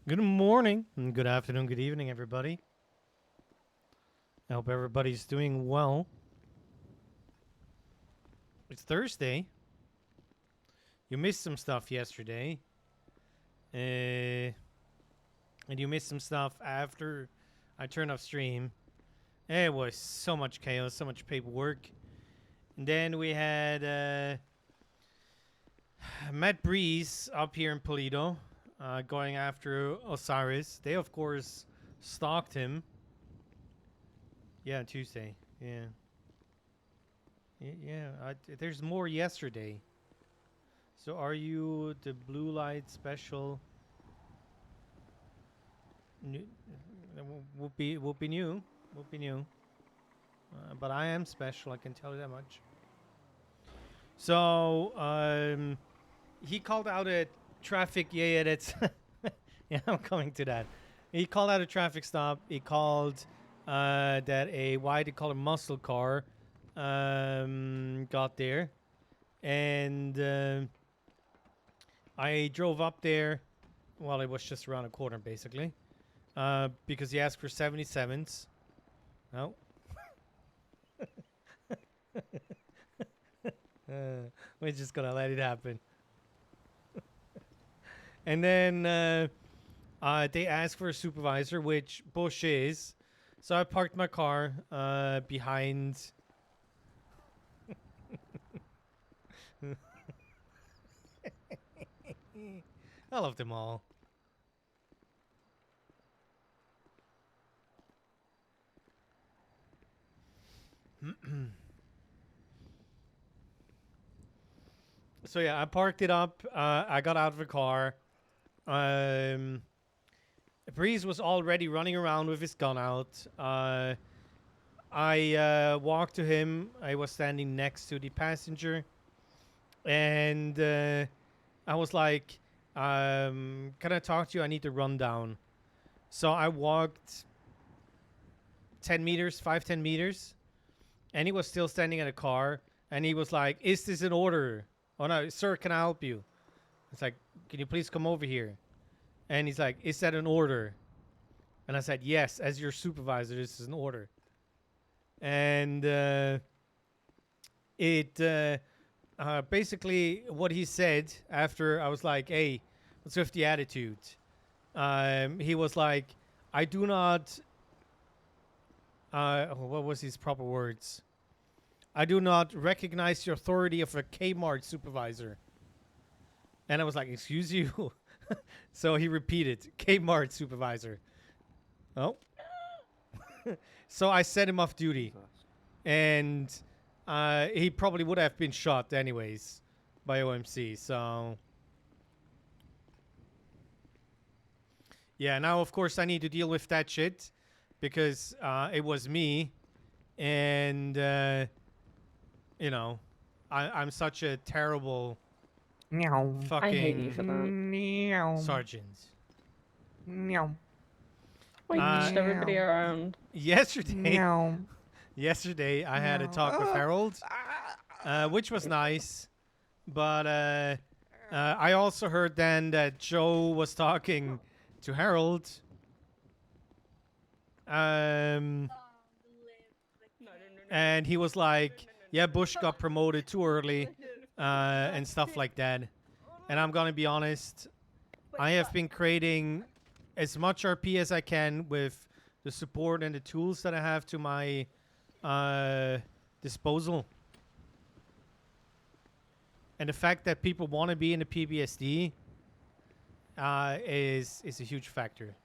Good morning, and good afternoon, good evening, everybody. I hope everybody's doing well. It's Thursday. You missed some stuff yesterday. And you missed some stuff after I turned off stream. It was so much chaos, so much paperwork. And then we had Matt Breeze up here in Polito going after Osiris. They, of course, stalked him. Yeah, Tuesday. Yeah. Yeah, there's more yesterday. So are you the blue light special? Would be new. Would be new. But I am special, I can tell you that much. So, he called out a traffic. Yeah, that's. Yeah, I'm coming to that. He called out a traffic stop. He called that a why they call it muscle car got there, and I drove up there. Well, it was just around the corner, basically, because he asked for 77s. No. We're just gonna let it happen. And then they asked for a supervisor, which Bush is. So I parked my car behind. I love them all. So yeah, I parked it up. I got out of the car. Breeze was already running around with his gun out. I walked to him. I was standing next to the passenger, and I was like, "Can I talk to you? I need to run down." So I walked 10 meters, 10 meters, and he was still standing in a car, and he was like, "Is this an order? Oh no, sir, can I help you?" It's like, "Can you please come over here?" And he's like, "Is that an order?" And I said, "Yes, as your supervisor, this is an order." And basically what he said after I was like, "Hey, what's with the attitude?" He was like, "I do not." What was his proper words? "I do not recognize the authority of a Kmart supervisor." And I was like, "Excuse you?" So he repeated, "Kmart supervisor." Oh. So I set him off duty. And he probably would have been shot anyways by OMC. So yeah, now of course I need to deal with that shit because it was me, and you know, I'm such a terrible fucking I hate you for that. sergeant. Why pushed everybody around? Yesterday, yesterday I had a talk with Harold, which was nice, but I also heard then that Joe was talking to Harold. And he was like, "Yeah, Bush got promoted too early," and stuff like that. And I'm gonna be honest, I have been creating as much RP as I can with the support and the tools that I have to my disposal. And the fact that people want to be in the PBSD is a huge factor.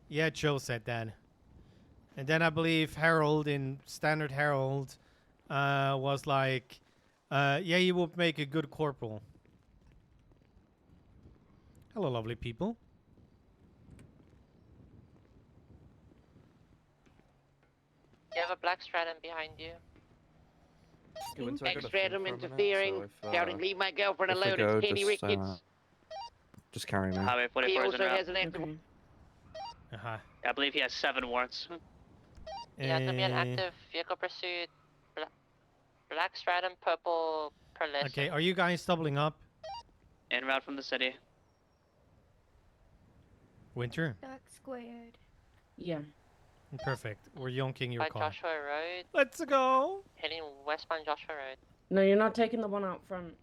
Yeah, Joe said that. And then I believe Harold in Standard Harold was like, yeah, you would make a good corporal. Hello, lovely people. You have a black stratum behind you. Black stratum interfering, shouting, "Leave my girlfriend if we alone, go, it's Katie just, Ricketts." Just carry me. Highway He 44 is also in has route. an active... Uh-huh. I believe he has 7 warrants. Yeah, to be an active vehicle pursuit, black stratum, purple per list. Okay, are you guys doubling up? En route from the city. Winter. Duck squared. Yeah. Perfect. We're yonking your By car. Joshua Road. Let's go. Heading westbound Joshua Road. No, you're not taking the one out front.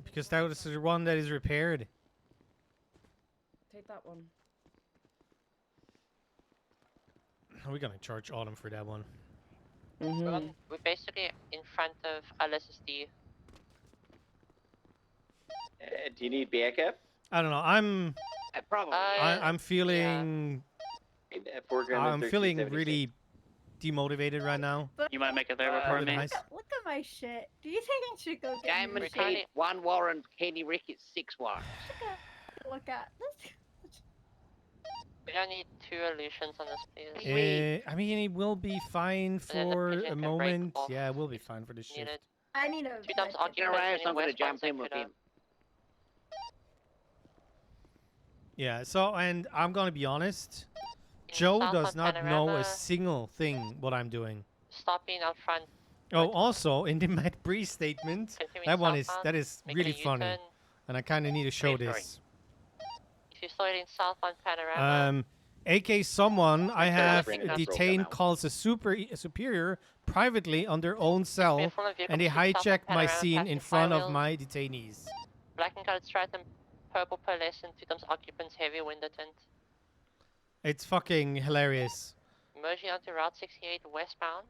Because that was the one that is repaired. Take that one. Are we gonna charge Autumn for that one? We're basically in front of LSSD. Do you need backup? I don't know. I'm Probably. I'm feeling If we're going I'm feeling really demotivated right now. You might make a favor for me. Nice. Look at my shit. Do you think I should go get Diamond new Kenny- shit? Tate, 1 Warren, Kenny Ricketts, 6 Warren. Look at this. We don't need 2 illusions on this, please. I mean, it will be fine then the for pigeon a can break moment. off. Yeah, it will be fine for the shift. Needed. I need a. 2 times like, You know, occupants I'm heading going to jump westbound in with Secuda. him. Yeah. So, and I'm gonna be honest. In Joe southbound does not know Panorama, a single thing what I'm doing. Stopping out front. Oh, also in the Matt Bree statement, Continuing that one is southbound, making really a funny, U-turn. and I kind of need to show Please, sorry. this. If you're sliding southbound Panorama, AK someone I have bring that detained program out. calls a superior privately on their own we cell, have one vehicle and they pursuit southbound hijacked my Panorama scene passing in front of flywheels. my detainees. Black and colored Stratum, purple pearlescent, 2 times occupants, heavy window tint. It's fucking hilarious. Merging onto Route 68 westbound.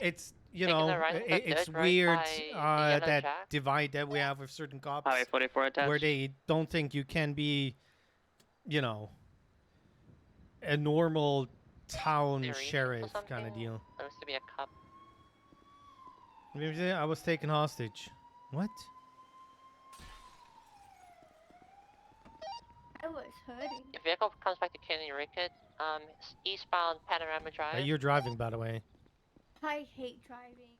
It's Taking a right onto it's dirt road weird by the Yellow that Jack. divide that we have with certain cops, Highway 44 attached. where they don't think you can be, you know, a normal town They're reaching for sheriff kind of something. deal. There used to be a cup. Maybe I was taken hostage. What? I was hurting. If vehicle comes back to Kenny Rickett, eastbound Panorama Drive. You're driving, by the way. I hate driving.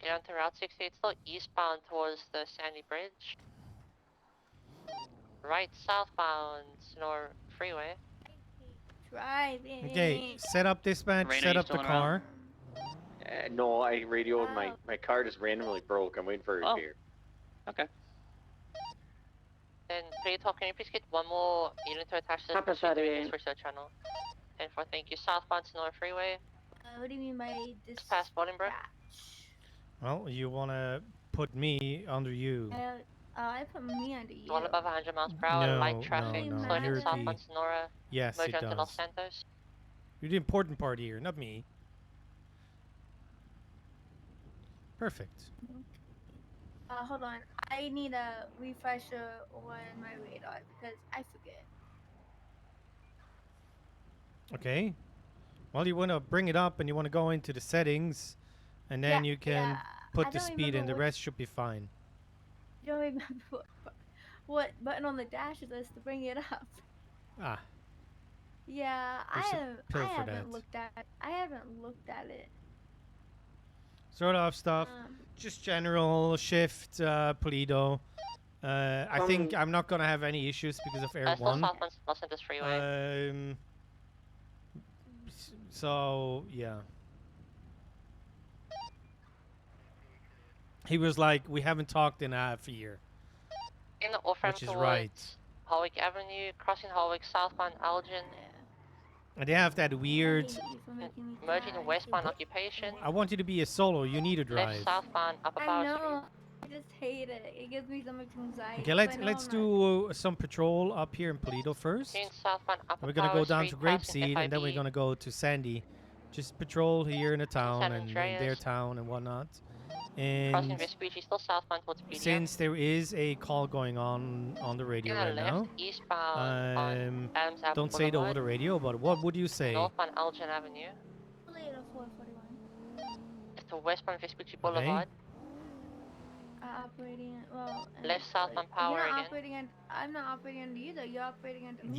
Get onto Route 68, still eastbound towards the Sandy Bridge. Right southbound Sonora Freeway. I hate driving. Okay, set up dispatch, Raina, set you up the still around? car. No, I radioed Oh. my car just randomly broke. I'm waiting for a Oh. repair. Okay. Then, Predator, can you please get one more unit to attach to the Papa pursuit Saturday. vehicles for search channel? 10-4, thank you. Southbound Sonora Freeway, What do you mean by this? past Bolingbrook. Well, you wanna put me under you. I put me under you. All above 100 miles per hour, No, light no, traffic, no, slowing you're in southbound the- Sonora, Yes, merge it onto Los does. Santos. You're the important part here, not me. Perfect. Hold on. I need a refresher on my radar because I forget. Okay. Well, you wanna bring it up and you wanna go into the settings, and then Yeah, you can yeah, put I the don't speed and remember the which- rest should be fine. I don't remember what button on the dash is to bring it up. Ah, Yeah, There's a pill for haven't that. looked at. I haven't looked at it. sort of stuff. Um, Just general shift, Polido. I think I'm not gonna have any issues because of Air Still 1. southbound Los Santos Freeway. So yeah. He was like, we haven't talked in a half a year, in the off-ramp which is towards right. Holwick Avenue, crossing Holwick, southbound Elgin, And they have that I weird. hate you for making me merging cry. westbound occupation, I want you to be a solo. You need to left drive. southbound Upper I Bower know. I just hate it. It gives me so much anxiety. Okay, but let's I know let's I'm not- do some patrol up here in Polido first. Street, southbound Upper We're gonna Bower go down Street, to passing Grapeseed, and then we're FIB. gonna go to Sandy. Just patrol here in the town San and in their Andreas. town and whatnot. Crossing And Vespucci, still southbound towards PDM. since there is a call going on the radio Taking a right left now, eastbound on Adams Avenue don't say it over Boulevard, the radio, but what would you say? northbound Elgin Avenue, Later, 441. to westbound Vespucci Boulevard, Operating. Well. left southbound Power You're not again, operating on. I'm not operating under you though. You're operating under me.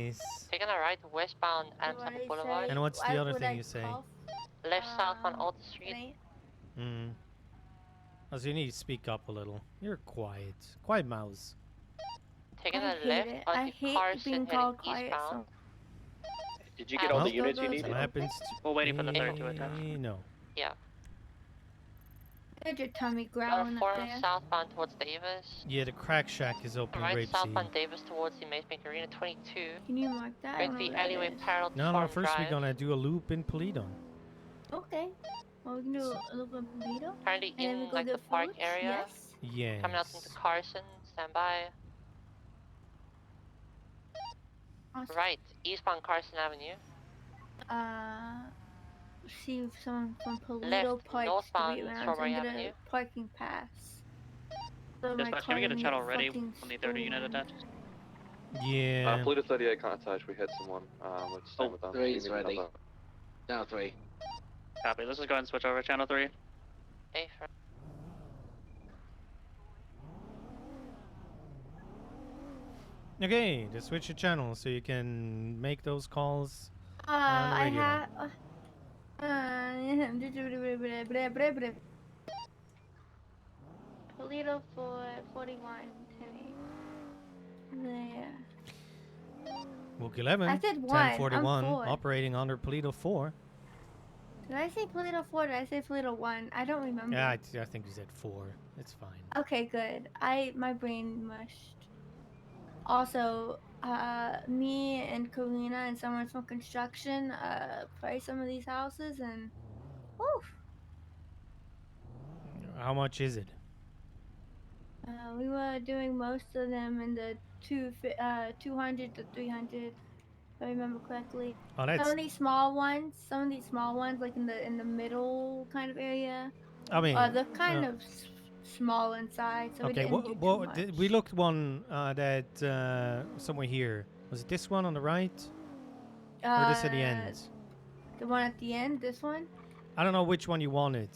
Yes. taking a right westbound Adams What Avenue I Boulevard, say- And what's the I- other would thing I you say? cough? left southbound Um, Alta It Street, ain't. Hmm. Also, you need to speak up a little. You're quiet. Quiet mouse. taking I a hate left it. I onto hate Carson being heading called quiet. eastbound, Did you get all Well, the units you those needed? What happens to We're waiting for the third to attack. No. yeah. Heard your tummy Got growling a up form there. southbound towards Davis. Yeah, the crack shack is open Right, Grape southbound Sea. Davis towards the Maze Bank Arena 22. Can you mark that? I Going don't to know be where that alleyway is. parallel to No, Farm first we're Drive. gonna do a loop in Toledo. Okay. Well, we can do a little bit of burrito. Currently And then we in go like the get park food. area. Yes. Yes. Coming out into Carson, stand by. Awesome. Right, eastbound Carson Avenue. See if someone from Polito Left, Park northbound Street around. So Strawberry I'm gonna Avenue. parking pass. So my Dispatch, car can we get a doesn't channel ready fucking on the 30 unit stolen. attached? Yeah. Polito 38 can't attach. We hit someone. Let's stay with them. 3's ready. Down 3. Copy. Let's just go ahead and switch over to channel 3. A for Okay, just switch your channel so you can make those calls. I radio have. Polito for 41. There. Book 11, I said 1. 1041, I'm 4. operating under Polito 4. Did I say Polito 4 or did I say Polito 1? I don't remember. Yeah, I think you said 4. It's fine. Okay, good. My brain mushed. Also, me and Karina and someone from construction priced some of these houses and oof. How much is it? We were doing most of them in the 200 to 300, if I remember correctly. Oh, that's. Some of these small ones, like in the middle kind of area, I mean. they're kind of small inside, so Okay, we didn't do too much. we looked one that somewhere here. Was it this one on the right? Or this at the end? The one at the end, this one? I don't know which one you wanted.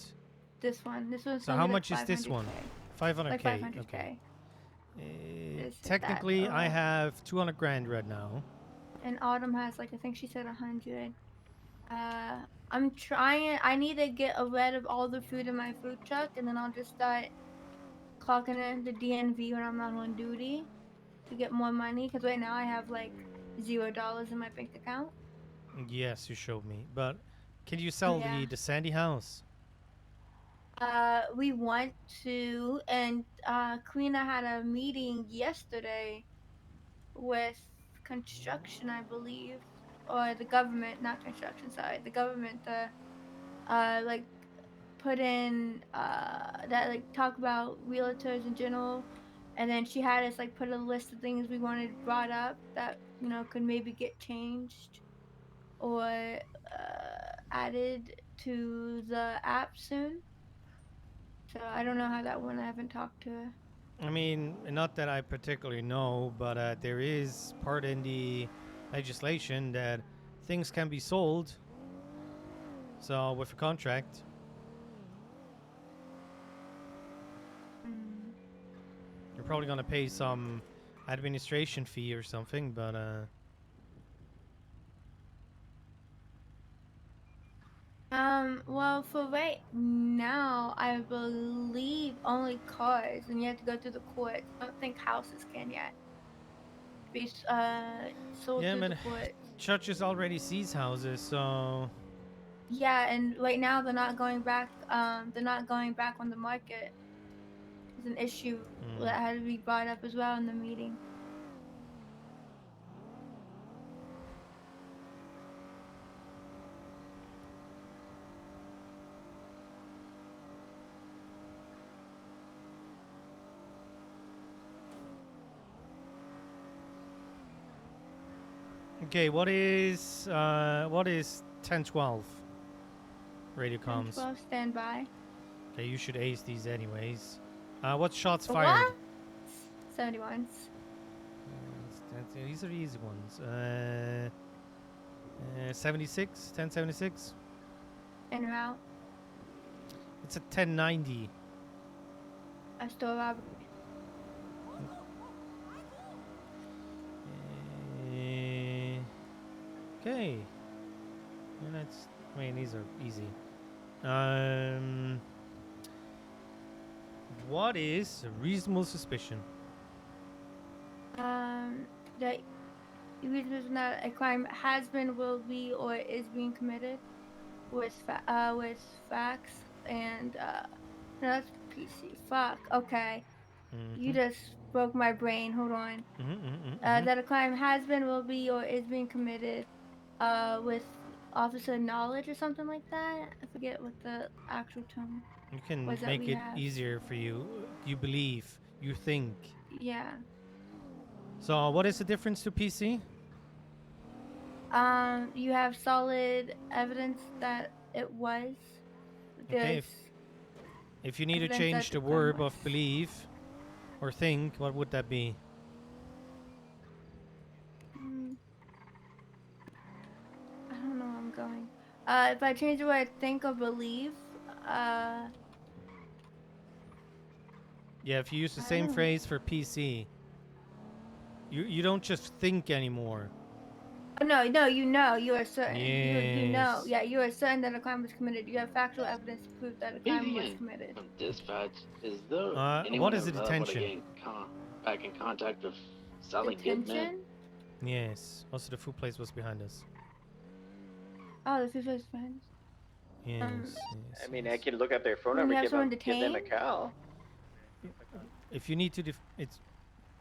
This one. This one's So gonna how be much is this one? 500k. Like 500k. Okay. This is Technically, that, I have 200 grand right now. And Autumn has like I think she said 100. I'm trying. I need to get rid of all the food in my food truck, and then I'll just start clocking in the DNV when I'm not on duty to get more money. Because right now I have like $0 in my bank account. Yes, you showed me. But can you sell the Sandy house? We want to, and Karina had a meeting yesterday with construction, I believe, or the government, not construction, sorry, the government, like put in, that like talk about realtors in general, and then she had us like put a list of things we wanted brought up that, you know, could maybe get changed or added to the app soon. So I don't know how that went. I haven't talked to her. I mean, not that I particularly know, but there is part in the legislation that things can be sold. So with a contract. You're probably gonna pay some administration fee or something, but well, for right now, I believe only cars, and you have to go through the courts. I don't think houses can yet be sold through the courts. churches already seize houses, so. Yeah, and right now they're not going back. They're not going back on the market. It's an issue that had to be brought up as well in the meeting. Okay, what is 1012? Radio comms. 12 standby. Okay, you should ace these anyways. What's shots fired? What? 71s. These are easy ones. 76, 1076. En route. It's a 1090. A store robbery. Okay. And that's. I mean, these are easy. What is a reasonable suspicion? That that a crime has been, will be, or is being committed with facts and No, that's PC. Fuck. Okay. You Mm-hmm. just broke my brain. Hold on. Mm-hmm, mm-hmm. That a crime has been, will be, or is being committed, with officer knowledge or something like that. I forget what the actual term You can was that make we it have. easier for you. You believe, you think. Yeah. So what is the difference to PC? You have solid evidence that it was. Okay, There's if you need to evidence change that the the crime verb was. of believe or think, what would that be? I don't know where I'm going. If I change the word think or believe, Yeah, if you use the I same don't know. phrase for PC, you don't just think anymore. Oh, no, you are certain. You know, Yes. yeah, you are certain that a crime was committed. You have factual evidence to prove that a crime was committed. From dispatch, is there What anyone is a available to detention? get back in contact with Sally Goodman? Detention? Yes. Also, the food place was behind us. Oh, the FIFA friends. Yes. I mean, I can look up their phone When number, you have give someone them a detained? call. If you need to, it's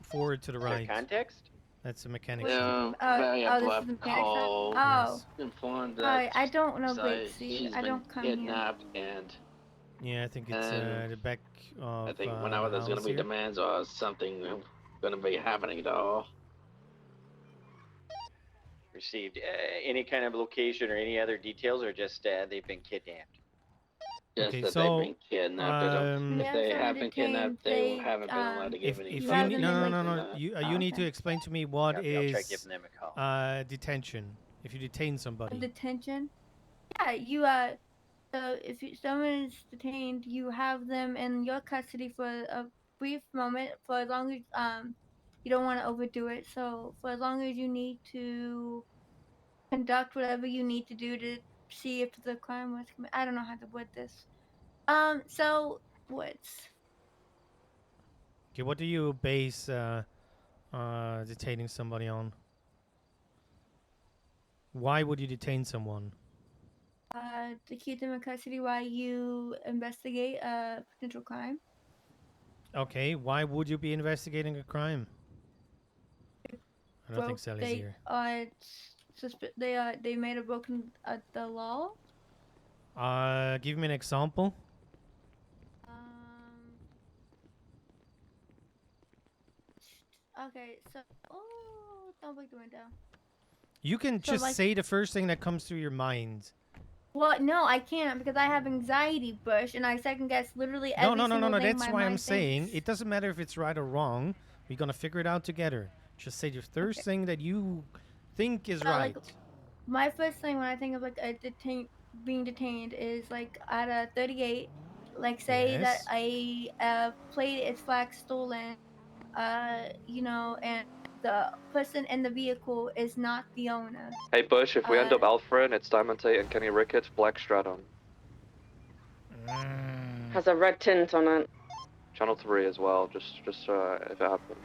forward to the Is there right. context? That's a mechanic. Which, Yeah, oh, variable this is I've the mechanic shop? called, Oh, Yes. informed that hi, I don't know Great Sea. she's I been don't come here. kidnapped, and Yeah, I think it's the back of I think the whenever there's gonna house be here. demands or something gonna be happening at all. Received any kind of location or any other details, or just they've been kidnapped? Just Okay, that so, they've been kidnapped. When you If have they someone have been kidnapped, detained, they they, haven't been allowed to give If any you rather need, than no, like- no, no, information no, on that. you need okay. to explain to me what Copy, I'll try is giving them a call. detention. If you detain somebody. Detention? Yeah, you, so if someone is detained, you have them in your custody for a brief moment, for as long as, you don't want to overdo it. So for as long as you need to conduct whatever you need to do to see if the crime was committed. I don't know how to word this. So what's Okay, what do you base detaining somebody on? Why would you detain someone? to keep them in custody while you investigate a potential crime? Okay, why would you be investigating a crime? I don't think Sally's They here. are they made a broken the law. Give me an example. Okay, so don't break the window. You can So, just like- say the first thing that comes through your mind. Well, no, I can't because I have anxiety, Bush, and I second guess literally No, every no, no, single no, no. thing That's my why I'm mind saying thinks. it doesn't matter if it's right or wrong. We're gonna figure it out together. Just say the first Okay. thing that you think is So, right. like, my first thing when I think of like being detained is like at a 38. Like, say that Yes. a plate is flag stolen, you know, and the person in the vehicle is not the owner. Hey Bush, if we end up Uh, Alfred, it's Diamond Tate and Kenny Ricketts, Black Straton. Has a red tint on it. Channel 3 as well, just if it happened.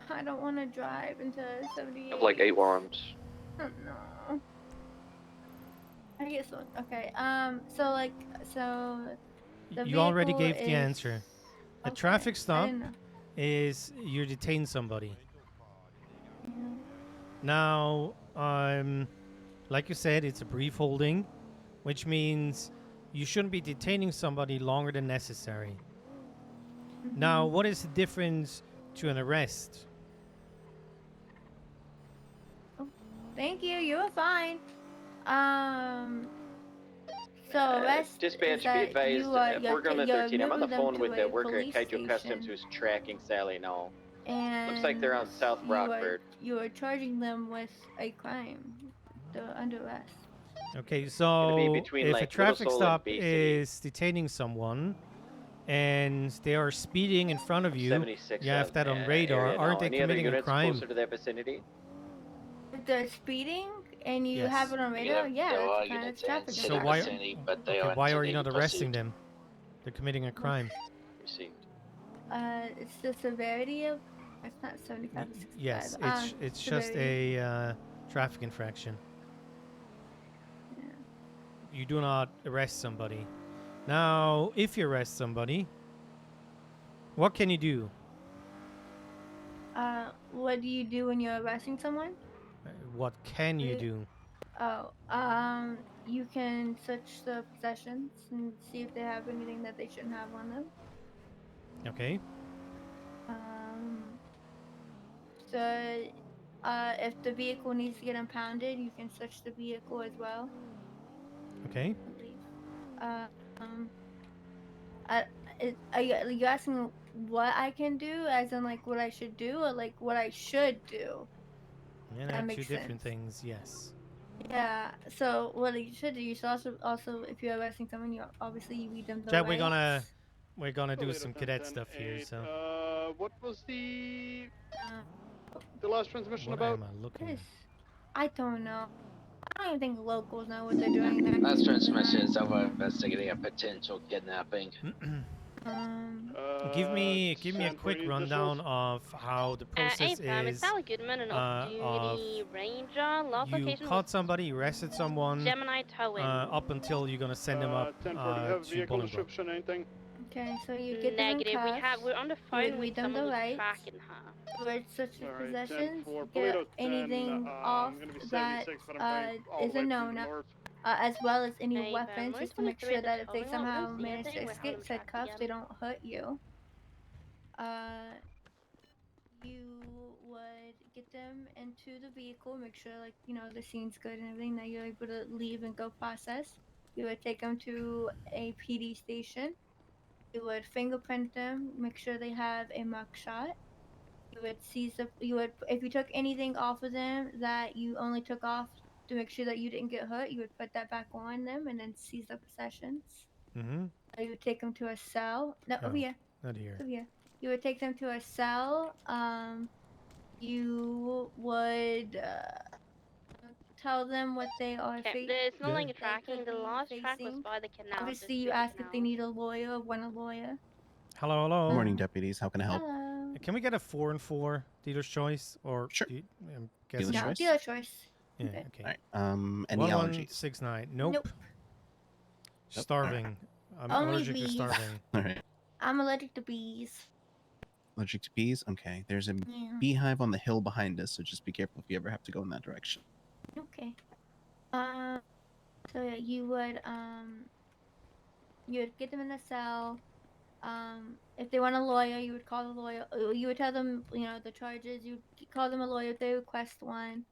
I don't want to drive into 78. I have like 8 warrants. Oh, no. I guess so. Okay. So the You already vehicle gave the answer. A Okay, traffic I stop didn't know. is you detain somebody. Mhm. Now, like you said, it's a brief holding, which means you shouldn't be detaining somebody longer than necessary. Now, what is the difference to an arrest? Thank you. You were fine. So arrest Dispatch, is be that advised, you are Foreground you're 13. I'm on the moving them phone to with a the worker at police Kaiju Customs station, who's tracking Sally now. and Looks like they're on South Rockford. You are charging them with a crime. They're under arrest. Okay, Gonna be so between, if like, a Little traffic Seoul and stop Bay City. is detaining someone and they are speeding in front of you, 76 you have that on radar, area aren't now. they Any other committing a units crime? closer to that vicinity? If they're speeding and you Yes. have it on radar, yeah, there are that's kind of units traffic. in So city why- vicinity, but they Okay, are why are you city not arresting pursuit. them? They're committing a crime. Received. It's the severity of. It's not 75 to 65. Yes, it's just severity. a traffic infraction. Yeah. You do not arrest somebody. Now, if you arrest somebody, what can you do? What do you do when you're arresting someone? What can you do? Oh, you can search the possessions and see if they have anything that they shouldn't have on them. Okay. So, if the vehicle needs to get impounded, you can search the vehicle as well. Okay. I believe. Um, are you asking what I can do, as in like what I should do, or like what I should do? Yeah, That two makes different sense. things. Yes. Yeah. So what you should do, you should also if you're arresting someone, you obviously you read them the Jack, rights. we're gonna do Delete some it, cadet 10, stuff here. 8. So What was the Uh, last transmission what about? am I looking this, at? I don't know. I don't even think locals know what they're doing. They're Last just moving transmission is around. over investigating a potential kidnapping. Um, give me a 10 for quick any rundown additionals? of how the process Hey, it's is. Sally Goodman, an Of off-duty ranger. Last you location was caught somebody, arrested someone, Gemini Towing. up until you're gonna send them up 10 for, do you have to vehicle Bolingbroke. description, anything? okay, so you get them in Negative. cuffs. We're on the You would phone with read them someone the who's rights. tracking her. You would search the Alright, 10 possessions. for Get Polito 10. anything off I'm gonna be that 76, but I'm going all is the a way to the no-no. north. As well as any Hey, weapons, just to make 123 sure at the that if they towing lot. We somehow don't see manage to anything. We're having escape them said tracked cuffs, they again. don't hurt you. You would get them into the vehicle, make sure like the scene's good and everything, that you're able to leave and go process. You would take them to a PD station. You would fingerprint them, make sure they have a mugshot. You would if you took anything off of them that you only took off to make sure that you didn't get hurt, you would put that back on them and then seize the possessions. Mm-hmm. You would take them to a cell. No, Oh, over here. not here. Over here. You would take them to a cell. You would tell them what they are Okay, facing. it's not like a tracking. The Be last track was facing. by the canal. Obviously, you ask if they need a lawyer, want a lawyer. Hello, hello. Good morning, deputies. How can I help? Hello. Can we get a 4 and 4 dealer's choice or Sure. I'm guessing Dealer's choice? Dealer choice. Yeah. Okay. Okay. All right. Any allergies? 1169. Nope. Nope. Starving. I'm Only allergic to bees. starving. All right. I'm allergic to bees. Allergic to bees? Okay. There's a Yeah. beehive on the hill behind us, so just be careful if you ever have to go in that direction. Okay. So yeah, you'd get them in a cell. If they want a lawyer, you would call the lawyer. You would tell them, the charges. You call them a lawyer if they request one.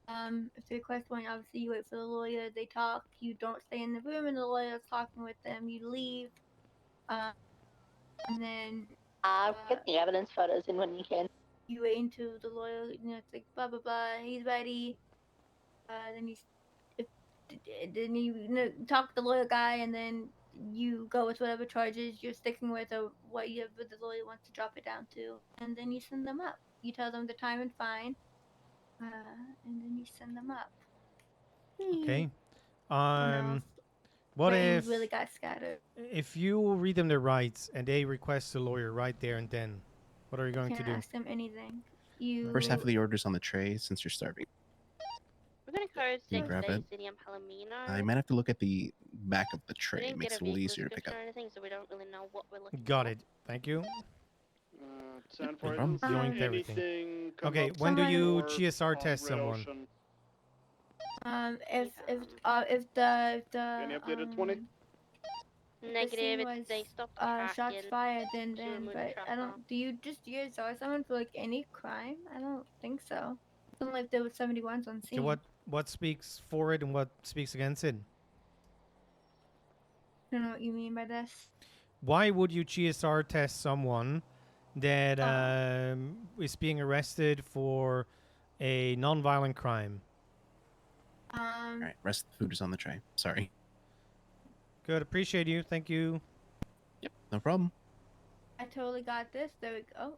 If they request one, obviously you wait for the lawyer. They talk. You don't stay in the room, and the lawyer's talking with them. You leave. And then Get the evidence photos in when you can. you wait until the lawyer, it's like blah blah blah. He's ready. Then you talk to the lawyer guy, and then you go with whatever charges you're sticking with, or whatever the lawyer wants to drop it down to, and then you send them up. You tell them the time and fine, and then you send them up. Okay. No, What brain if really got scattered? you read them their rights and they request a lawyer right there and then? What are you going Can't to do? ask them anything. You First half of the order's on the tray since you're starving. We're gonna code Can you 6 grab Day it? City and Palomino. I might have to look at the back of the We tray. It didn't makes get it a a little vehicle easier to pick description up. or anything, so we don't really know what we're looking Got for. it. Thank you. 10 for problem. Yoinked everything. anything come Okay, up when do you north GSR on test Red someone? Ocean? if the Any updated 20? Negative, was they stopped tracking. shots fired, then remove the but I tracker. don't. Do you just DSR someone for like any crime? I don't think so. Unless there was 71s on scene. So what speaks for it and what speaks against it? I don't know what you mean by this. Why would you GSR test someone that is being arrested for a non-violent crime? All right. Rest of the food is on the tray. Sorry. Good. Appreciate you. Thank you. Yep. No problem. I totally got this. There we go.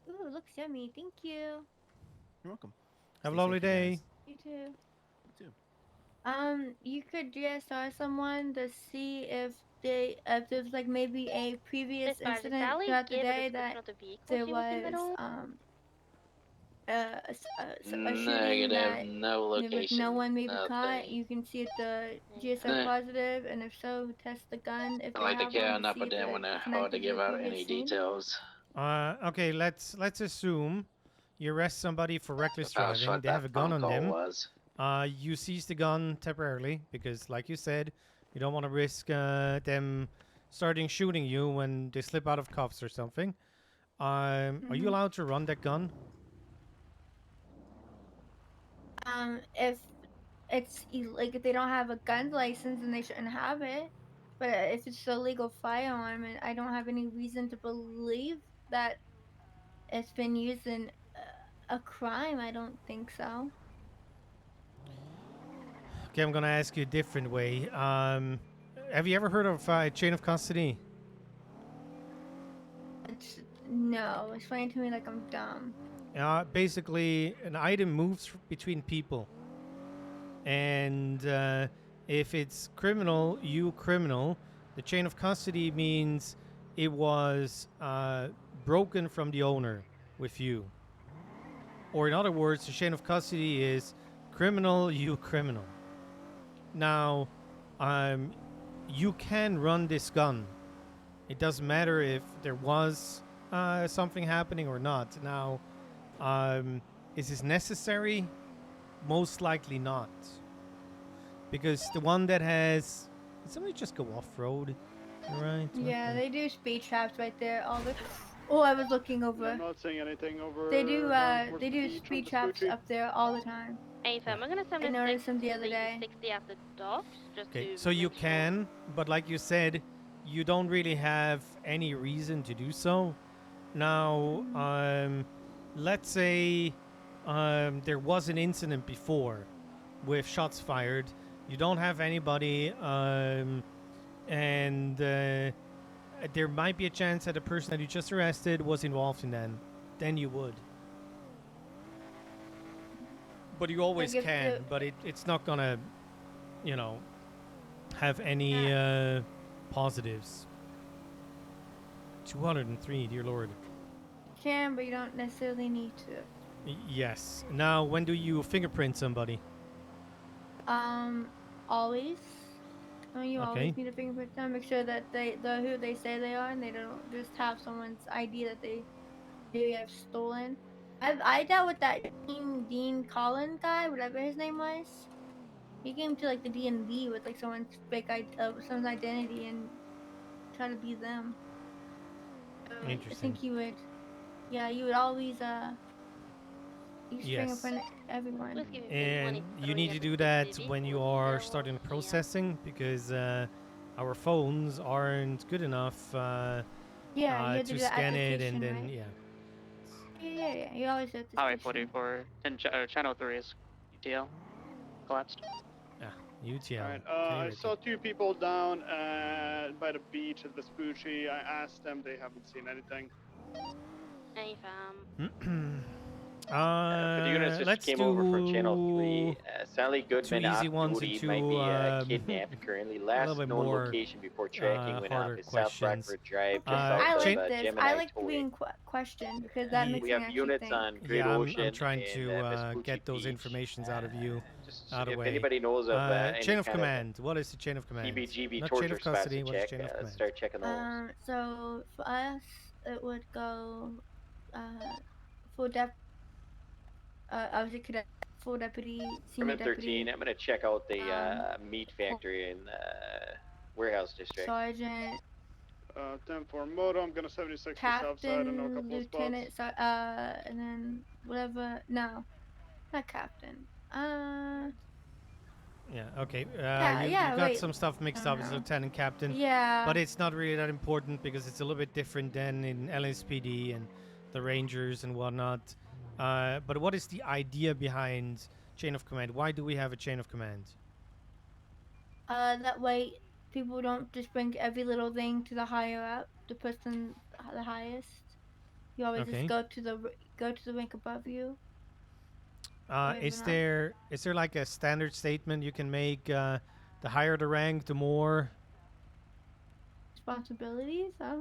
Ooh, looks yummy. Thank you. You're welcome. Have a Stay lovely safe, you day. guys. You too. You too. You could GSR someone to see if there's like maybe a previous Dispatch, incident Sally throughout the gave a day description that of the vehicle there she was in the was middle. a shooting that with no one may be caught. You can see if the GSO positive, and if so, test the gun. If they have one, to see if it's connected to the previous scene. Okay, let's assume you arrest somebody for reckless driving. They have a gun on them. You seize the gun temporarily because, like you said, you don't want to risk them starting shooting you when they slip out of cuffs or something. Are you allowed to run that gun? If it's like if they don't have a gun license, then they shouldn't have it. But if it's a legal firearm, and I don't have any reason to believe that it's been used in a crime, I don't think so. Okay, I'm gonna ask you a different way. Have you ever heard of chain of custody? No, explain to me like I'm dumb. Basically, an item moves between people, and if it's criminal, you criminal. The chain of custody means it was broken from the owner with you. Or in other words, the chain of custody is criminal, you criminal. Now, you can run this gun. It doesn't matter if there was something happening or not. Now, is this necessary? Most likely not. Because the one that has... Did somebody just go off-road? Right? Yeah, they do speed traps right there all the... Oh, I was looking over. I'm not saying anything over. They do speed traps up there all the time. Hey fam, I'm gonna send I noticed them the other day. 60 after docks, just Okay, to so you make sure. can, but like you said, you don't really have any reason to do so. Now, let's say there was an incident before with shots fired. You don't have anybody, and there might be a chance that the person that you just arrested was involved in that. Then you would. But you always can, but it's not gonna, you know, have any positives. 203, dear Lord. You can, but you don't necessarily need to. Yes. Now, when do you fingerprint somebody? Always. You Okay. always need a fingerprint them. Make sure that they're who they say they are, and they don't just have someone's ID that they maybe have stolen. I dealt with that Dean Collins guy, whatever his name was. He came to like the DMV with like someone's someone's identity and try to be them. Interesting. I think you would. Yeah, you would always use fingerprint everyone. And you need to do that when you are starting processing because our phones aren't good enough to scan it and then right? Yeah. You always have to. Highway 44 and channel 3 is UTL collapsed. UTL. Alright, I saw two people down by the beach at Vespucci. I asked them, they haven't seen anything. Hey fam. For the units just Let's came do over from Channel 3. Sally Goodman two off easy ones duty and might two, be kidnapped currently. little Last bit known more, location before tracking went off harder is South questions. Rockford Drive, just I south like of this. Gemini I like Tollway. being questioned because that makes We me have actually units think. on Great Yeah, Ocean I'm trying and, to Vespucci get those Beach. informations out of you. Just out of if way. anybody knows of any chain of kind command. What is the chain of command? CBGB Not torture chain of spots custody. to What is check, chain of command? start checking those. So for us, it would go full depth. Obviously, cadet, full deputy, senior I'm at 13. deputy, I'm going to check out the meat factory in warehouse district. sergeant, 10-4 moto, I'm gonna 76 to south side, I know a captain, couple lieutenant, of spots. and then whatever. No, not captain. Yeah. Okay. You got wait. some stuff mixed up as lieutenant captain. Yeah. But it's not really that important because it's a little bit different than in LSPD and the Rangers and whatnot. But what is the idea behind chain of command? Why do we have a chain of command? That way people don't just bring every little thing to the higher up, the person the highest. You always just go to the rank above you. Is there like a standard statement you can make? The higher the rank, the more responsibilities. I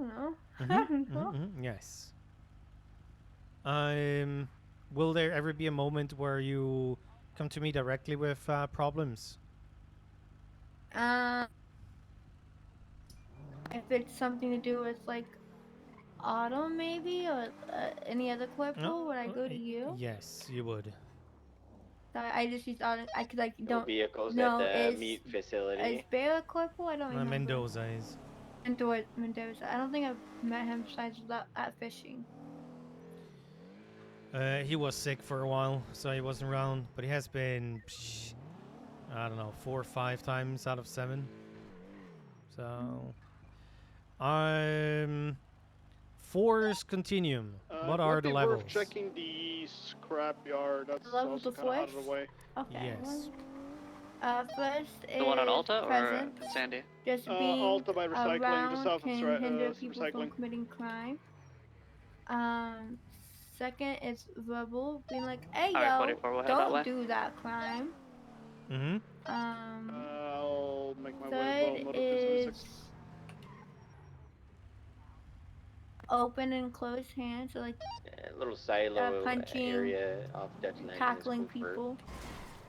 don't know. Yes. will there ever be a moment where you come to me directly with problems? If it's something to do with like Autumn maybe or any other corporal, would I go to you? Yes, you would. So I just use Autumn. I could like No don't vehicles know at the is meat facility. is Bear a corporal? I don't remember. Mendoza is. Mendoza. I don't think I've met him besides at fishing. He was sick for a while, so he wasn't around. But he has been, I don't know, 4 or 5 times out of 7. So, Force Continuum. What are the levels? Worth checking the scrapyard. That's The level also of the kind of out of force? the way. Okay. Yes. First The one on is Alta or presence. in Sandy? Just being Alta by recycling, around just south of can hinder people from recycling. committing crime. Second is verbal, being like, "Hey Alright, yo, 44, we'll head that don't way. do that crime." Mm-hmm. I'll make my way Third as well. Motor 276. is open and closed hands, so like Little silo punching, area off Dutch Line. tackling people.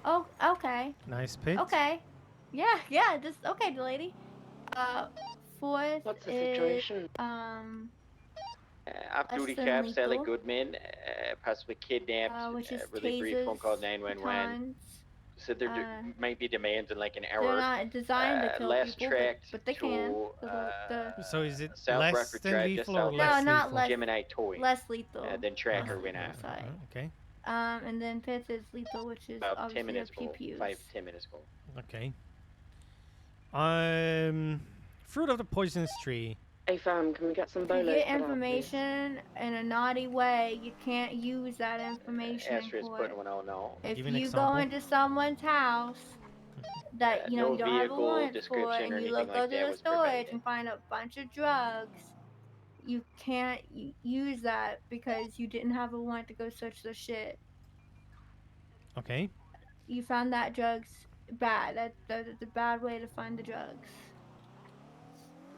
Oh, okay. Nice pit. Okay. Yeah, just okay, the lady. Fourth What's the is situation? Off-duty less than cops, Sally lethal. Goodman, possibly kidnapped. Which is Really brief phone tasers, call 911. batons. Said there might be demands in like an They're hour. not designed to kill last people, tracked but they can. So is it South less Rockford than Drive, just lethal or south less No, not lethal? less. Gemini Toy. Less lethal. Then tracker went out. Sorry. Okay. And then fifth is lethal, which is About 10 obviously minutes our ago. PPUs. 5-10 minutes ago. Okay. Fruit of the poisonous tree. Hey fam, can we get some If you bolos? get put out, please? information in a naughty way, you can't use that information in Astra's court. putting one out now. If Give an you example. go into someone's house that No you don't have a vehicle warrant for, description and or you anything go like to that the was storage provided. and find a bunch of drugs, you can't use that because you didn't have a warrant to go search the shit. Okay. You found that drugs bad. That's a bad way to find the drugs.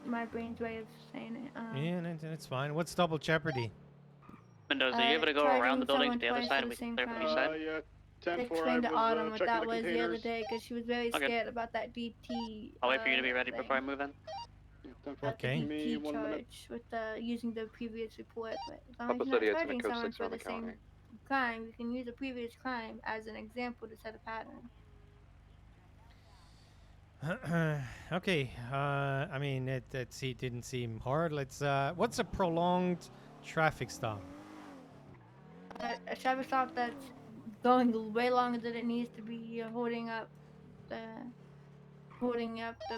My brain's way of saying it. Yeah, that's fine. What's double jeopardy? Mendoza, are you able to go charging around the building to someone the other twice side for and the we can same clear from crime. each side? Yeah, I 10-4, explained to I was Autumn what checking that the was the other containers. day because she was very Okay. scared about that DT. I'll wait for you to be ready thing. before I move in. 10-4, Okay. give me DT 1 minute. charge with using the previous report, but as long Papa as you're said he not had to charging make code someone 6 for on the the same county. crime, you can use a previous crime as an example to set a pattern. Okay. I mean, it didn't seem hard. Let's. What's a prolonged traffic stop? A traffic stop that's going way longer than it needs to be. You're holding up the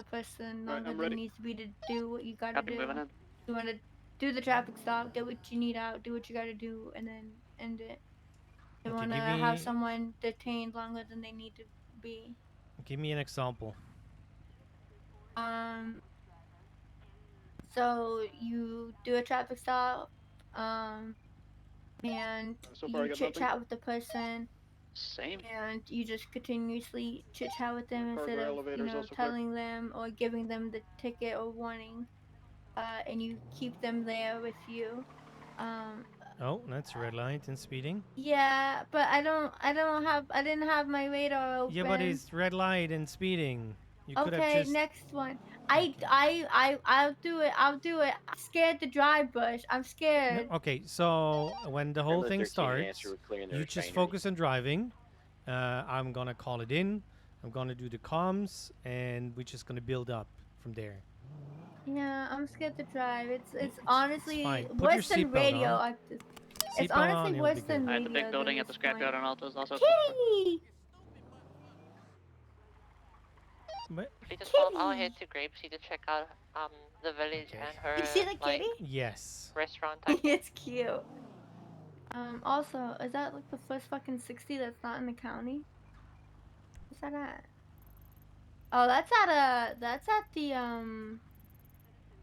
person Right, longer I'm than ready. it needs to be to do what you gotta Copy, do. moving in. You want to do the traffic stop, get what you need out, do what you gotta do, and then end it. You Okay, want to give have me- someone detained longer than they need to be. Give me an example. So you do a traffic stop, and So far I you got chit nothing. chat with the person, Same. and you just continuously chit chat with them Cargo instead of elevators also clear. telling them or giving them the ticket or warning, and you keep them there with you. Oh, that's red light and speeding. Yeah, but I didn't have my radar open. Yeah, but it's red light and speeding. You could have Okay, just. next one. I'll do it. I'm scared to drive, Bush. I'm No, scared. okay, so when the whole Remember thing 13 starts, Astro were clearing the you just refinery. focus on driving. I'm gonna call it in. I'm gonna do the comms, and we're just gonna build up from there. Yeah, I'm scared to drive. It's It's honestly fine. Put worse your than seatbelt radio. on. It's Seatbelt on, honestly you'll be worse than good. Alright, the radio. big building than at the this scrapyard point. on Alta is also. Kitty! But, Fleet is 12, I'll Kitty! head to Grapeseed to check out the village Okay. and her You see the like kitty? yes. restaurant type. It's cute. Also, is that like the first fucking 60 that's not in the county? What's that at? Oh, that's at the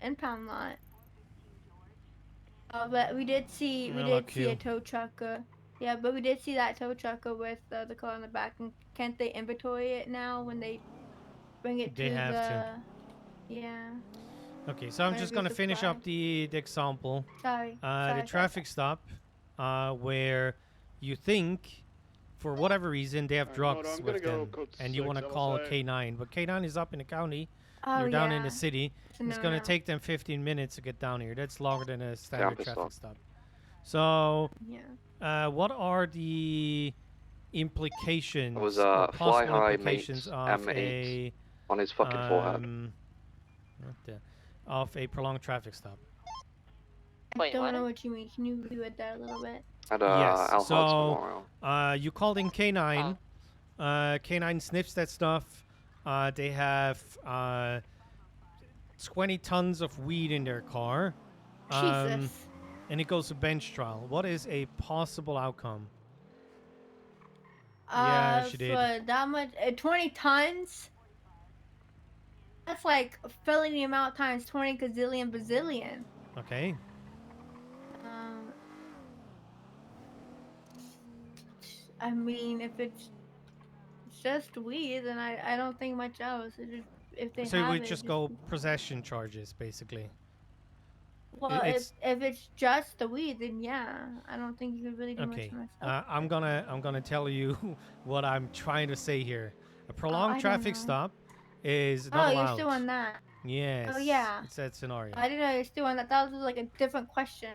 impound lot. Oh, but we did see a tow trucker. Yeah, but we did see that tow trucker with the car in the back. And can't they inventory it now when they bring it They to have the? to. Yeah. Okay, so I'm just Whenever gonna it's finish up applied. the example. Sorry. The traffic stop, where you think, for whatever reason, they have Alright, drugs Moto, I'm gonna with go them, code and you 6, want to I will call say. K9, but K9 is up in the county. Oh, You're down in yeah. the city. It's a It's gonna no-no. take them 15 minutes to get down here. That's longer than a standard pissed traffic off. stop. So, Yeah. what are the implications It was or Fly possible High implications Mate of M8 a on his fucking forehead. what the, of a prolonged traffic stop? I Wait, don't what? know what you mean. Can you reword that a little bit? At Yes, Al so- Hart's Memorial. You called in K9. K9 sniffs that stuff. They have 20 tons of weed in their car. Jesus. And it goes to bench trial. What is a possible outcome? she For did. that much, 20 tons? That's like a felony amount times 20 gazillion bazillion. Okay. I mean, if it's just weed, then I don't think much else. It just, if they So have we it, just go possession charges, basically. Well, it's- if it's just the weed, then yeah, I don't think you could really do Okay. much myself. I'm gonna tell you what I'm trying to say here. A I prolonged don't traffic know. stop is Oh, not you're allowed. still on that. Yes. yeah. It's that scenario. I didn't know you're still on that. That was like a different question.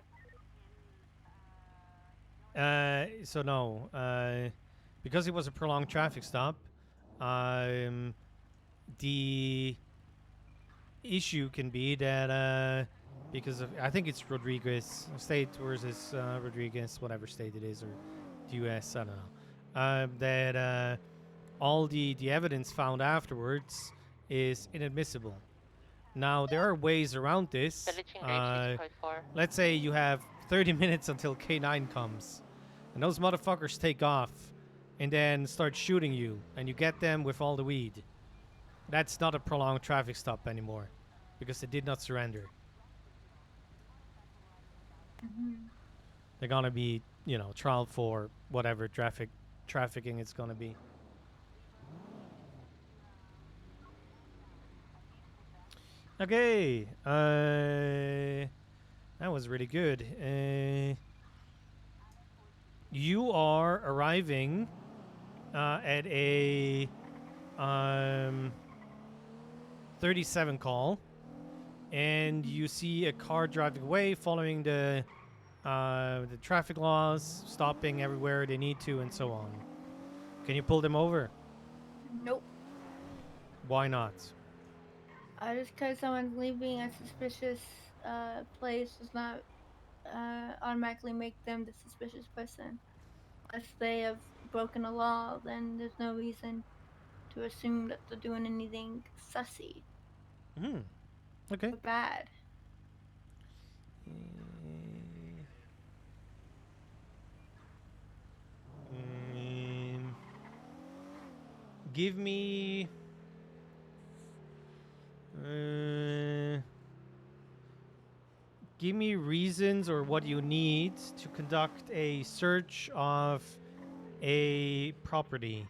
So no, because it was a prolonged traffic stop, the issue can be that because of, I think it's Rodriguez state versus Rodriguez, whatever state it is, or the U.S. I don't know. That all the evidence found afterwards is inadmissible. Now there are ways around this. Village engaged 6.4. Let's say you have 30 minutes until K9 comes, and those motherfuckers take off and then start shooting you, and you get them with all the weed. That's not a prolonged traffic stop anymore, because they did not surrender. They're gonna be, trialed for whatever trafficking it's gonna be. Okay, that was really good. You are arriving at a 37 call, and you see a car driving away, following the traffic laws, stopping everywhere they need to, and so on. Can you pull them over? Nope. Why not? Just because someone's leaving a suspicious place does not automatically make them the suspicious person. Unless they have broken a law, then there's no reason to assume that they're doing anything sussy Okay. or bad. Give me reasons or what you need to conduct a search of a property.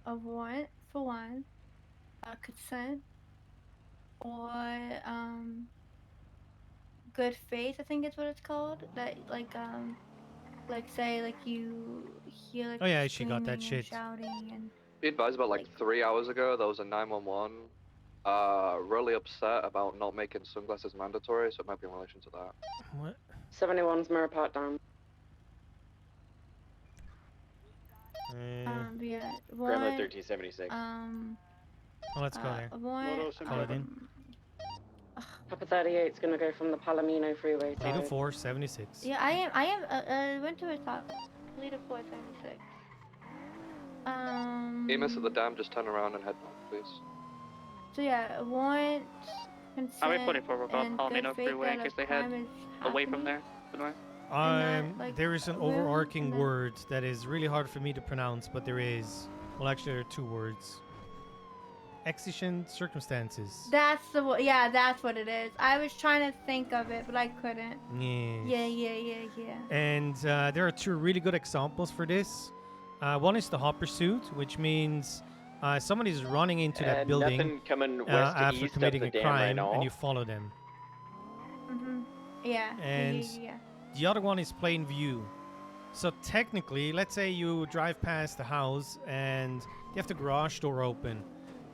Of what? For one, consent or good faith. I think it's what it's called. That say you hear Oh, yeah, she got that screaming and shit. shouting and. Be advised about like 3 hours ago, there was a 911 really upset about not making sunglasses mandatory, so it might be in relation to that. What? 71's mirror part down. Yeah. Grandma One, 1376. Let's go there. One, Moto, Call it in. Papa 38's gonna go from the Palomino freeway side. 804-76. Yeah, I went to a top. Leader 476. Amos at the dam, just turn around and head north, please. So yeah, want consent Highway 44 will call and Palomino good faith Freeway that in a case they head crime is away from happening. there. To the north. And that, There is an where- overarching and then- word that is really hard for me to pronounce, but there is. Well, actually, there are two words. Exigent circumstances. That's the yeah, that's what it is. I was trying to think of it, but I couldn't. Yes. Yeah. And there are two really good examples for this. One is the hopper suit, which means somebody is running into that building Nothing coming west to after east committing of a the dam right crime, now. and you follow them. Yeah. And yeah. The other one is plain view. So technically, let's say you drive past the house and you have the garage door open,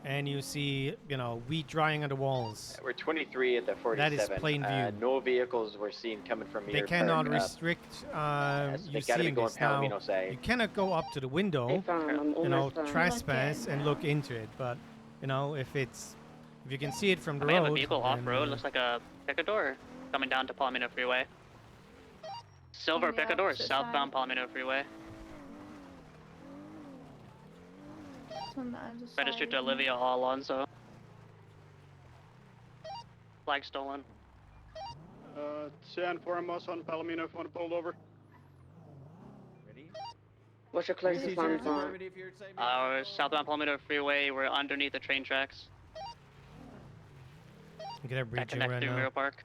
and you see, you know, wheat drying on the walls. We're 23 at the 47. That is plain view. No vehicles were seen coming from They here. cannot restrict you seeing this now. You cannot go up to the window, Hey, fam, I'm you know, almost done. trespass and look into it. But you know, if you can see it from the We have road, a vehicle then, off-road. Looks like a Picador coming down to Palomino Freeway. Silver On the Picador, opposite southbound side. Palomino Freeway. It's on the other side, Registered to isn't it? Olivia Alonso. Flag stolen. 10 for us on Palomino if you want to pull it over. What's your closest landmark? Southbound Palomino Freeway. We're underneath the train tracks. they're That breaching connect right to now. Mirror Park.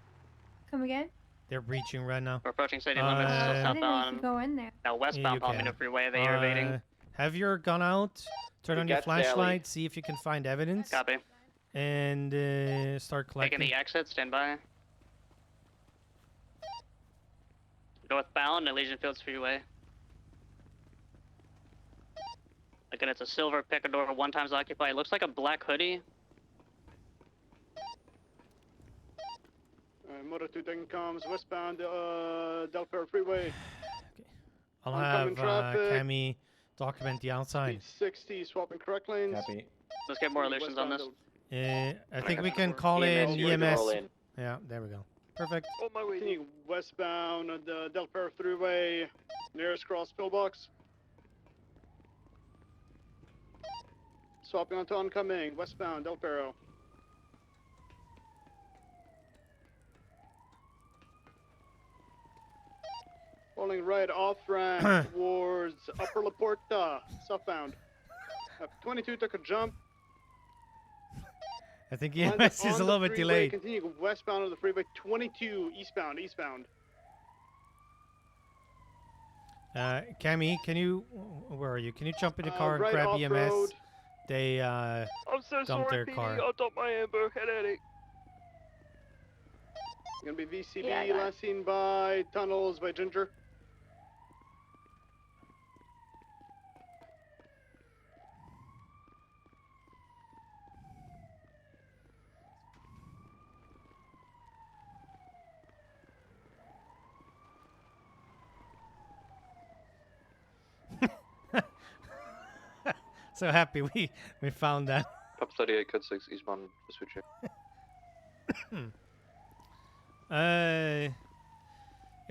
Come again? They're breaching right now. We're approaching city limits. Uh, So I didn't know you could southbound. go in there. Now westbound you Palomino can. Freeway. They are evading. Have your gun out. Turn We on your got Sally. flashlight. See if you can find evidence, Copy. and start Taking collecting. the exit. Stand by. Northbound Elysian Fields Freeway. Again, it's a silver Picador, 1 times occupied. Looks like a black hoodie. Motor 2 Ding comes westbound Del Perro Freeway. I'll Oncoming have traffic. Cammy document the outside. Speed 60, swapping correct lanes. Copy. Let's get more illusions on this. I think we got can four. call in EMS, we're EMS. all in. Yeah, there we go. Perfect. On my way. Continue westbound the Del Perro Freeway, nearest cross pillbox. Swapping onto oncoming, westbound Del Perro. Rolling right off ramp towards Upper La Porta, southbound. 22 took a jump. I think On EMS the- is on a the little bit freeway, delayed. Continue westbound of the freeway, 22 eastbound. Cammy, can you? Where are you? Can you jump in the car and right grab off-road. EMS? They I'm so dumped sorry, their PD. car. I'll dump my amber headache. Gonna be VCB, Yeah, I got it. last seen by tunnels by Ginger. So happy we found that. Pop 38, code 6, eastbound, Vespucci. I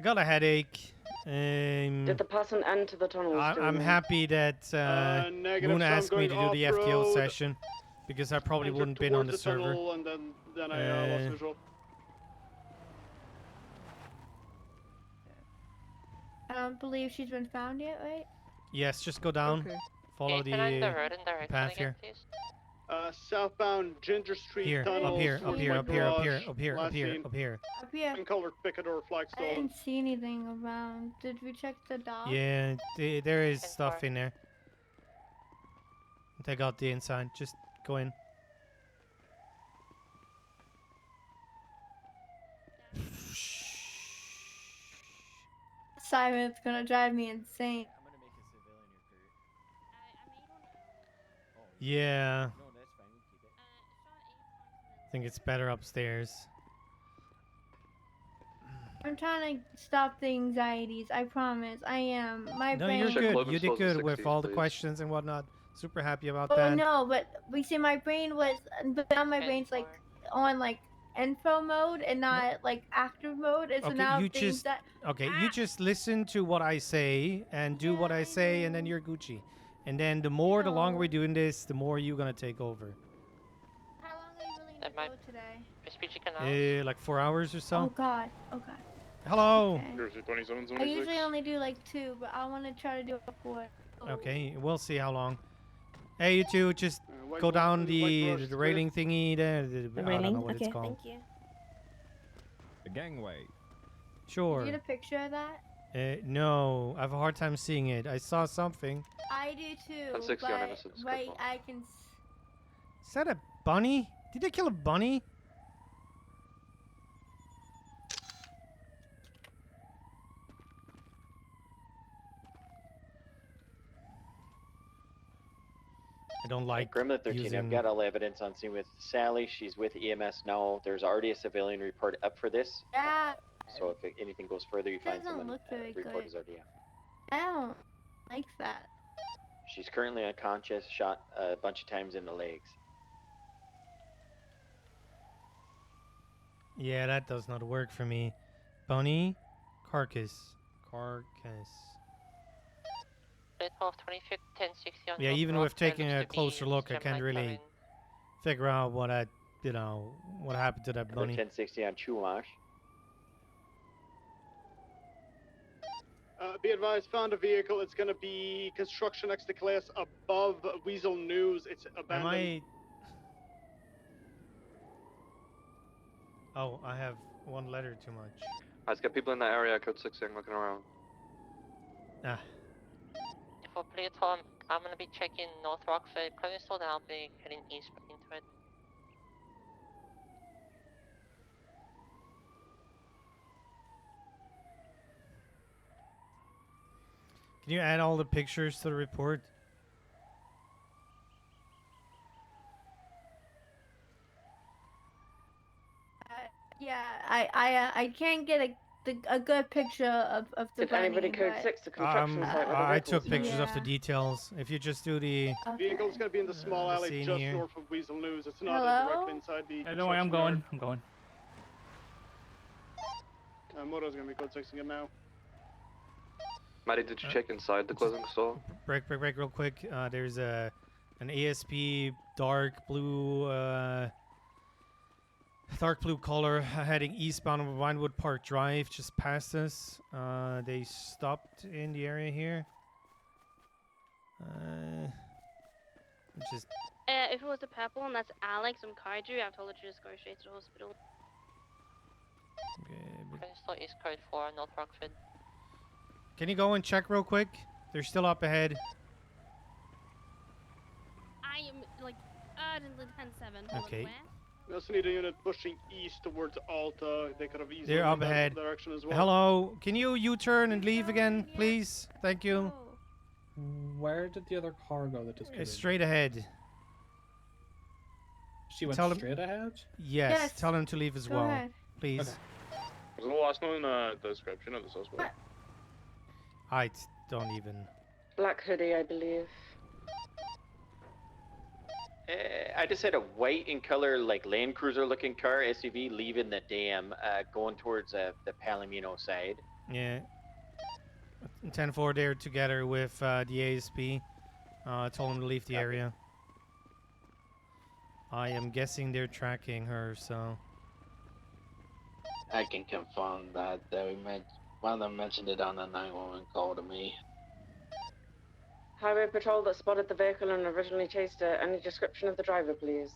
got a headache. Did the person enter the tunnels? I'm happy that Negative, Moon so I'm asked me to going do the FTO off-road. session because I probably Entered wouldn't been on towards the server. tunnel, and then I lost visual. I don't believe she's been found yet, right? Yes, just go down. Okay. Follow Can you turn on the the road and direction path again, here. please? Southbound Ginger Street Here, tunnels. up here, up here, up here, up here, up here, up last here, seen. up here. Up here. Pink colored Picador flag I stolen. didn't see anything around. Did we check the dog? Yeah, there is And stuff far. in there. Take out the inside. Just go in. Simon's gonna drive me insane. I'm gonna make a civilian recruit. Yeah, No, that's fine. We keep it. I think it's better upstairs. I'm trying to stop the anxieties. I promise. I am. My No, brain. you're Check good. Logan's You did close to good with 60s, all the please. questions and whatnot. Super happy about Oh that. no, but we see my brain was, but now my And brain's like far. on like info mode and not like active mode. And so Okay, now you things just- that Okay, you just listen to what I say and do what Yeah, I I say, and then know. you're Gucci. And then the longer know. we're doing this, the more you're gonna take over. How long are you willing to That might- go today? Vespucci Canal. Like 4 hours or Oh so. god. Oh god. Hello. Okay. Jersey 27, I usually only do like 2, but I want to try to do it 4. Okay, we'll see how long. Hey, you two, just White go down White the Brush railing thingy there. I don't know what it's called. Thank you. The gangway. Sure. Did you get a picture of that? No, I have a hard time seeing it. I saw something. I do too. 1060 on but Innocence, good right, call. I can. Is that a bunny? Did they kill a bunny? don't like Gremlin 13, using... I've got all evidence on scene with Sally. She's with EMS now. There's already a civilian report up for this. Yeah. So if anything goes further, you find Doesn't someone, look very report good. is already up. I don't like that. She's currently unconscious, shot a bunch of times in the legs. Yeah, that does not work for me. Bunny, carcass. Plate 12, 1060 on Yeah, North even Rock, with taking looks a to be closer look, I Gem can't Light really Cabin. figure out what what happened to that Number bunny. 1060 on Chumash. Be advised, found a vehicle. It's going to be construction next to class above Weasel News. It's Am abandoned. I... Oh, I have one letter too much. Let's get people in that area, code 16, looking around. Ah, For plate 12, I'm gonna be checking North Rockford. Can you slow down? I'll be heading east into it. can you add all the pictures to the report? Yeah, I can't get a good picture of the Did bunny. anybody code but- 6 the construction site where the I vehicle took was pictures found? of the Yeah. details. If you just do the... Okay. Vehicle's going to be in the small alley scene just here. north of Weasel News. It's not Hello? directly inside the Don't worry, I'm construction going. I'm going. yard. Moto's going to be code 6 again now. Maddie, did you check inside the clothing store? Break real quick. There's an ASP dark blue color heading eastbound of Vinewood Park Drive, just past us. They stopped in the area here. Just If it was the purple one, that's Alex from Kaiju. I told her to just go straight to the hospital. okay, Can you slow East Code 4, North Rockford? can you go and check real quick? They're still up ahead. I am like, 10-7. Hold on, Okay. where? We also need a unit pushing east towards Alta. They could have easily They're moved up that ahead. direction as well. Hello, can you U-turn and leave again, please? Thank you. Oh. Where did the other car go that just came in? Straight ahead. She went Tell him- straight ahead? Yes, Yes. tell him to leave as Go well, ahead. please. Okay. Was the last known description of the suspect? I don't even. Black hoodie, I believe. I just had a white in color, like Land Cruiser looking car, SUV, leaving the dam, going towards the Palomino side. Yeah. 10-4 there together with the ASP. Told him to leave the Copy. area. I am guessing they're tracking her, so. I can confirm that. One of them mentioned it on the 911 call to me. Highway patrol that spotted the vehicle and originally chased it. Any description of the driver, please?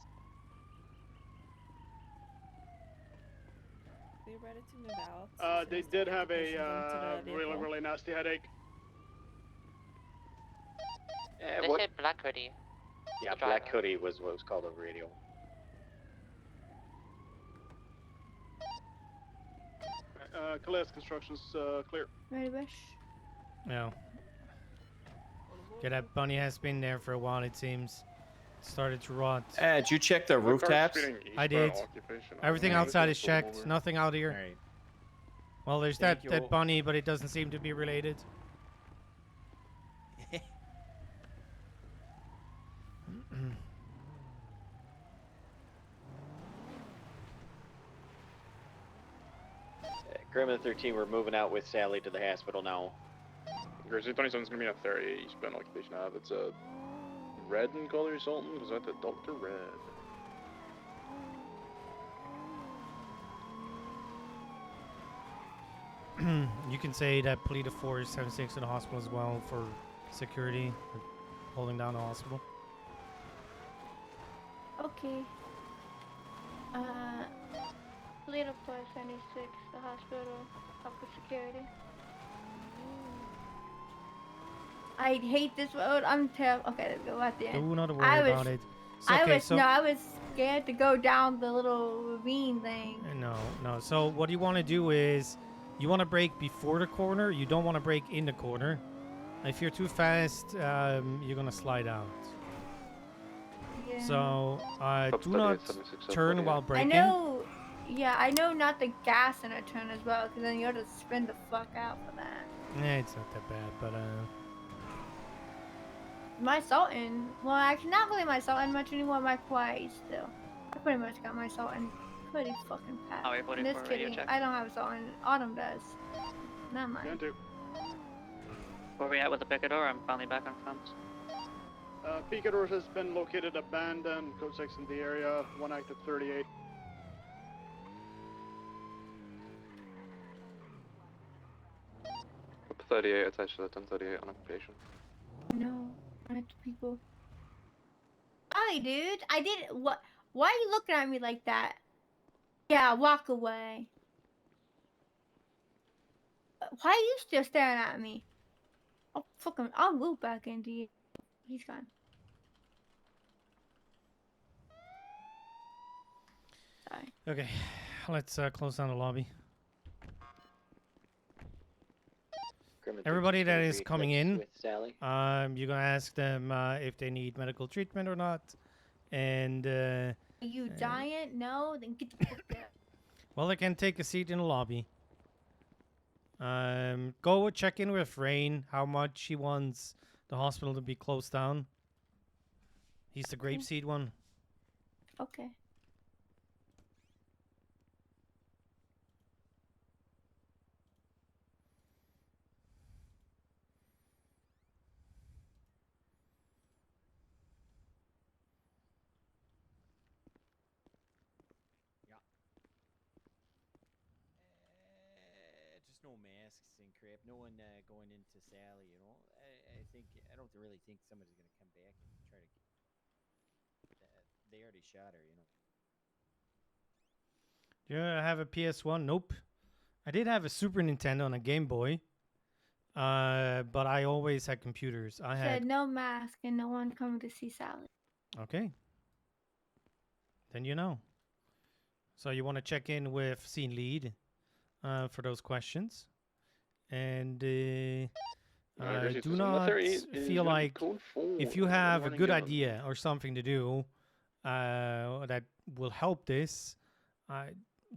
Are you ready to move out? They did have a really nasty headache. They What? said Black Hoodie. Yeah, the Black driver. Hoodie was what was called over radio. Calais construction's clear. Ready, Bush? No. Okay, that bunny has been there for a while, it seems. Started to rot. Did you check the roof taps? I did. Everything outside is checked. Nothing out here. Alright. Well, there's Thank that you. bunny, but it doesn't seem to be related. Gremlin 13, we're moving out with Sally to the hospital now. Grizzly 27's gonna be at 30 eastbound occupation Ave. It's a red in color or something, because I had Dr. Red. You can say that Polita 4 is 76 in the hospital as well for security, holding down the hospital. Okay. Lead up to 76, the hospital, up for security. I hate this road. I'm terrible. Okay, let's go out there. Do not worry I was- about it. It's I okay, was so I was scared to go down the little ravine thing. no. So what you want to do is, you want to brake before the corner. You don't want to brake in the corner. If you're too fast, you're gonna slide out. So Up do not 38, 76, turn 48. while I braking. know. Yeah, I know not to gas in a turn as well, because then you have to spin the fuck out for that. It's not that bad, but My Sultan. Well, actually, not really my Sultan much anymore. My Kauai still. I pretty much got my Sultan pretty fucking packed. Highway 44 Just radio kidding. check. I don't have a Sultan. Autumn does. Not mine. Can do. Where we at with the picador? I'm finally back on comms. Picador has been located abandoned. Code 6 in the area. One active 38. Up 38 attached to the 1038 on occupation. No, not the people. Hi, dude. I did what? Why are you looking at me like that? Yeah, walk away. Why are you still staring at me? I'll move back into you. He's gone. Sorry. okay. Let's close down the lobby. Everybody that is coming in, you're gonna ask them if they need medical treatment or not, and Are you dying? No, then get the fuck out. well, they can take a seat in the lobby. Go check in with Rain how much he wants the hospital to be closed down. He's the grapeseed one. Okay. Just no masks and crap. No one going into Sally, you know. I don't really think somebody's gonna come back and try to. They already shot her, you know. Do you have a PS1? Nope. I did have a Super Nintendo and a Game Boy. But I always had computers. I had. Said no mask and no one coming to see Sally. Okay. Then you know. So you want to check in with Scene Lead for those questions. And do not feel like if you have a good idea or something to do that will help this,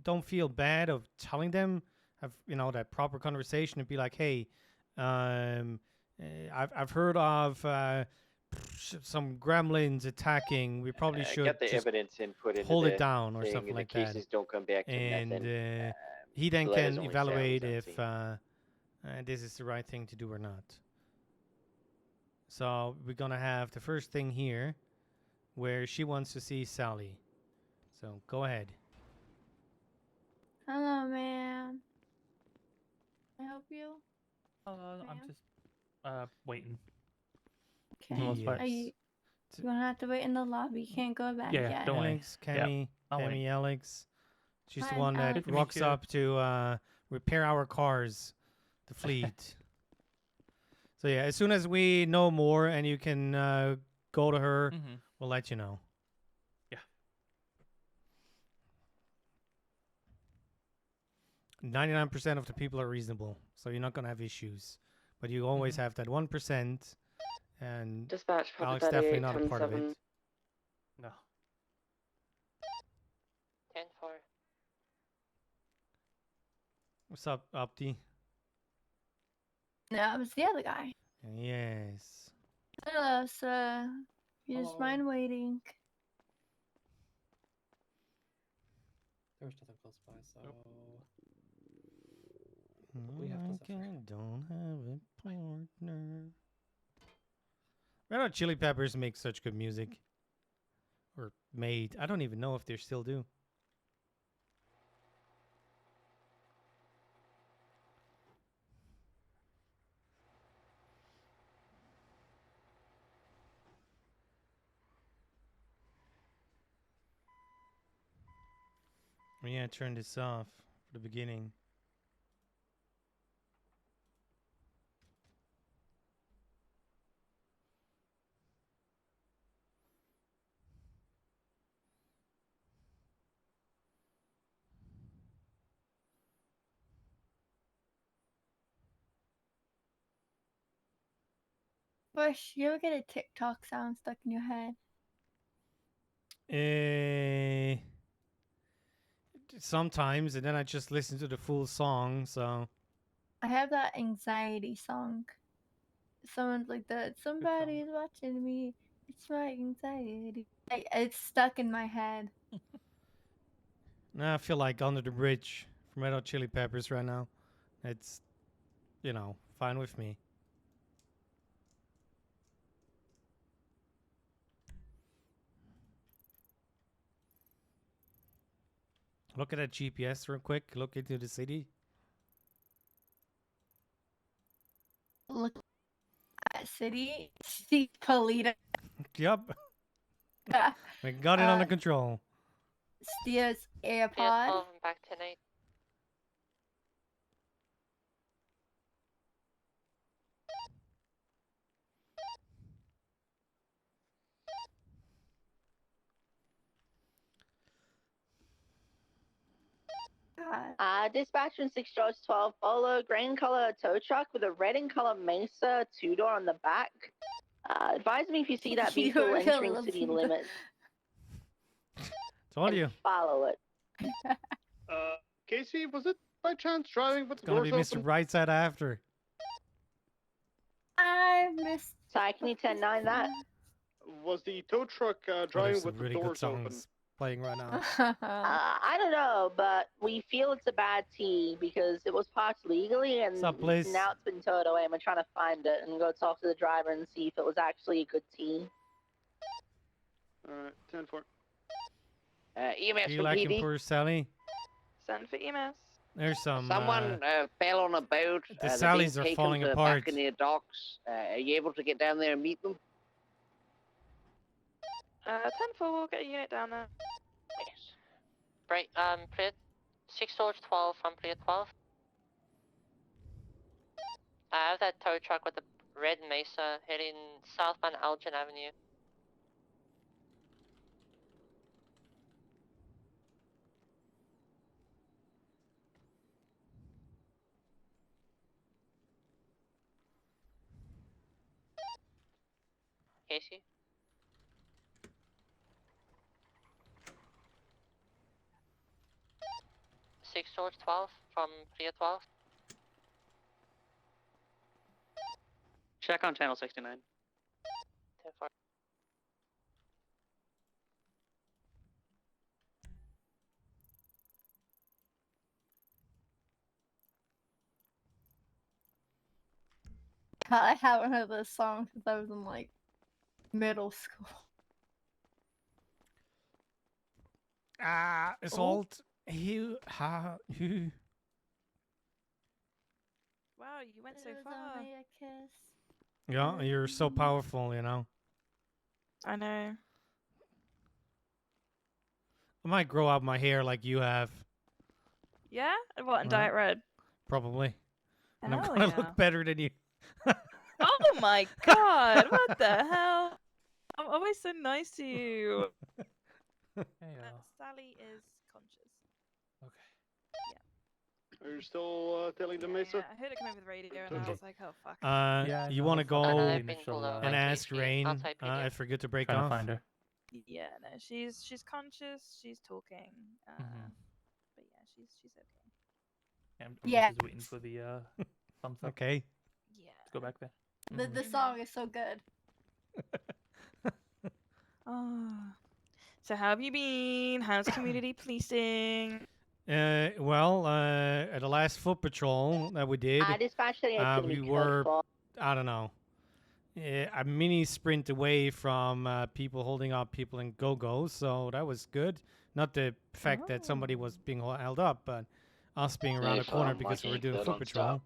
don't feel bad of telling them. Have that proper conversation and be like, hey, I've heard of some gremlins attacking. We probably should get the just evidence input into hold the it down or thing, something and like the cases that. don't come back to And nothing. he then blood is can only evaluate salaries if unseen. this is the right thing to do or not. So we're gonna have the first thing here, where she wants to see Sally. So go ahead. Hello, ma'am. Can I help you? I'm just waiting. Okay. For the most part. Are you gonna have to wait in the lobby. You can't go back Yeah, yet. don't worry. Alex, Cammy, I'll wait. Cammy, Alex. She's the Hi, one that Alex. Good to meet rocks you. up to repair our cars, the fleet. So yeah, as soon as we know more and you can go to her, we'll let you know. Yeah. 99% of the people are reasonable, so you're not gonna have issues. But you always have that 1%, and Dispatch, Papa Alex definitely 38, not a part of 10-7. it. No. 10-4. What's up, Opti? No, it was the other guy. Yes. Hello, sir. You just mind waiting? There was nothing close by, so Don't have a partner. Red Hot Chili Peppers make such good music. Or made. I don't even know if they still do. Yeah, turn this off for the beginning. Bush, you ever get a TikTok sound stuck in your head? Sometimes, and then I just listen to the full song. So I have that anxiety song. Someone's like that. Somebody's watching me. It's my anxiety. It's stuck in my head. now I feel like Under the Bridge from Red Hot Chili Peppers right now. It's, fine with me. Look at that GPS real quick. Look into the city. Look at city. See Polita. Yup. We got it under control. Steers AirPod. PS12, I'm back tonight. Dispatch in 6 George 12 Polo, green color tow truck with a red in color Mesa 2-door on the back. Advise me if you see that vehicle You're entering gonna city love limits. Told you. Follow it. Casey, was it by chance driving with the Gonna doors be Mr. open? Brightside after. I missed. Sorry, can you 10-9 that? Was the tow truck There's driving some with the really good doors open? songs playing right now. I don't know, but we feel it's a bad T because it was parked legally and What's up, Blaze? now it's been towed away and we're trying to find it and go talk to the driver and see if it was actually a good T. Alright, 10-4. EMS Do you from like PD. him, poor Sally? Send for EMS. There's some. Someone fell on a boat. The they're Sallys being are taken falling to apart. Back in the docks. Are you able to get down there and meet them? 10-4, we'll get a unit down there. Right, plate 6 George 12 from plate 12. I have that tow truck with the red Mesa heading southbound Elgin Avenue. Casey? Six George 12 from Clear 12. Check on channel 69. 10-4. I haven't heard this song since I was in like middle school. Assault. Who? Who? Wow, you went so It was far. only a kiss. Yeah, you're so powerful, you know. I know. I might grow out my hair like you have, Yeah? What, and Well, dye it red? probably. And I'm Hell gonna yeah. look better than you. Oh my god, what the hell? I'm always so nice to you. Sally is conscious. Are you still tailing the Mesa? Yeah, I heard it come over the radio and I was like, oh fuck. You want to go I've been below and my ask GC Rain outside PD. if we're good to break Trying to off? find her. Yeah, no, she's conscious, she's talking. But yeah, she's okay. Yeah, I'm Yeah. just waiting for the thumbs up. Okay. Yeah. Let's go back there. The song is so good. Oh. So how have you been? How's community policing? Well, at the last foot patrol that we did, Dispatch saying it's gonna we be were, code I don't know, a mini sprint away from people holding up people in go-go, so that was good. Not the fact that somebody was being held up, but us being around Hey, the corner fam, because we were Mikey, doing they foot don't patrol. stop.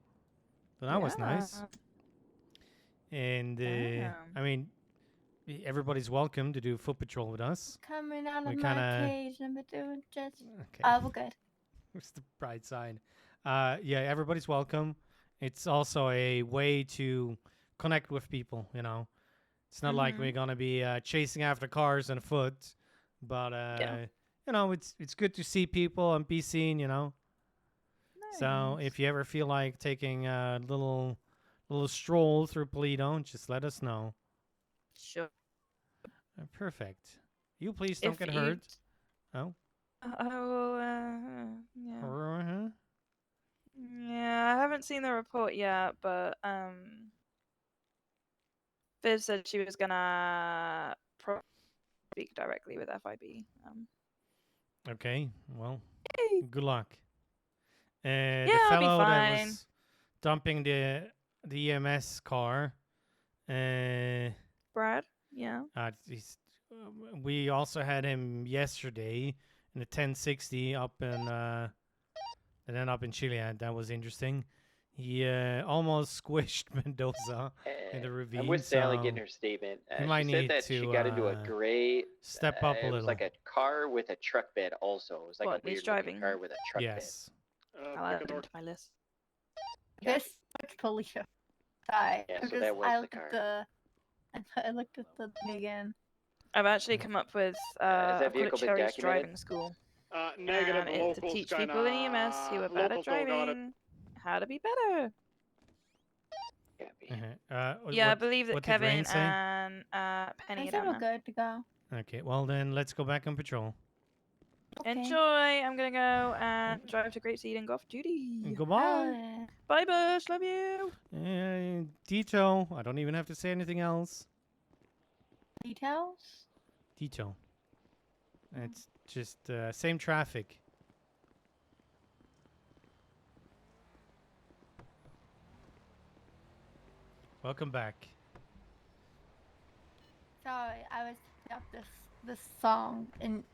So that was nice. Yeah. And, I mean, everybody's welcome to do foot patrol with us. Coming out We of kinda- my cage, number two, just. Okay. Oh, we're good. It's the bright side. Yeah, everybody's welcome. It's also a way to connect with people, you know. It's not like we're gonna be chasing after cars on foot, but you know, it's good to see people and be seen, you know. So if you ever feel like taking a little stroll through Polito, just let us know. Sure. Perfect. You please don't If get you- hurt. Oh. I will. Yeah. Uh-huh. Yeah, I haven't seen the report yet, but Viv said she was gonna speak directly with FIB. Okay. Well, good luck. Yeah, The I'll be fellow that fine. was dumping the EMS car. Brad. Yeah. We also had him yesterday in the 1060 up in and then up in Chile. That was interesting. He almost squished Mendoza in the ravine. I'm with Sally so getting her statement. he She might said need that to she got into a gray. step up a It was little. like a car with a truck bed. Also, it was like What, a he's weird looking driving? car with a truck Yes. I'll add him to my list. This is Felicia. Sorry. Yeah, I'm so just, that was I the looked car. at the I looked at the thing again. I've actually come up with I call it vehicle been Cherry's documented? driving school. Negative. And The it's to locals teach people in EMS who are bad at locals all got it. driving how to be better. Yeah, I what, believe that what did Rain Kevin say? and Penny I are said down we're there. good to go. Okay, well then let's go back on patrol. Enjoy. I'm gonna go and drive to Great Seed and go off duty. Goodbye. Bye, Bush. Love you. Tito. I don't even have to say anything else. Details? Tito. It's just same traffic. Welcome back. Sorry, I was putting up this song in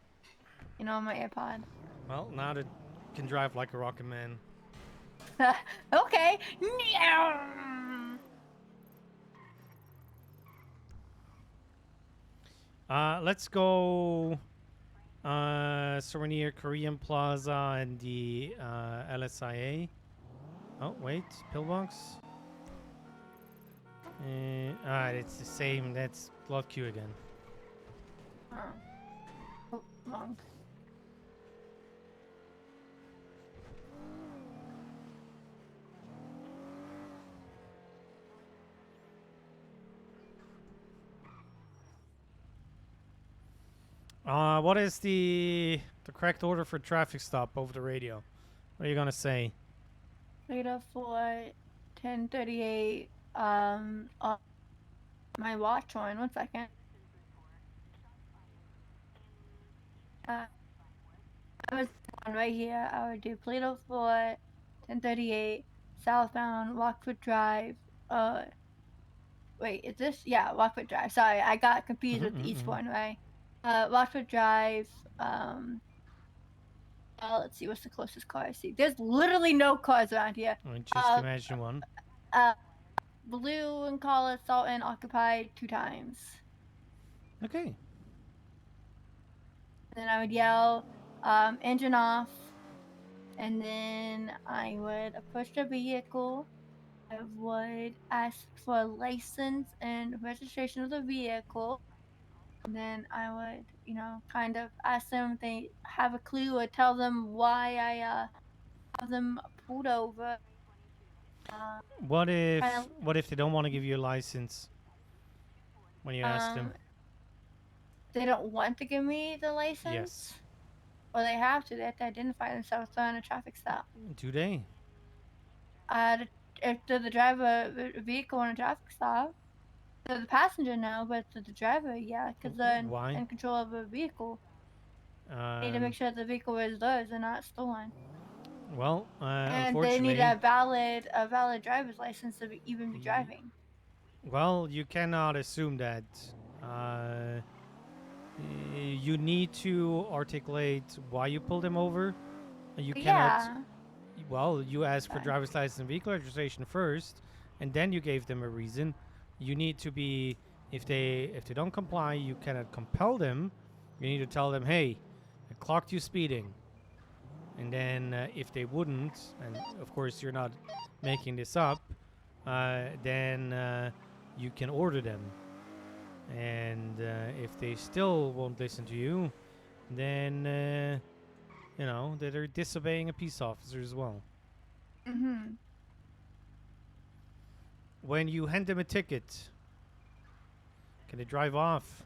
on my AirPod. Well, now that can drive like a rocket man. Okay. Let's go. So we're near Korean Plaza and the LSIA. Oh wait, pillbox. It's the same. That's Lot Q again. Oh, wrong. What is the correct order for traffic stop over the radio? What are you gonna say? Data for 10:38. On my watch on. 1 second. I was on right here. I would do Plato for 10:38 southbound Lockwood Drive. Wait, is this? Yeah, Lockwood Drive. Sorry, I got confused with the east one, right? Lockwood Drive. Let's see, what's the closest car I see? There's literally no cars around here. Just imagine one. Blue and Collar Sultan occupied 2 times. Okay. And then I would yell, engine off. And then I would approach the vehicle. I would ask for a license and registration of the vehicle. And then I would, kind of ask them if they have a clue or tell them why I have them pulled over. What if they don't want to give you a license when you ask them? They don't want to give me the license? Yes. Well, they have to. They have to identify themselves on a traffic stop. Do they? If they're the driver of a vehicle on a traffic stop, to the passenger no, but to the driver, yeah, because they're Why? in control of a vehicle. They need to make sure the vehicle is theirs and not stolen. Well, And unfortunately, they need a valid driver's license to even be driving. Well, you cannot assume that. You need to articulate why you pulled them over. You cannot. Well, you asked for driver's license and vehicle registration first, and then you gave them a reason. You need to be, if they don't comply, you cannot compel them. You need to tell them, hey, I clocked you speeding. And then if they wouldn't, and of course you're not making this up, then you can order them. And if they still won't listen to you, then they're disobeying a peace officer as well. Mm-hmm. When you hand them a ticket, can they drive off?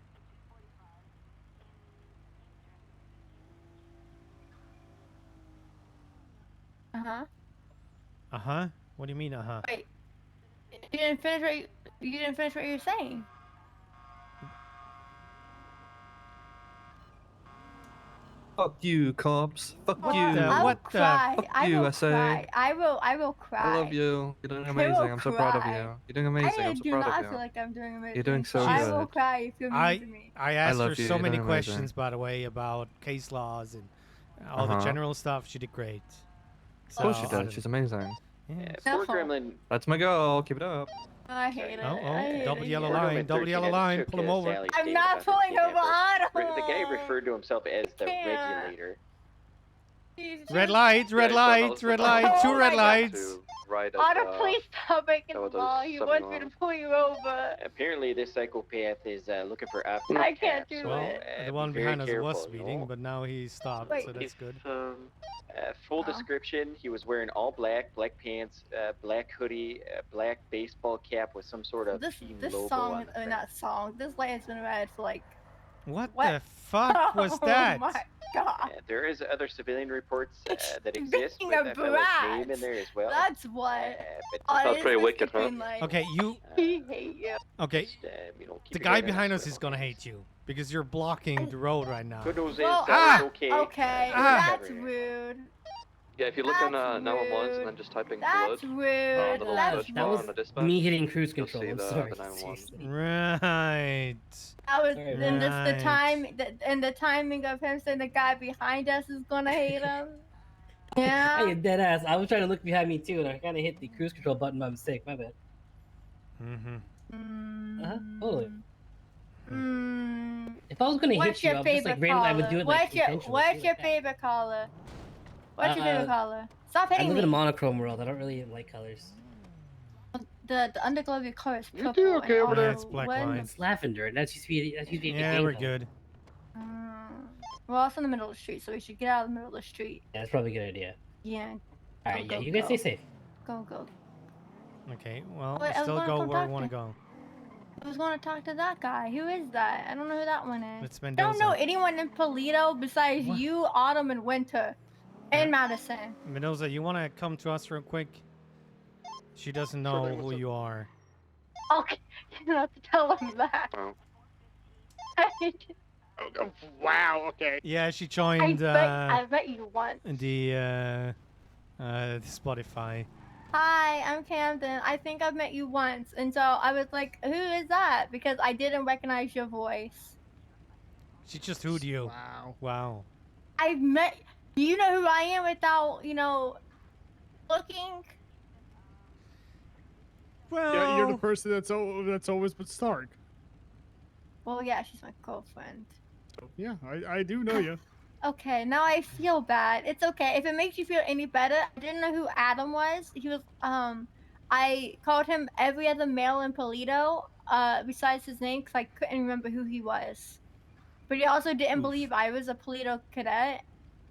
Uh-huh. Uh-huh? What do you mean, uh-huh? Wait. You didn't finish what you didn't finish what you were saying. Fuck you, cops. Fuck Well, you. I will cry. Fuck I you, will I say. cry. I will cry. I love you. You're doing I amazing. will I'm so proud of cry. you. You're doing amazing. I I'm so do proud not of feel you. like I'm doing amazing. You're doing so I good. will cry if you're mean to me. I asked love her you, so you're many doing questions, amazing. by the way, about case laws and all the Uh-huh. general stuff. She did great. Of course she So, did. She's amazing. Yeah. Poor Gremlin. That's my girl. Keep it up. I hate it. Oh, I hate double it. yellow Yeah. line, double yellow line, pull him over. I'm not pulling over Otto. The guy referred to himself as the Can't. regulator. Red lights, red Yeah, I saw lights, that red was the lights, two plan. red To lights. ride at, Otto, please stop making that was law. He wants me to pull you over. Apparently, this psychopath is looking for after. I can't do Well, it. the be one very behind us careful, was you speeding, know? but now he stopped, Wait. so that's good. Full description: he was wearing all black, black pants, black hoodie, black baseball cap with some sort of team This logo song, on I the mean, front. not song. This light has been red for like. What the fuck was that? Oh my god. There is other civilian reports that exist being with a that fellow's name brat. in there as well. That's what. That's pretty wicked, huh? Okay, you. He hate you. Okay. You know, keep The it guy going, behind that's us is gonna hate you because you're blocking the road right now. Good news is Well, that it's okay. Okay, that's rude. Yeah, if you look on 911 and then just type in That's blood, rude. little That's search rude. bar was on the dispatch, me hitting cruise you'll control. see I'm the sorry. 911. Right. That was Sorry, and man. the time and the timing of him saying the guy behind us is gonna hate him. Yeah. Hey, dead ass. I was trying to look behind me too, and I kind of hit the cruise control button by mistake. My bad. Mm-hmm. Totally. Mm. If I was gonna What's hit you, your I would just favorite like randomly. I would color? do it like What's your intentionally. favorite color? What's your favorite color? Stop I hitting live me. in a monochrome world. I don't really like colors. The underglow of your color is purple. do okay and over there. also It's black when- line. It's lavender, and that's used to be a Yeah, game we're color. good. Well, it's in the middle of the street, so we should get out of the middle of the street. Yeah, that's probably a good idea. Yeah. All right, Go, yeah, go, you guys go. stay safe. Go, go. Okay, well, Wait, I was still gonna go come where we talk want to to- go. I was going to talk to that guy. Who is that? I don't know who that one is. It's I don't know Mendoza. anyone in Polito besides you, Autumn, and Winter. And Madison. Mendoza, you want to come to us real quick? She doesn't know thing, who what's up? you are. Okay, you don't have to tell him that. Oh. Oh, wow, okay. Yeah, she I joined bet you once. the Spotify. Hi, I'm Camden. I think I've met you once. And so I was like, who is that? Because I didn't recognize your voice. She just hooed you. Wow. Wow. I've met... Do you know who I am without, looking? Well... Yeah, you're the person that's always been Stark. Well, yeah, she's my girlfriend. So, yeah, I do know you. Okay, now I feel bad. It's okay. If it makes you feel any better, I didn't know who Adam was. He was, I called him every other male in Polito, besides his name, because I couldn't remember who he was. But he also didn't believe I was a Polito cadet.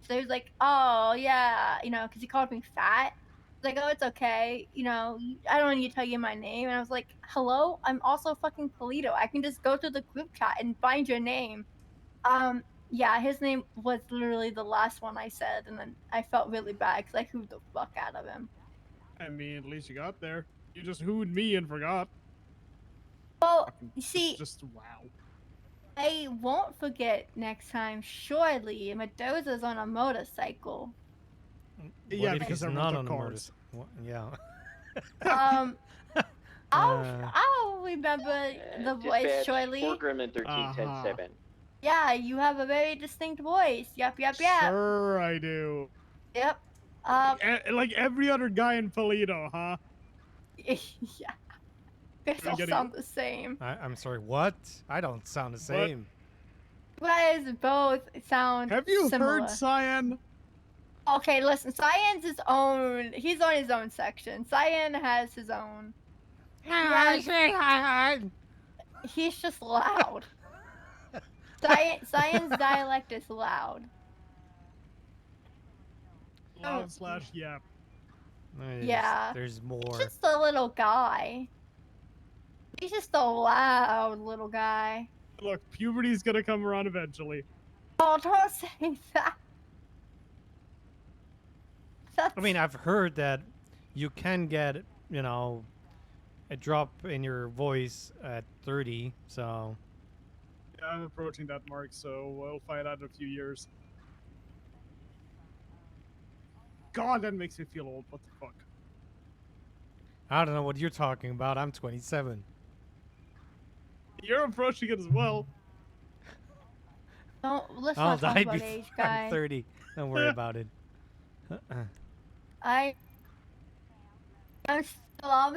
So he was like, oh, yeah, because he called me fat. He's like, oh, it's okay. I don't need to tell you my name. And I was like, hello? I'm also fucking Polito. I can just go to the group chat and find your name. Yeah, his name was literally the last one I said, and then I felt really bad because I hooed the fuck out of him. I mean, at least you got there. You just hooed me and forgot. Well, you see, Just wow. I won't forget next time, surely. Mendoza's on a motorcycle. Yeah, What if because he's everyone's not on on a cars. motorcycle? Yeah. I'll remember the voice Dispatch, shortly. Fort Gremlin 13-10-7. Yeah, you have a very distinct voice. Yep. Sure, I do. Yep. Like every other guy in Polito, huh? Yeah. They all getting- sound the same. I'm sorry, what? I don't sound the same. You guys both sound Have you similar. heard Cyan? Okay, listen, Cyan's his own. He's on his own section. Cyan has his own. He's just loud. Cyan's dialect is loud. Loud slash yap. Yeah. There's more. He's just a little guy. He's just a loud little guy. Look, puberty's gonna come around eventually. Oh, don't say that. That's... I mean, I've heard that you can get, you know, a drop in your voice at 30. So. Yeah, I'm approaching that mark, so we'll find out in a few years. God, that makes me feel old. What the fuck? I don't know what you're talking about. I'm 27. You're approaching it as well. Let's I'll not talk die about before age, I'm guy. 30. Don't worry about it. I'm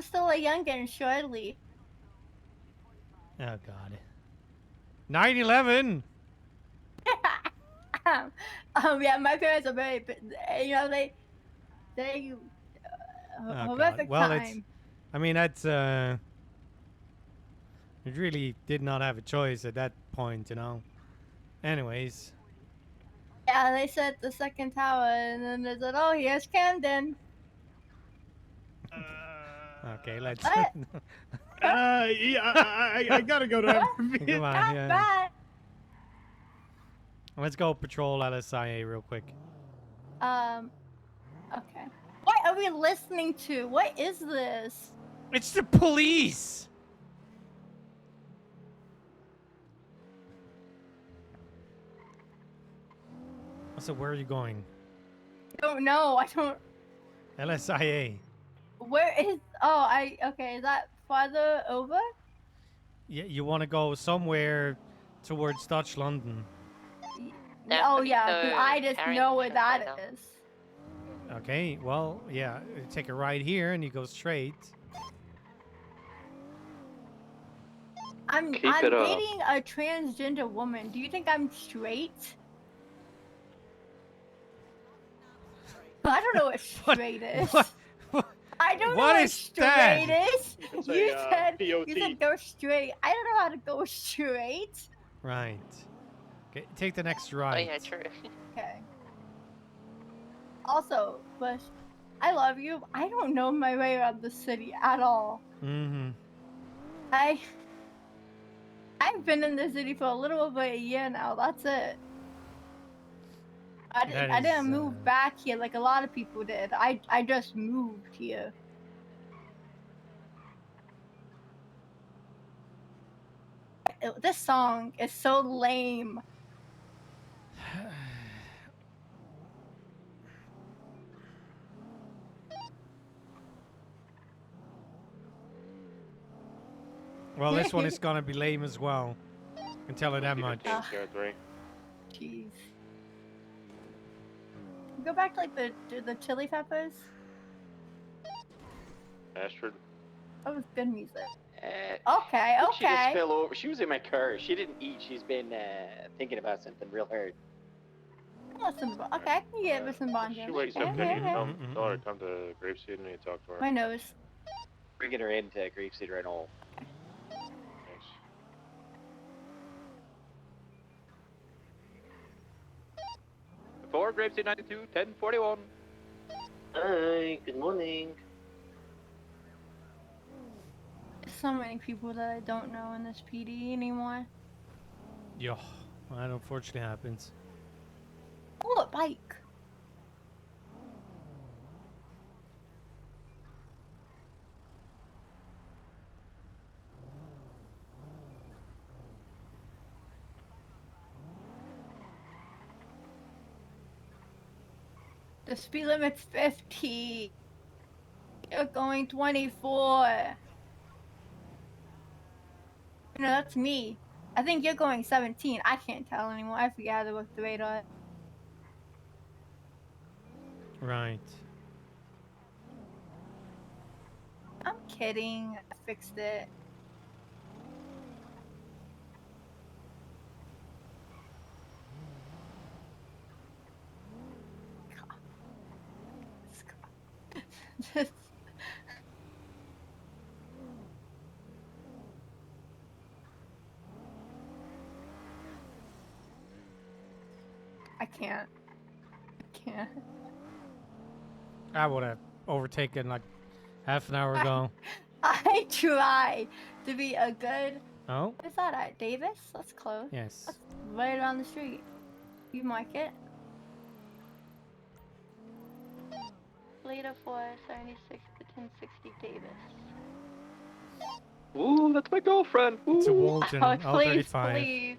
still a youngin', surely. Oh God. 9/11. Yeah, my parents are very, you know, they Oh horrific God. Well, time. I mean, that's it really did not have a choice at that point, you know. Anyways. Yeah, they said the second tower, and then they said, "Oh, here's Camden." Okay, let's. What? Yeah, I gotta go to Evermeet. Come on, yeah. Bye. Let's go patrol LSIA real quick. Okay. What are we listening to? What is this? It's the police. So where are you going? I don't know. I don't. LSIA. Where is? Oh, okay. Is that farther over? Yeah, you want to go somewhere towards Dutch London. Oh yeah, because I just carrying know where shit that right now. is. Okay, well, yeah, you take a right here and you go straight. I'm Keep it up. dating a transgender woman. Do you think I'm straight? I don't know what straight is. I don't know What what is straight that? is. You can You say, said POT. you said go straight. I don't know how to go straight. Right. Okay, take the next Oh right. yeah, true. Okay. Also, Bush, I love you. I don't know my way around the city at all. Mm-hmm. I've been in the city for a little over a year now. That's it. I didn't move back here like a lot of people did. I just moved here. This song is so lame. Well, this one is gonna be lame as well. I can tell it that much. Jeez. Go back to like the Chili Peppers. Astrid. That was good music. Okay, Okay. She just fell over. She was in my car. She didn't eat. She's been thinking about something real hard. Listen, okay, I can get with some Bon Jovi. She wakes up, can you tell her to come to Grapeseed and you talk to her? My nose. Bringing her into Grapeseed right now. Thanks. Before Grapeseed 92, 1041. Hi, good morning. There's so many people that I don't know in this PD anymore. Yo, that unfortunately happens. Oh, a bike. The speed limit's 50. You're going 24. No, that's me. I think you're going 17. I can't tell anymore. I forget how to work the radar. Right. I'm kidding. I fixed it. Just... I can't. I would have overtaken like half an hour ago. I try to be a good... Oh? Where's that at? Davis? That's close. Yes. That's right around the street. You mark it. Later for 76 to 1060 Davis. Ooh, that's my girlfriend. It's a Ooh. Walton, Oh, please, L35. please.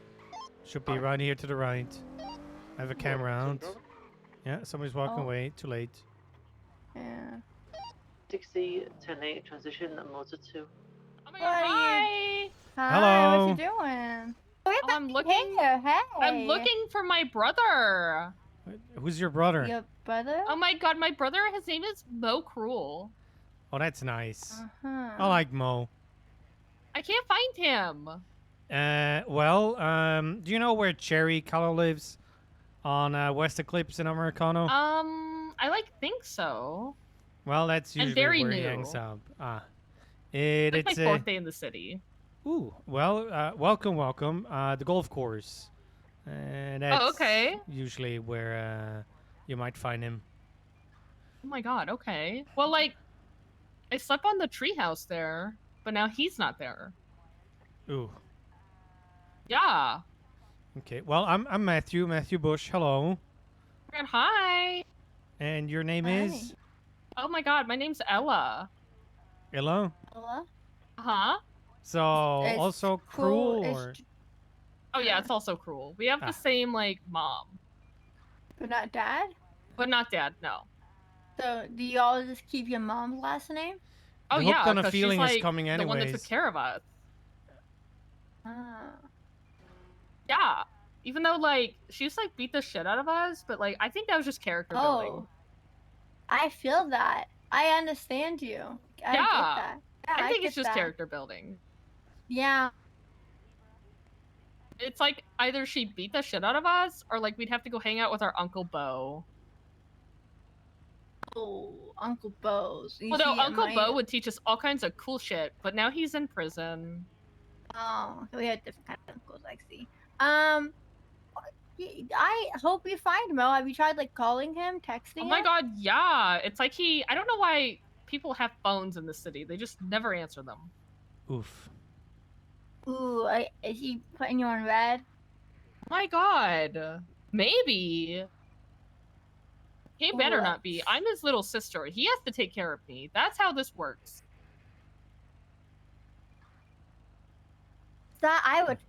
Should be right here to the right. I have a camera out. Yeah, somebody's walking Oh. away. Too late. Yeah. 60, 10-8, transition, motor 2. Oh my God, Hi. Hi, Hello. what you doing? Oh, I'm looking. Here, hey. I'm looking for my brother. Who's your brother? Your brother? Oh my God, my brother. His name is Mo Cruel. Oh, that's nice. Uh-huh. I like Mo. I can't find him. Do you know where Cherry Color lives? On West Eclipse in Americano? I think so. Well, that's I'm usually very where he new. hangs out. It's It's my fourth day in the city. Ooh, well, welcome. The golf course. That's okay. usually where you might find him. Oh my God. Okay. Well, like, I slept on the treehouse there, but now he's not there. Ooh. Yeah. Okay. Well, I'm Matthew Bush. Hello. And hi. And your name is Oh my God, my name's Ella. Hello. Ella? Huh? So It's also cruel, cruel it's or Oh yeah, it's also Cruel. We have the same like mom, But not dad? but not dad. No. So, do y'all just keep your mom's last name? Oh The yeah, Hooked on a 'cause Feeling she's is like coming the one that took anyways. care of us. Ah. Yeah. Even though like she used to like beat the shit out of us, but like I think that was just character building. Oh. I feel that. I understand you. I get that. Yeah, I think get it's just that. character building. Yeah. It's like either she beat the shit out of us, or like we'd have to go hang out with our Uncle Bo. Oh, Uncle Bo's. You Although see, Uncle my- Bo would teach us all kinds of cool shit, but now he's in prison. Oh, we have different kinds of uncles, I see. I hope you find Mo. Have you tried like calling him, texting Oh my him? God, yeah. It's like I don't know why people have phones in the city. They just never answer them. Oof. Ooh, is he putting you on red? Oh my God. Maybe. He better not be. I'm his little sister. He has to take care of me. That's how this works.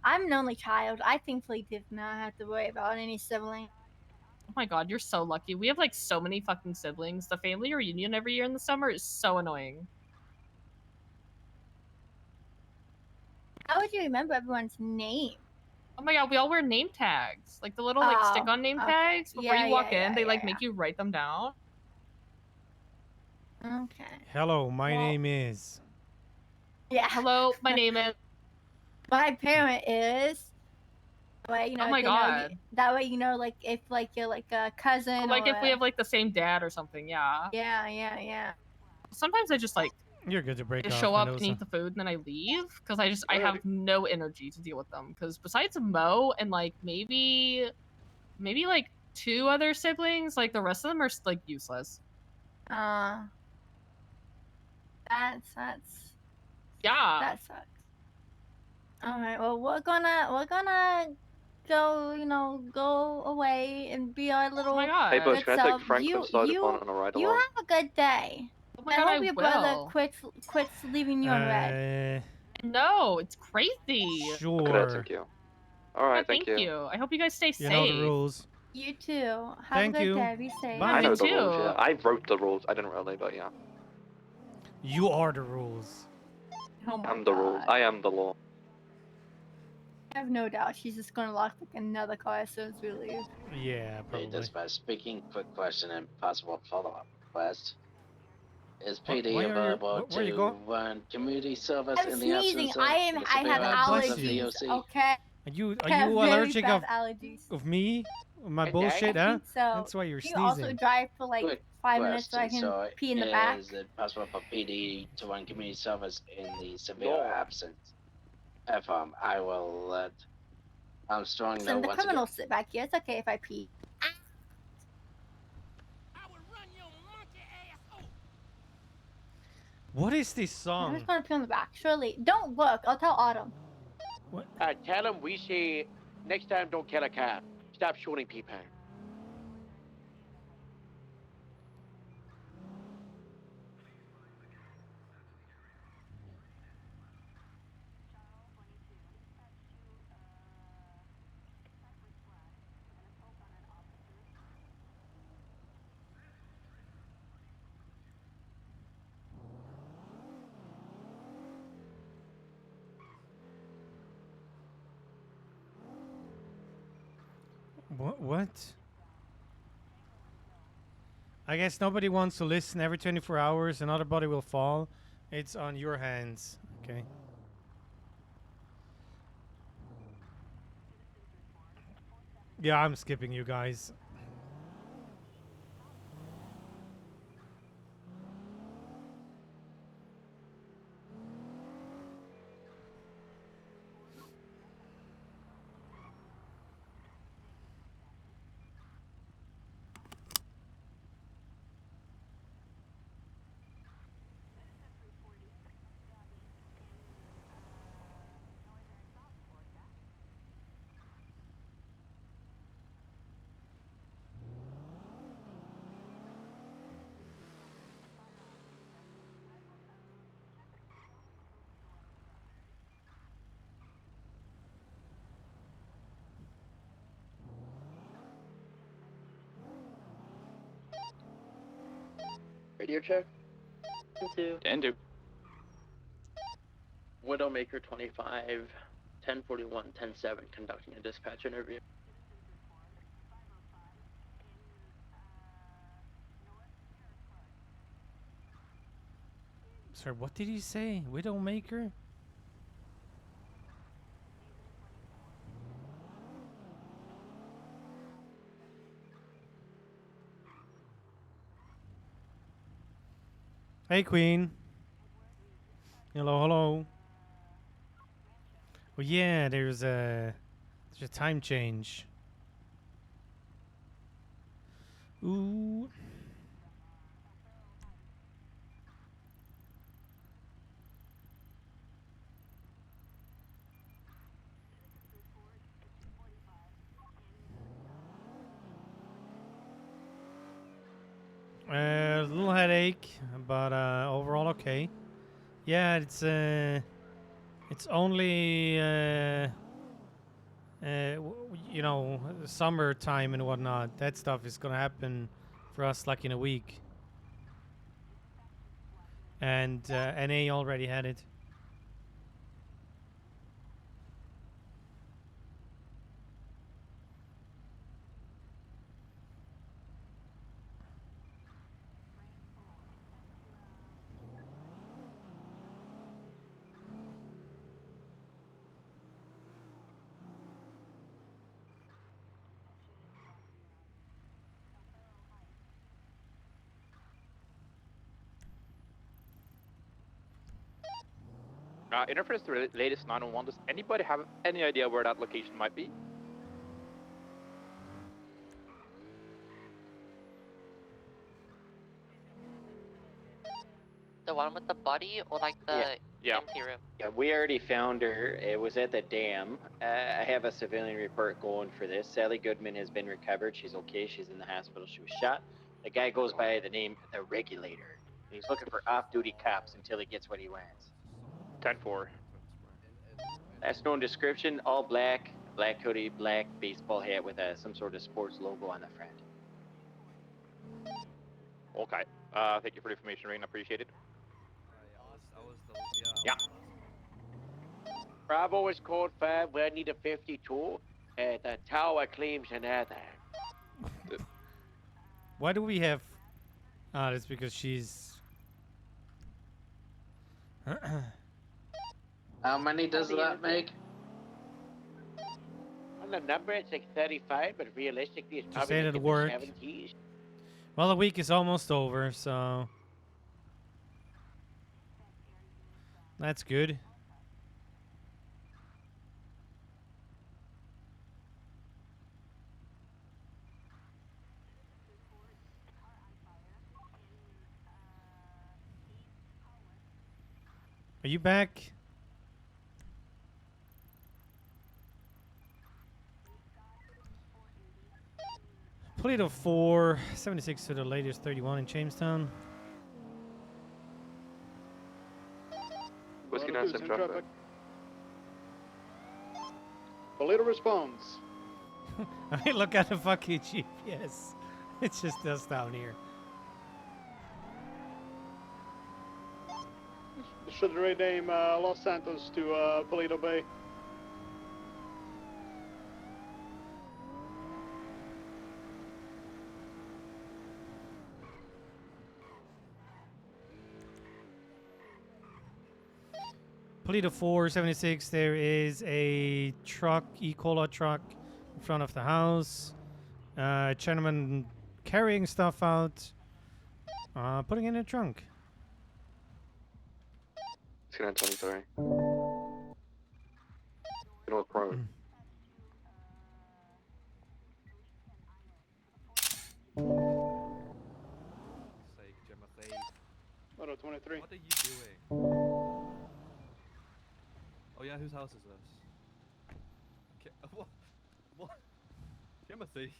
I'm an only child. I thankfully did not have to worry about any sibling. Oh my God, you're so lucky. We have like so many fucking siblings. The family reunion every year in the summer is so annoying. How would you remember everyone's name? Oh my God, we all wear name tags. Like the little like Oh, stick-on name okay. tags. Before Yeah, you walk yeah, in, yeah, they like yeah, make you write them down. Okay. Hello, my name is. Yeah. Hello, my name is. My parent is. Way, Oh my they know God. that way, like if like you're like a cousin. Or, like if we or- have like the same dad or something, yeah. Yeah. Sometimes I just like You're good to break just off, show up and Mendoza. eat the food and then I leave because I have no energy to deal with them. Because besides Mo and like maybe like 2 other siblings, like the rest of them are like useless. That's Yeah. that sucks. All right. Well, we're gonna go go away and be our little Oh my God. Hey Bush, good can I take self. Frank from Side Phone on a ride You along? have a good day. Oh my I God, hope I your brother will. quits leaving you on red. No, it's crazy. Sure. Okay, thank you. Alright, thank you. I hope you guys stay You safe. know the rules. You too. Have Thank a good you. day. Be safe. Bye. I know Me the rules, too. yeah. I wrote the rules. I didn't really, but yeah. You are the rules. Oh my I'm the rules. God. I am the law. I have no doubt she's just gonna lock like another car as soon as we leave. Yeah, Hey, probably. Dispatch, speaking, quick question and possible follow-up request. Is Why PD are you- available where you going? to run community service I'm in the sneezing. absence of I have severe absence of allergies. DOC? Okay. Are you I have very allergic bad of allergies. me? Of my Okay. bullshit, I huh? think so. That's why you're Can you also sneezing. drive for like Quick 5 minutes so I question. can So, pee in the back? is it possible for PD to run community service in the severe absence? If I will let Armstrong know Listen, the once again. criminals sit back here. It's okay if I pee. What is this I'm song? just gonna pee on the back. Surely. Don't look. I'll tell Autumn. Tell him we say next time don't kill a cat. Stop shooting people. What? I guess nobody wants to listen. Every 24 hours another body will fall. It's on your hands. Okay. Yeah, I'm skipping you guys. Radio check. 2. And do. Widowmaker 25, 1041, 107, conducting a dispatch interview. Sir, what did he say? Widowmaker? Hey, Queen. Hello, hello. Well, yeah, there's a time change. Ooh. A little headache, but overall okay. Yeah, it's only you know, summertime and whatnot. That stuff is gonna happen for us like in a week. And NA already had it. In reference to the latest 911, does anybody have any idea where that location might be? The one with the body or like the empty room? Yeah, we already found her. It was at the dam. I have a civilian report going for this. Sally Goodman has been recovered. She's okay. She's in the hospital. She was shot. The guy goes by the name The Regulator. He's looking for off-duty cops until he gets what he wants. 10-4. Last known description, all black, black hoodie, black baseball hat with some sort of sports logo on the front. Okay. Thank you for the information, Rain. Appreciate it. Yeah. Bravo is code 5. We need a 52. The tower claims another. Why do we have? Ah, that's because she's. How many does that make? On the number, it's like 35, but realistically, it's Just probably saying like it'll in the work. 70s. Well, the week is almost over, so that's good. Are you back? Toledo 4, 76 to the latest 31 in Jamestown. Whiskey 9 in traffic. Toledo responds. I mean, look at the fucking GPS. It's just us down here. Should rename Los Santos to Toledo Bay. Polito 476, there is a truck, E-Cola truck, in front of the house. Gentleman carrying stuff out, putting it in a trunk. It's gonna 23. You know what prone? Sake, Timothy. Moto 23. What are you doing? Oh yeah, whose house is this? What? Timothy.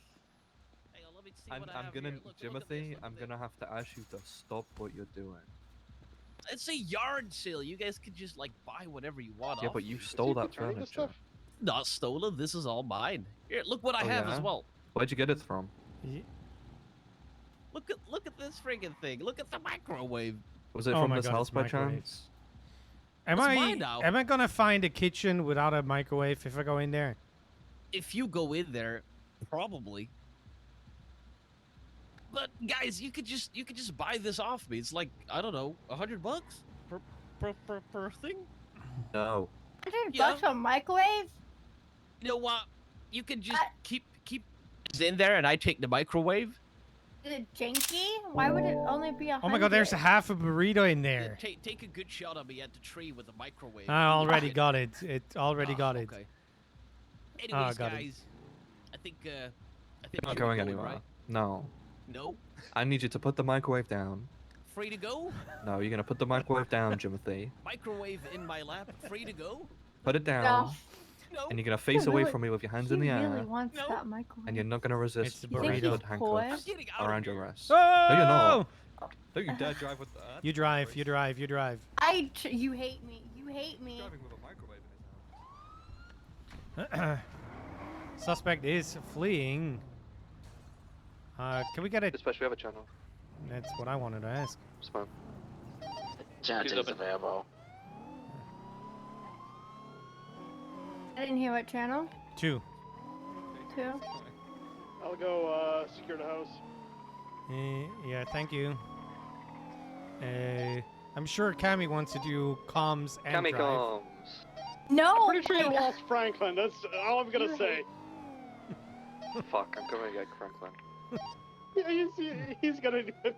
Hang on, let me see I'm what I have gonna, here. Look, Timothy, I'm gonna have to ask you to stop what you're doing. It's a yard sale. You guys could just like buy whatever you want. Yeah, off but me. you stole that furniture. Not stolen. This is all mine. Here, look what I Oh, have yeah? as well. Where'd you get it from? Look at this freaking thing. Look at the microwave. Was it Oh from my this God, house it's by microwave. chance? Am It's I mine now. am I gonna find a kitchen without a microwave if I go in there? If you go in there, probably. But guys, you could just buy this off me. It's like, I don't know, $100 per thing. No. $100 for a microwave? You know what? You can just keep this in there, and I take the microwave. Is it janky? Why would it only be $100? Oh my God, there's a half a burrito in there. Take a good shot of me at the tree with the microwave. I already got it. It already got it. Okay. Anyways, got it. guys, I think You're you're not going going, anywhere. right? No. No? I need you to put the microwave down. Free to go? No, you're gonna put the microwave down, Timothy. Microwave in my lap, free to go? Put it down. No. And you're gonna face He away really- from me with your hands he in the really air. wants that microwave. And you're not gonna resist It's the the burrito. good handcuffs around your wrists. Oh! No, you're not. Don't you dare drive with that. You drive. You drive. You drive. You hate me. You hate me. Driving with a microwave in his hand. Suspect is fleeing. Can we get it? Dispatch, we have a channel. That's what I wanted to ask. Smoke. Channel 2 is available. I didn't hear what channel. 2. 2. I'll go secure the house. Yeah, thank you. I'm sure Cammy wants to do comms and Cammy drive. comms. No. I'm pretty sure you lost Franklin. That's all I'm gonna say. Fuck, I'm gonna get Franklin. Yeah, he's gonna do it.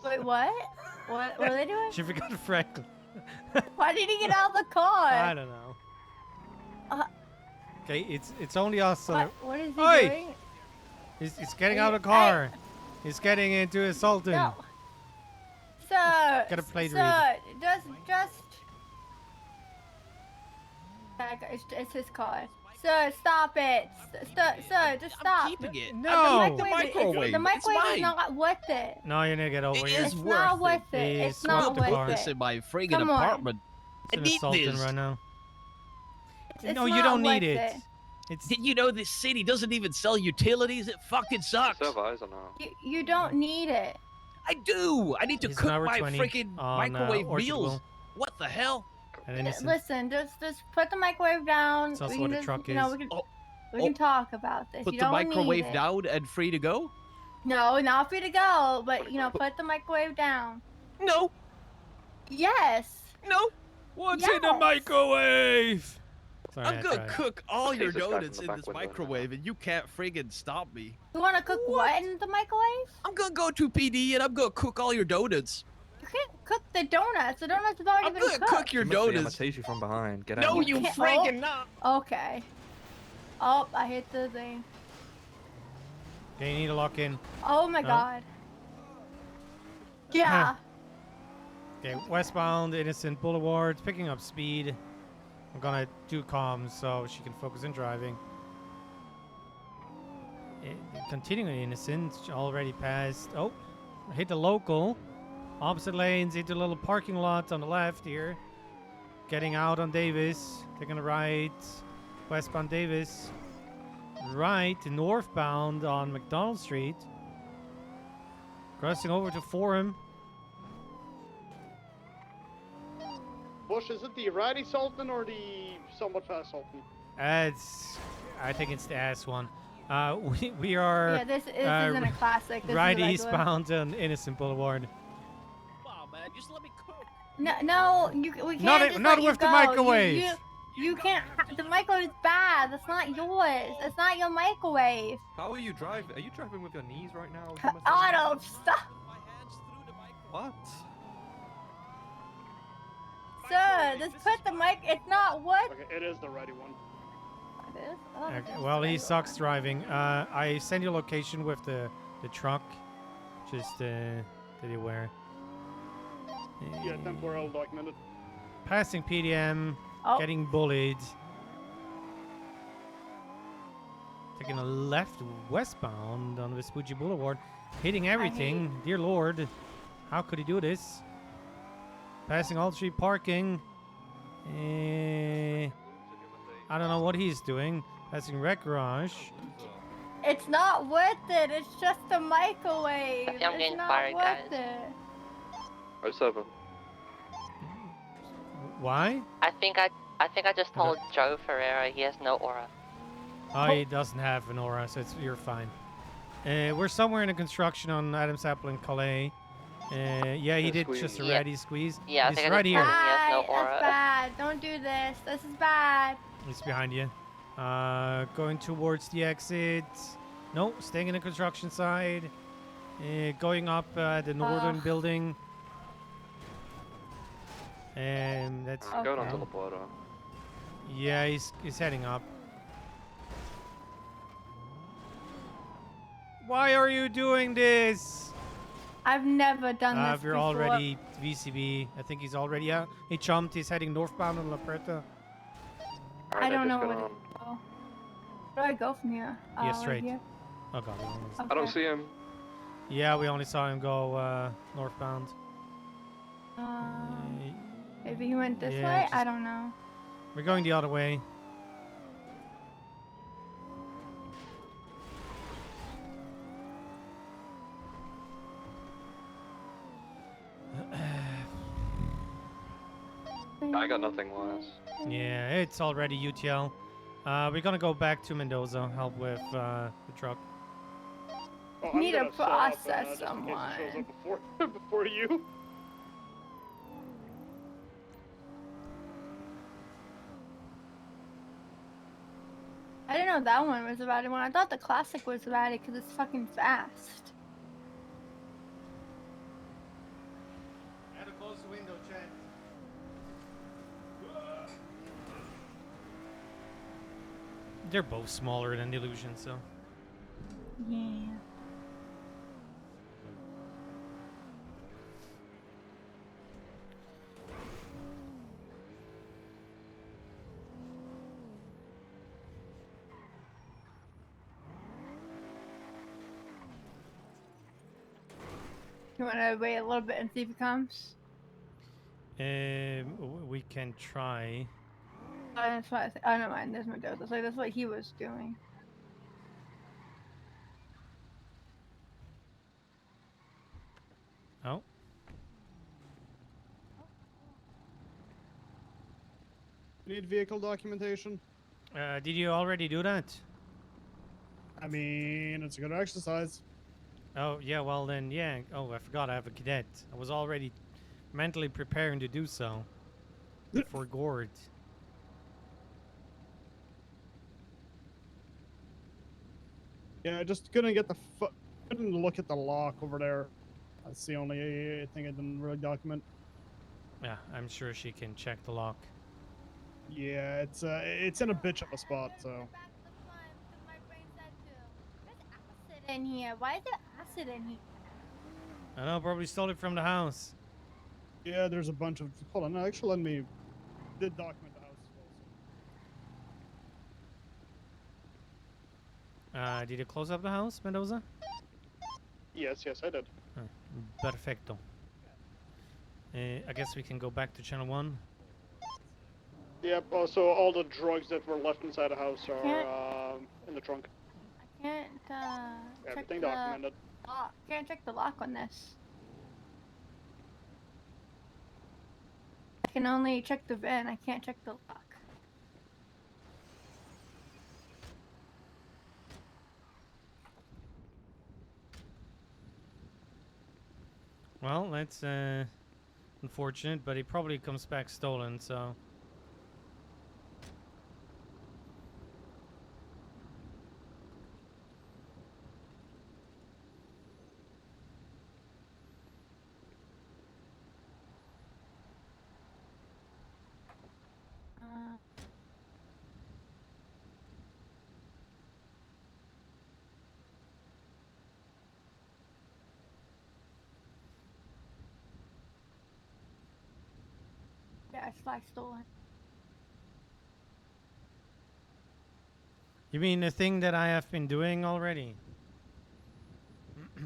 Wait, what? What are they doing? She forgot Franklin. Why did he get out of the car? I don't know. Okay, it's only us. So What is he Oi! doing? He's getting out of the car. He's getting into a Sultan. No. Sir. Gotta play Sir, read. just. It's his car. Sir, stop it. Sir, just stop. I'm keeping it. No. The microwave. The microwave it's is mine. not worth it. No, you're gonna get over It here. is It's worth not it. worth it. He's It's not swapped the worth car. Put this it. in my friggin' Come on. apartment. It's I in a need Sultan this. right now. It's No, you not don't need worth it. It's Did you know this city doesn't even sell utilities? It fucking sucks. Serve eyes or not? You don't need it. I do. I need to He's cook an hour my 20 freaking on, microwave Orchard meals. Will. What the hell? an innocent. Listen, just put the microwave down. That's also we what can a just, truck you know, is. we can talk about this. Put you the don't microwave need it. down and free to go? No, not free to go, but you know, put the microwave down. No. Yes. No. What's in the microwave? Sorry, I'm I gonna tried. cook all your Jesus Christ, donuts in in the this back window. microwave, and you can't friggin' stop me. You want to cook what in the microwave? I'm gonna go to PD and I'm gonna cook all your donuts. You can't cook the donuts. The donuts have already I'm been gonna cooked. cook your Timothy, I'm gonna donuts. tase you from behind. Get No, out. you can't- friggin' not. Okay. Oh, I hit the thing. Okay, you need to lock in. Oh my No. god. Yeah. Okay, westbound Innocent Boulevard, picking up speed. I'm gonna do comms so she can focus on driving. Continuing Innocent, already passed. Oh, hit the local. Opposite lanes into a little parking lot on the left here. Getting out on Davis, taking a right. Westbound Davis. Right, northbound on McDonald Street. Crossing over to Forum. Bush, is it the righty Sultan or the somewhat fast Sultan? I think it's the ass one. We are. Yeah, this isn't a classic. This right is a regular. eastbound on Innocent Boulevard. Come on, man, just let me cook. No, we can't Not just not let with you the go. microwave. You can't. The microwave is bad. That's not yours. It's not your microwave. How are you driving? Are you driving with your knees right now? Otto, stop. What? Sir, just put the mic. It's not what. Okay, it is the ready one. It is? Oh, it's Okay, just well, the he regular sucks one. driving. I send you location with the truck. Just that you wear. Yeah, temporal documented. Passing PDM, Oh. getting bullied. Taking a left westbound on Vespucci Boulevard, hitting everything. Dear Lord, how could he do this? Passing all street parking. I don't know what he's doing. Passing wreck garage. It's not worth it. It's just a microwave. I think I'm It's getting not fired, worth guys. it. 07. Why? I think I just told Joe Ferreira he has no aura. Oh, he doesn't have an aura, so you're fine. We're somewhere in a construction on Adam's Apple in Calais. Yeah, he did just a ready squeeze. Yeah, I He's think right I just here. told him he has no aura. That's bad. Don't do this. This is bad. He's behind you. Going towards the exit. No, staying in the construction side. Going up the northern building. And that's Going on to the border. Yeah, he's heading up. Why are you doing this? I've never done this If you're before. already VCB, I think he's already out. He jumped. He's heading northbound on La Puerta. I don't know where to go. Where do I go from here? Yeah, Right straight. here? Oh god. I don't see him. Yeah, we only saw him go northbound. Maybe he went this Yeah, way? just- I don't know. We're going the other way. I got nothing less. Yeah, it's already UTL. We're gonna go back to Mendoza, help with the truck. Oh, I need to gonna set up, process just in case someone. it shows up before you. I didn't know that one was about it when I thought the classic was about it because it's fucking fast. I had to close the window, Chad. They're both smaller than Delusion, so. Yeah. You want to wait a little bit and see if he comes? We can try. Oh, that's what I said. Oh, never mind. There's Mendoza. So that's what he was doing. Oh. Need vehicle documentation. Did you already do that? I mean, it's a good exercise. Oh, yeah, well then, yeah. Oh, I forgot I have a cadet. I was already mentally preparing to do so. For Gord. Yeah, just couldn't get the couldn't look at the lock over there. That's the only thing I didn't really document. Yeah, I'm sure she can check the lock. Yeah, it's in a bitch of a spot, so. Acid in here. Why is there acid in here? I know, probably stole it from the house. Yeah, there's a bunch of. Hold on, actually, let me. Did document the house as well. Did you close up the house, Mendoza? Yes, I did. Perfecto. I guess we can go back to channel 1. Yep. Also, all the drugs that were left inside the house are in the trunk. I can't check Everything the documented. lock. Can't check the lock on this. I can only check the VIN. I can't check the lock. Well, let's unfortunate, but he probably comes back stolen, so. Yeah, it's like stolen. You mean the thing that I have been doing already? Do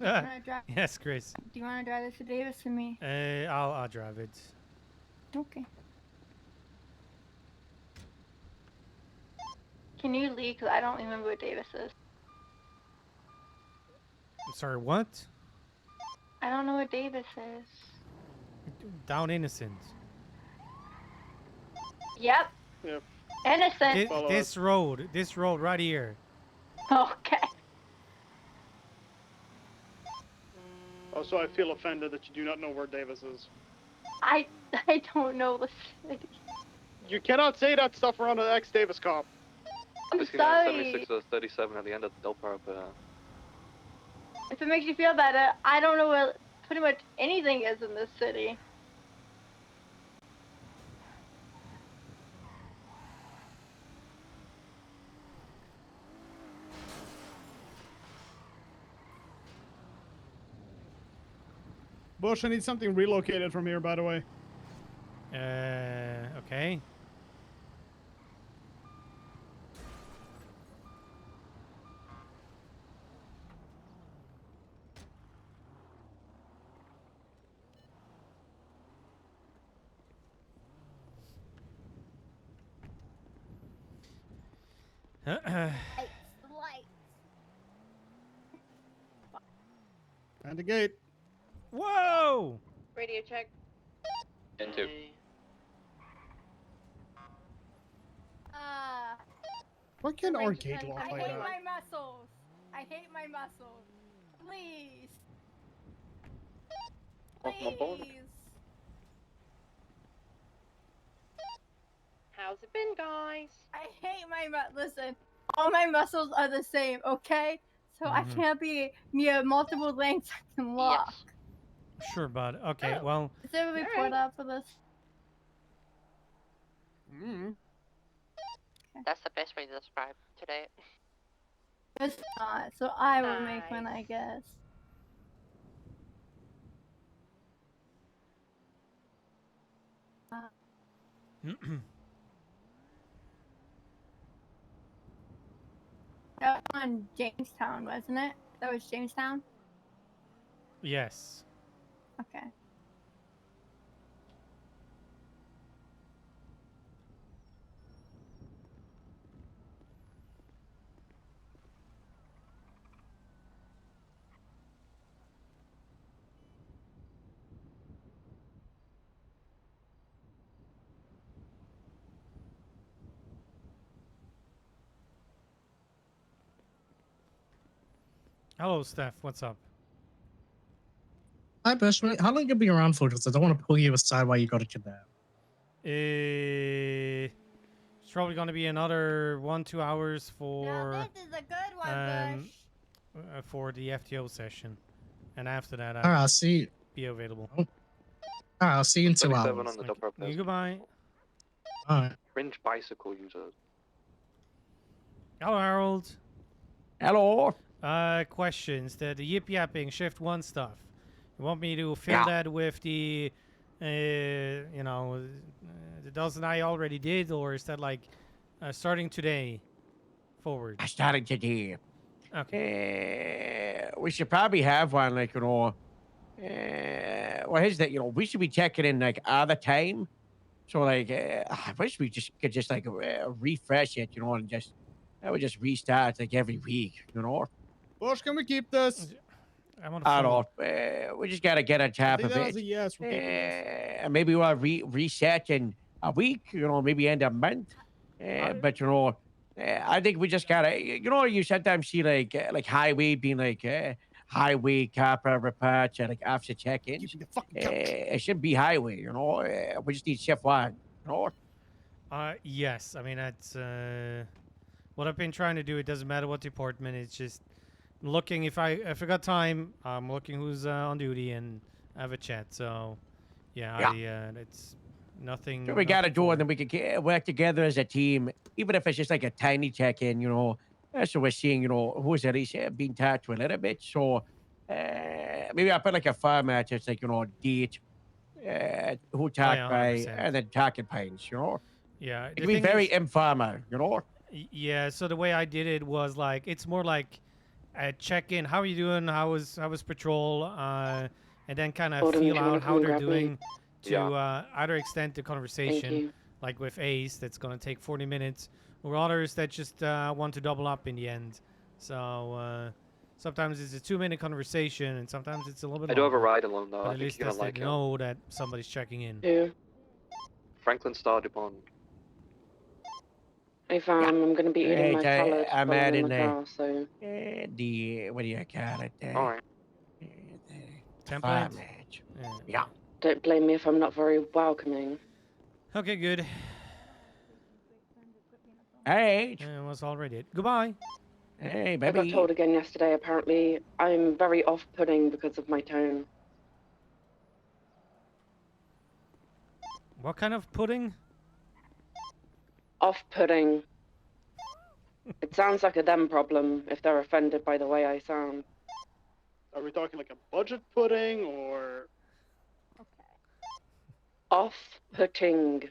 you wanna drive? Yes, Chris. Do you want to drive this to Davis with me? I'll drive it. Okay. Can you leave? Because I don't remember what Davis is. I'm sorry, what? I don't know what Davis is. Down innocent. Yep. Yep. Innocent. This road right here. Okay. Also, I feel offended that you do not know where Davis is. I don't know the city. You cannot say that stuff around an ex-Davis cop. I'm sorry. 76 or 37 at the end of the dope park. If it makes you feel better, I don't know where pretty much anything is in this city. Bush, I need something relocated from here, by the way. Okay. And the gate. Whoa! Radio check. 10-2. Why can't our gate lock I like hate that? my muscles. I hate my muscles. Please. Please. How's it been, guys? I hate my Listen, all my muscles are the same, okay? So I can't be near multiple lengths I can lock. Sure, bud. Okay, well. Is there a report out for this? That's the best way to describe today. It's not, so I will make one, I guess. That was on Jamestown, wasn't it? That was Jamestown? Yes. Okay. Hello, Steph. What's up? Hi, Bush. How long you be around for? Because I don't want to pull you aside while you go to kidnap. It's probably going to be another 1-2 hours for. This is a good one, Bush. For the FTO session, and after that, All right, I'll see you. Be available. All right, I'll see you in 2 hours. 37 on the dope park. Goodbye. All right. Cringe bicycle users. Hello, Harold. Hello. Questions. The yip yapping shift 1 stuff. You want me to fill that with the, the dozen I already did, or is that like starting today forward? Starting today. Okay. We should probably have one, like, well, here's that, we should be checking in, like, all the time. So, like, I wish we could just, like, refresh it, and that would just restart, like, every week, Bush, can we keep this? I'm on I don't know. We just got to get on top I think of that it. was a yes. We're keeping this. And maybe we'll reset in a week, maybe end of month. But, I think we just gotta, you sometimes see like highway being like highway Capra repair check, like after check-ins. It should be highway, you know. We just need shift one, you know. Yes. I mean, that's what I've been trying to do. It doesn't matter what department. It's just looking if I got time. I'm looking who's on duty and have a chat. So, yeah. It's nothing. So we gotta nothing do for- it, then we can work together as a team, even if it's just like a tiny check-in, you know. So we're seeing, you know, who's at least being touched a little bit. So maybe I put like a format. It's like, you know, date, who talked yeah, by, 100%. and then talking points, you know. Yeah. It the can be thing very is- informal, you know. Yeah, so the way I did it was like it's more like a check-in. How are you doing? How was patrol? And then kind of Hold on, feel do you wanna out come how and they're grab me? doing to Yeah. either extend the conversation, you. like with Ace, that's gonna take 40 minutes, or others that just want to double up in the end. So sometimes it's a 2-minute conversation, and sometimes it's a little bit I do have a longer. ride alone though. But I at think least you're that's gonna like they him. know that somebody's checking in. Yeah. Franklin Star Dupont. Hey fam, I'm gonna be eating my Right, salad I'm while I'm in adding the car, so the, what do you call it? All right. Template? Format. Yeah. don't blame me if I'm not very welcoming. Okay, good. Hey. It was already it. Goodbye. Hey, I got baby. told again yesterday, apparently I'm very off-putting because of my tone. What kind of pudding? Off-putting. It sounds like a them problem if they're offended by the way I sound. Are we talking like a budget pudding or? Off-putting.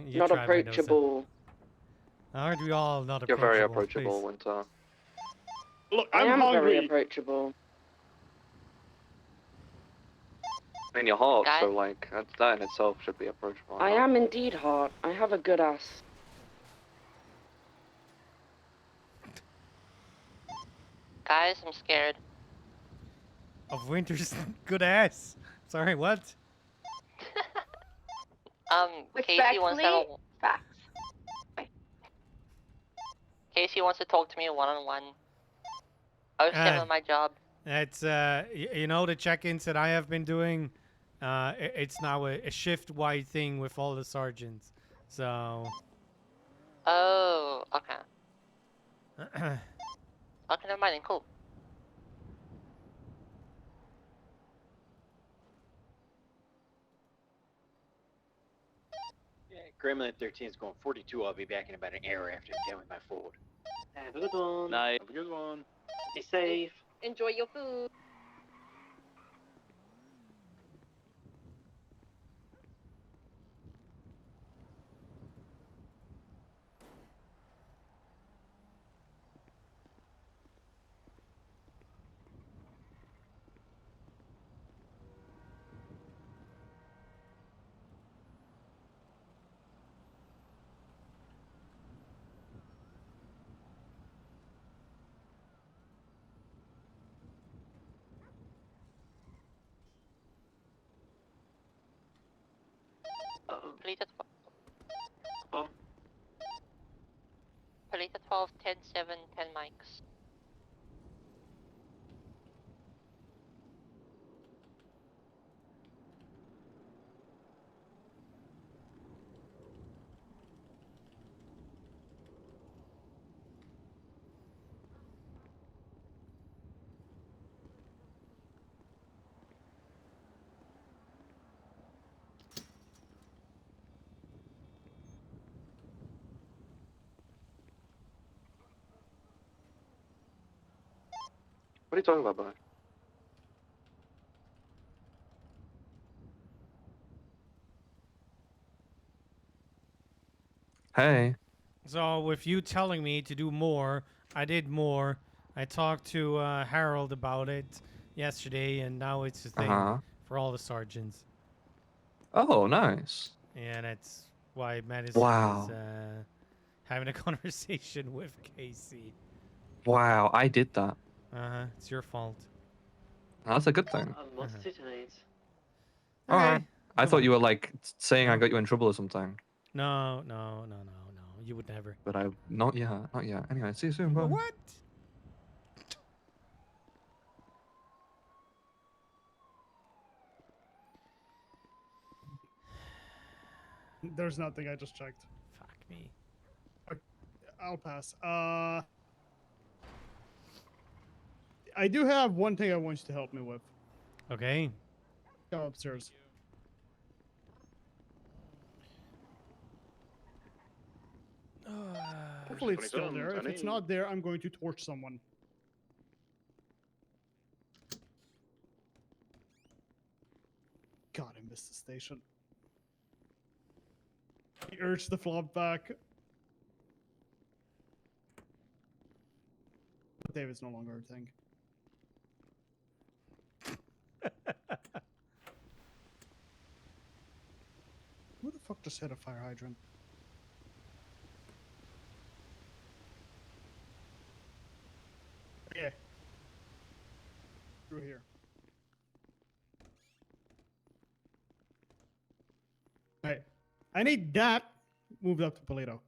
You Not try, Mendoza. approachable. Aren't we all not You're approachable? very approachable, please? Winter. Look, I I'm am hungry. very approachable. I mean, you're hot, Guys? so like that in itself should be approachable. I am indeed hot. I have a good ass. Guys, I'm scared. Of Winter's good ass. Sorry, what? Casey wants to have Respectfully, facts. Casey wants to talk to me one-on-one. I was still on my job. It's you know, the check-ins that I have been doing. It's now a shift-wide thing with all the sergeants. So. Oh, okay. Okay, never mind then, cool. Yeah, Gremlin 13 is going 42. I'll be back in about an hour after I'm done with my food. Have a good one. Night. Have a good one. Be safe. Enjoy your food. Polita 12. Polita 12, 10, 7, 10 mics. What are you talking about, bud? Hey. So with you telling me to do more, I did more. I talked to Harold about it yesterday, and now it's a thing for all the sergeants. Oh, nice. And that's why Madison Wow. is having a conversation with Casey. Wow, I did that. It's your fault. That's a good thing. What's it tonight? Alright. I thought you were like saying I got you in trouble or something. No. you would never. But I've not yet. Not yet. Anyway, see you soon. Bye. What? There's nothing. I just checked. Fuck me. I'll pass. I do have one thing I want you to help me with. Okay. Go upstairs. Hopefully it's still there. If it's not there, I'm going to torch someone. God, I missed the station. He urged the flop back. But David's no longer a thing. Who the fuck just hit a fire hydrant? Okay. Through here. Alright. I need that moved up to Polito.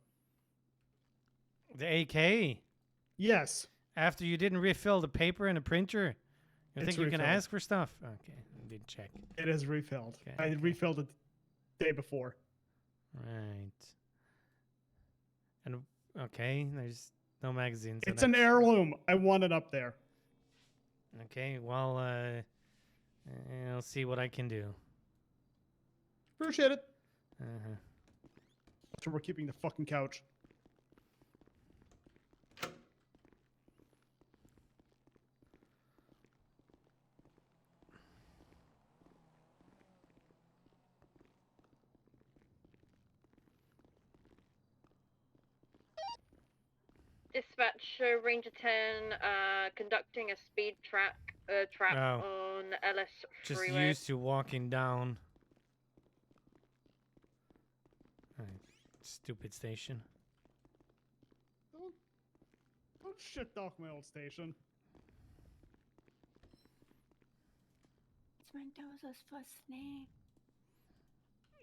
The AK? Yes. After you didn't refill the paper and the printer? You It's think you can refilled. ask for stuff? Okay, I didn't check. It is refilled. Okay, I refilled it the day before. Right. And, okay, there's no magazines. so It's an that's- heirloom. I want it up there. Okay, well, I'll see what I can do. Appreciate it. Uh-huh. So we're keeping the fucking couch. Dispatch, Ranger 10, conducting a speed trap Oh. on LS Just freeway. used to walking down. Alright, stupid station. Don't shit talk my old station. It's Mendoza's first name.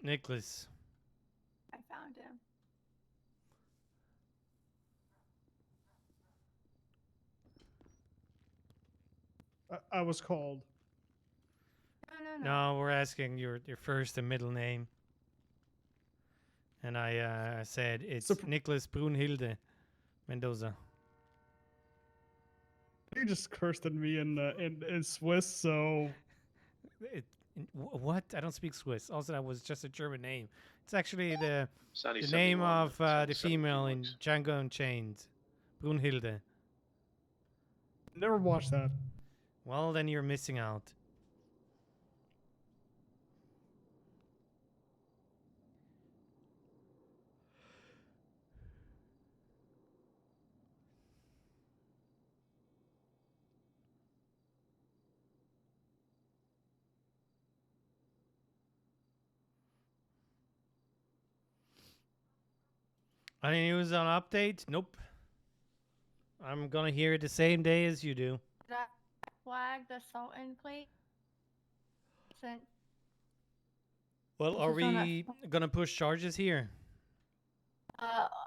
Nicholas. I found him. I was called. No, we're asking your first and middle name. And I said it's Nicholas Brunhilde Mendoza. You just cursed at me in Swiss, so What? I don't speak Swiss. Also, that was just a German name. It's actually the Sally name 71, of the 17 female in bucks. Django Unchained. Brunhilde. never watched that. Well, then you're missing out. Any news on update? Nope. I'm gonna hear it the same day as you do. Did I flag the Sultan plate? Sent. Well, This are is on that we gonna push charges here?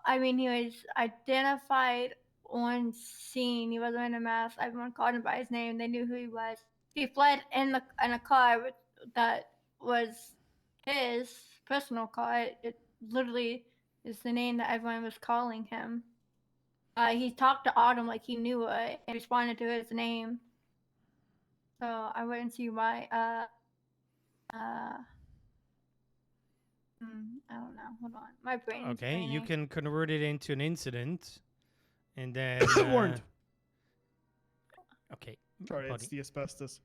I mean, he was identified on scene. He wasn't wearing a mask. Everyone called him by his name. They knew who he was. He fled in a car that was his personal car. It literally is the name that everyone was calling him. He talked to Autumn like he knew it and responded to his name. So I wouldn't see why. I don't know. Hold on. My brain's Okay, you draining. can convert it into an incident, and then. Warrant. Okay. Sorry, buddy. it's the asbestos.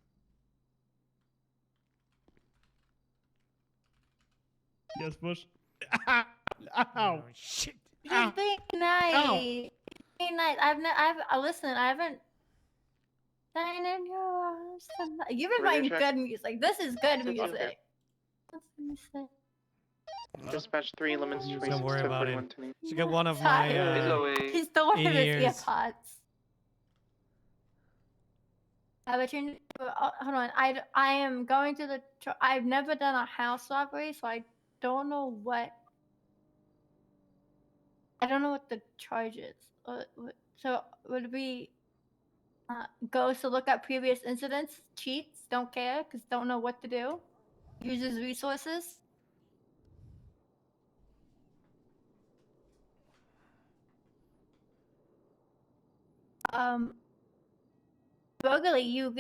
Yes, Bush. Ow. Oh, shit. He's being nice. He's being nice. Listen, I haven't done in your arms tonight. You've been playing good music. This is good music. What's the music? Dispatch 3 Lemons Don't 26 worry about it. 41 to me. She got one of my He's still one of his in-ears. earpods. But hold on. I am going to the. I've never done a house robbery, so I don't know what. I don't know what the charge is. So would it be goes to look at previous incidents, cheats, don't care because don't know what to do, uses resources. Burglary,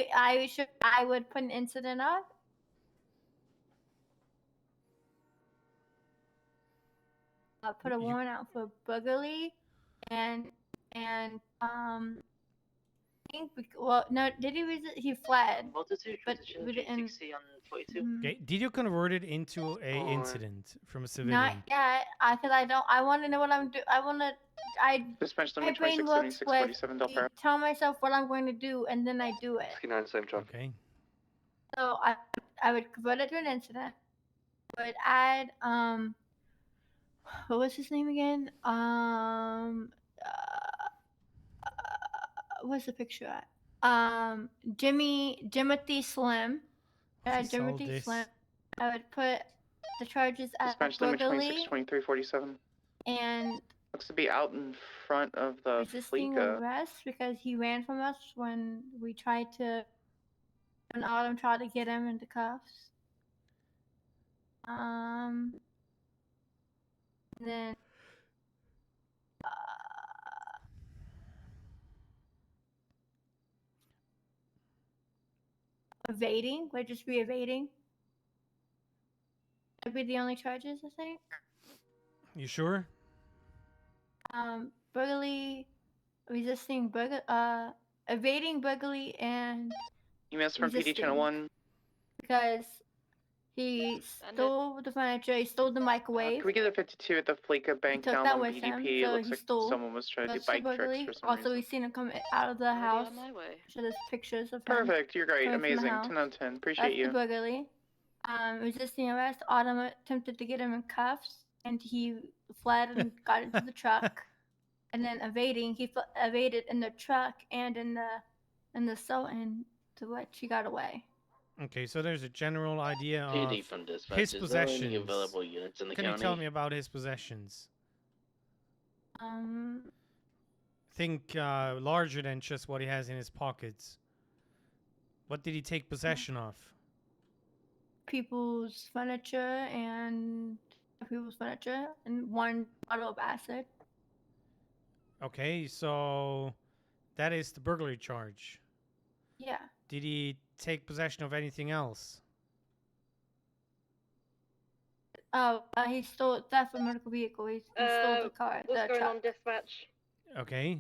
I would put an incident up. Put a warrant out for burglary, and well, no, did he resist? He fled. Multitude But transition we didn't. 360 on 42. Okay, did you convert it into a incident from a civilian? Not yet. Cause I don't. I want to know what I'm doing. I want to. Dispatch My limit brain 26, works 76, with 47 Del Perro. tell myself what I'm going to do, and then I do it. 69, same traffic. Okay. So I would convert it to an incident. Would add what was his name again? What's the picture at? Jimothy Slim. What's all Jimothy this? Slim. I would put the charges at Dispatch limit burglary 26, 23, 47. and Looks to be out in front of the resisting Fleeca. arrest because he ran from us when Autumn tried to get him into cuffs. Then evading would just be evading. That'd be the only charges, I think. You sure? Burglary, evading burglary and EMS from PD resisting. Channel 1. Because he stole the furniture, he stole the microwave. Can we get a 52 at the Fleeca Bank took down that on with him, BDP? It so looks he like stole. someone was trying to do That's the bike tricks burglary. for some Also, reason. we've seen him come out of the house. On my way. So there's pictures of him. Perfect, you're great, coming from the amazing. house. 10 out of 10. Appreciate That's you. the burglary. Resisting arrest. Autumn attempted to get him in cuffs, and he fled and got into the truck. And then evading, he evaded in the truck and in the Sultan, to which he got away. Okay, so there's a general idea PD of from dispatch. his Is there any possessions. available units in the Can county? you tell me about his possessions? Think larger than just what he has in his pockets. What did he take possession of? People's furniture and one bottle of acid. Okay, so that is the burglary charge. Yeah. Did he take possession of anything else? Oh, he stole theft of medical vehicle. He stole the car. What's the going truck. on, dispatch? Okay.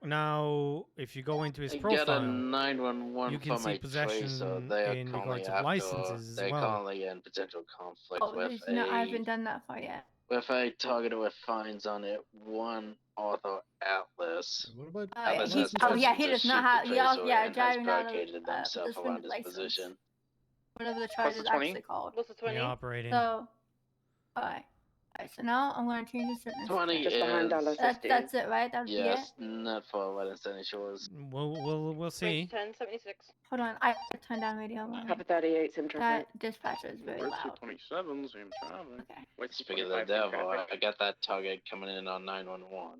Now, if you go into his I profile, got a 911 you can for see my possession so they are in currently regards of after, licenses as they're well. currently in potential conflict Oh, with no, I haven't done that far yet. with a target with fines on it. One Arthur Atlas. What about? Atlas he- has oh, yeah, twisted he to does not shoot have- the he also- tracer yeah, and has driving out of, barricaded himself suspended around his license. position. Whatever the charge is 20? actually called. What's the 20? Yeah, operating. So, alright. Alright, so now I'm going to change the sentence. 20 Just behind Dallas. That's it, right? That would Yes, be it? not for West Sandy Shores. We'll see. 1076. Hold on, I have to turn down radio. Papa 38, sim traffic. That dispatcher is very We're loud. 227, same traffic. Okay. Wait, Speak of the 25 devil, traffic. I got that target coming in on 911.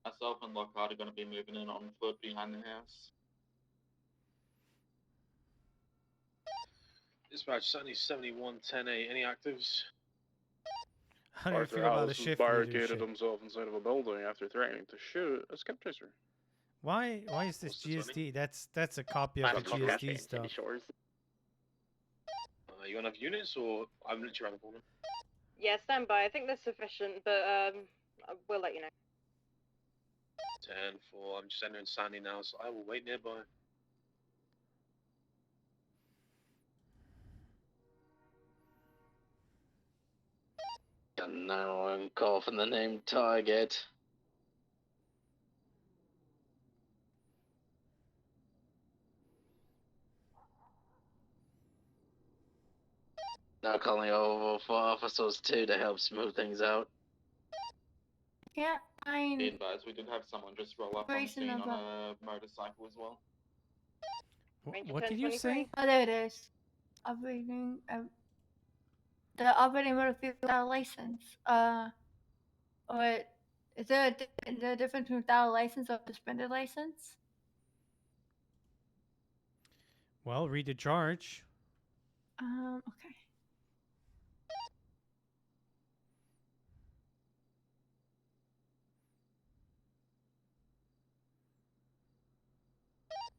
Myself and Lockhart are going to be moving in on foot behind the house. Dispatch 7110A. Any actives? How do you Arthur feel about the Alice has shift barricaded leadership? himself inside of a building after threatening to shoot a skip chaser. Why is this GSD? That's a copy of the That's not GSD stuff. You gonna have units or I'm literally around the corner? Yeah, stand by. I think that's sufficient, but we'll let you know. 10-4. I'm just entering Sandy now, so I will wait nearby. Got a 911 call from the name target. Now calling over for officers too to help smooth things out. Can't Fine. Be advised, we did have someone just roll up on the Operation scene of on a motorcycle as well. What did you say? Oh, there it is. Operating. The operating motor vehicle without a license. Or is there a difference between without a license or suspended license? Well, read the charge. Okay.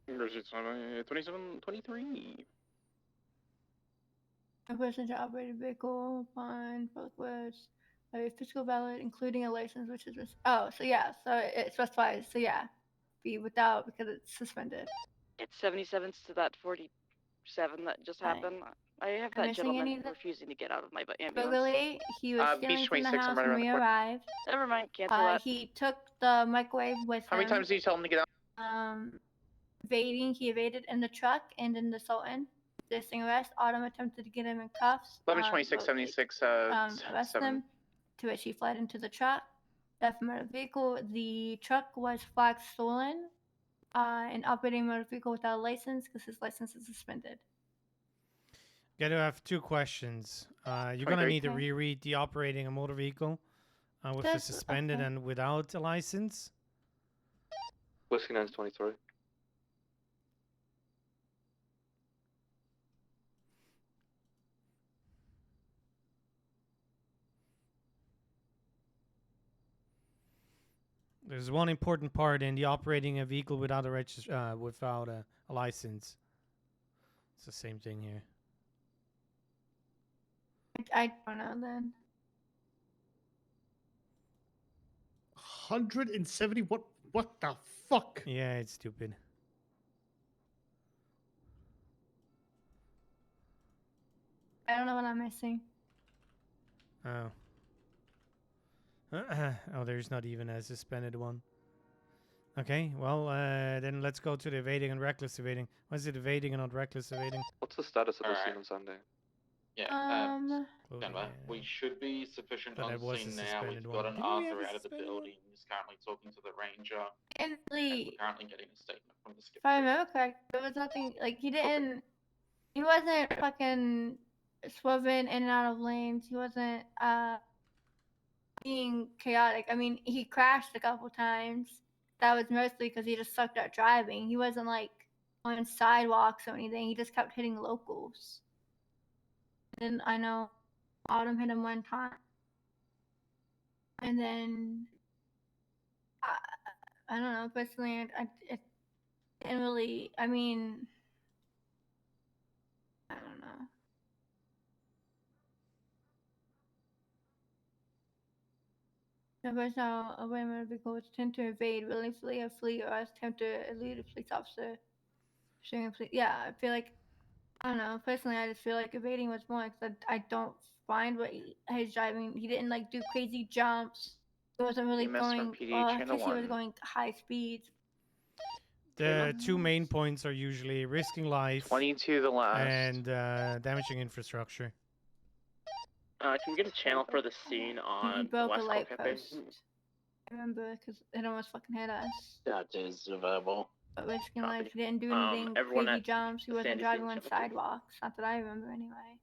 Versus 27, 23. A person to operate a vehicle upon public words, a physical valid, including a license, which is so it specifies. So yeah, be without because it's suspended. It's 77s to that 47 that just Right. happened. I have I'm that missing gentleman anything? refusing to get out of my ambulance. Burglary. He was Beach stealing from the 26, I'm house right when around we the corner. arrived. Never mind, cancel that. He took the microwave with How many him. times do you tell him to get out? Evading. He evaded in the truck and in the Sultan. Resisting arrest. Autumn attempted to get him in cuffs. 1126, 76, Arrest 7. him, to which he fled into the truck. Theft from motor vehicle. The truck was flagged stolen. And operating motor vehicle without a license because his license is suspended. Gotta have two questions. You're gonna need to reread the operating a motor vehicle with the suspended and without a license. Whiskey 923. There's one important part in the operating a vehicle without a license. It's the same thing here. I don't know then. 170. What the fuck? Yeah, it's stupid. I don't know what I'm missing. Oh. Oh, there's not even a suspended one. Okay, well, then let's go to the evading and reckless evading. Why is it evading and not reckless evading? What's the status of the Alright. scene on Sunday? Yeah, stand by. We should be sufficient But on that the was a scene now. suspended We've got one. an Didn't we have Arthur a out of the suspended one? building. He's currently talking to the ranger. And We're currently getting a statement from the skipper. if I remember correct, there was nothing like he wasn't fucking swerving in and out of lanes. He wasn't being chaotic. I mean, he crashed a couple times. That was mostly because he just sucked at driving. He wasn't like on sidewalks or anything. He just kept hitting locals. And I know Autumn hit him one time. And then I don't know. Personally, it didn't really. I mean, I don't know. The first now, a way motor vehicles tend to evade, willingly flee, or attempt to elude a police officer. Yeah, I feel like, I don't know. Personally, I just feel like evading was more because I don't find what his driving. He didn't like do crazy jumps. He wasn't really EMS going. from PD, I channel guess he was 1. going high speeds. The two main points are usually risking life 22 the last. and damaging infrastructure. Can we get a channel for the scene He on the broke a West light Coast campaign? post. I remember because it almost fucking hit us. That is available. But risking life, he didn't do Um, anything everyone crazy at jumps. He the wasn't Sandy driving scene, on channel 2. sidewalks. Not that I remember anyway.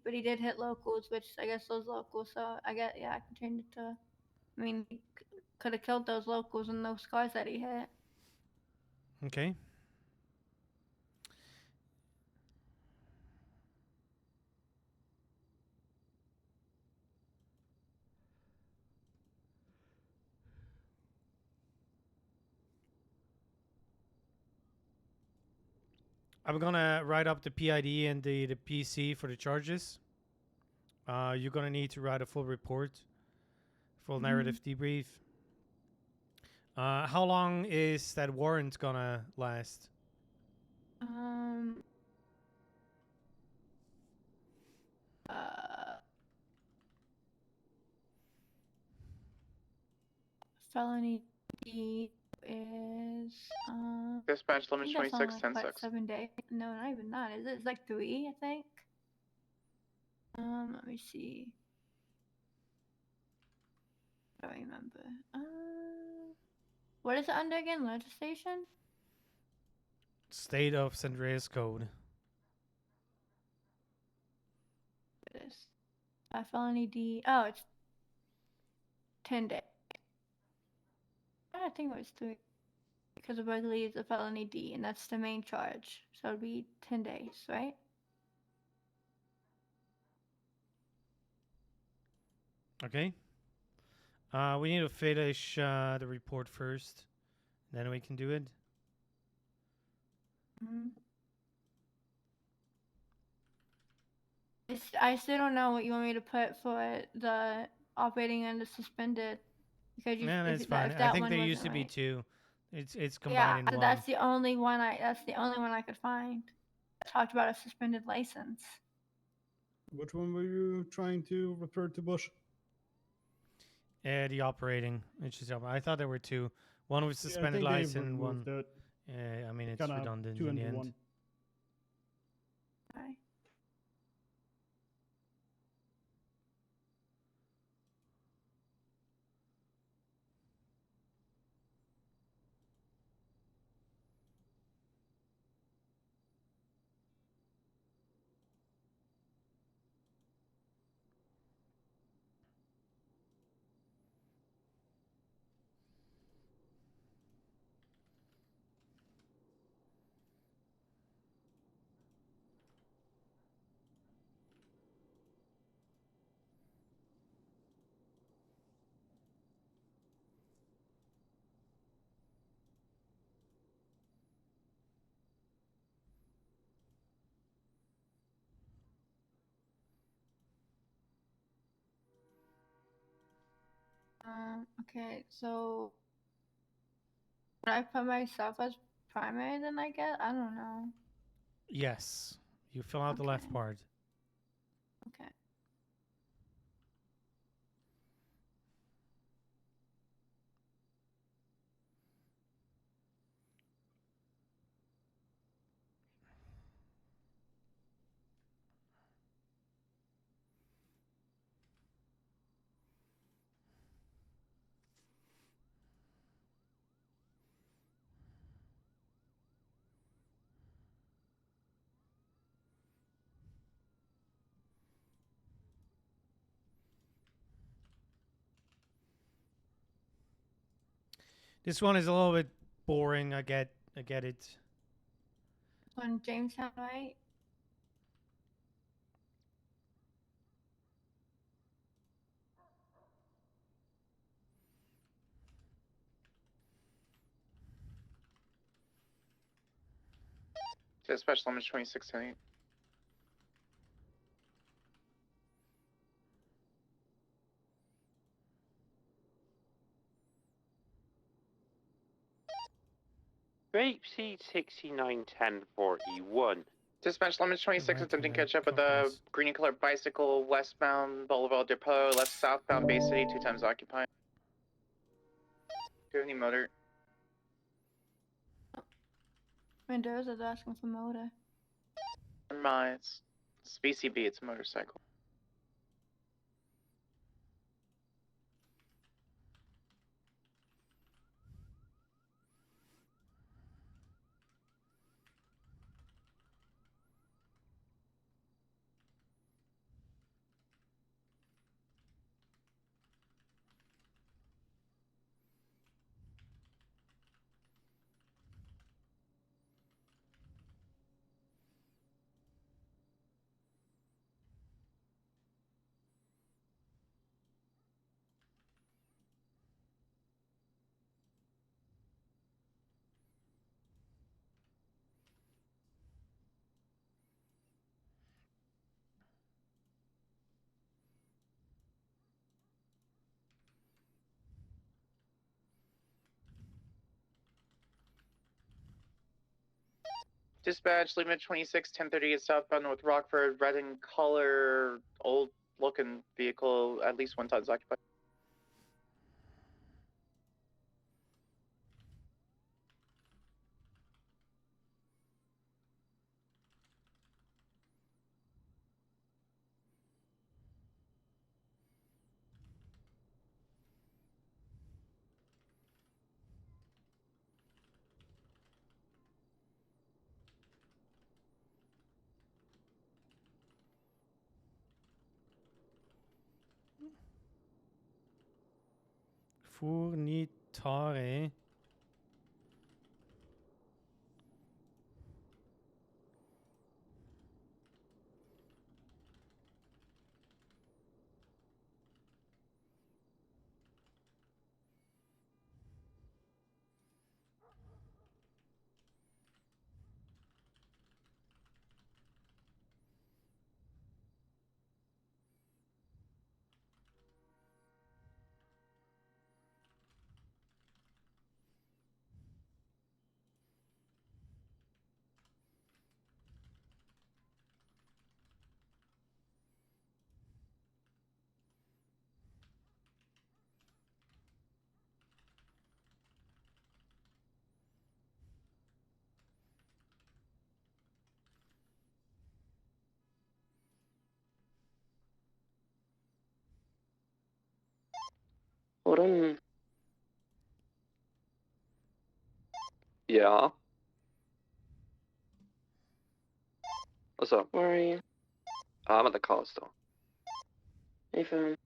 But he did hit locals, which I guess those locals. So I guess I can change it to. I mean, he could have killed those locals and those cars that he hit. Okay. I'm gonna write up the PID and the PC for the charges. You're gonna need to write a full report, full narrative debrief. How long is that warrant gonna last? Felony is Dispatch I limit think that's only 26, like, 10 what, 6. 7 days. No, not even that. Is it? It's like 3, I think. Let me see. I don't remember. What is it under again? Legislation? State of San Andreas Code. It is. Felony D. Oh, it's 10 days. I think it was 3. Because a burglary is a felony D, and that's the main charge. So it'd be 10 days, right? Okay. We need to finish the report first. Then we can do it. I still don't know what you want me to put for the operating and the suspended. Because you, Yeah, that's if fine. If I that think one there wasn't used to be right. 2. It's combined Yeah, in so one. that's the only one I could find. I talked about a suspended license. Which one were you trying to refer to, Bush? The operating. I thought there were 2. One with Yeah, I suspended think they've license, one. removed it. I mean, it's Kinda redundant 2 in the into end. 1. Okay. Okay, so would I put myself as primary then, I guess? I don't know. Yes. You fill out the left part. Okay. This one is a little bit boring. I get it. On Jamestown, right? Dispatch limit 2610. Grape seed 691041. Dispatch limit 26 Right, attempting and catch then up with a clockwise. green and colored bicycle westbound Boulevard Depot, left southbound Bay City, 2 times occupied. Do you have any motor? Mendoza's asking for motor. It's BCB, it's a motorcycle. Dispatch, limit 26, 1030 is southbound North Rockford, red in color, old looking vehicle, at least 1 times occupied. Fornitare. Hold on. Yeah. What's up? Where are you? I'm at the car store. Hey, phone.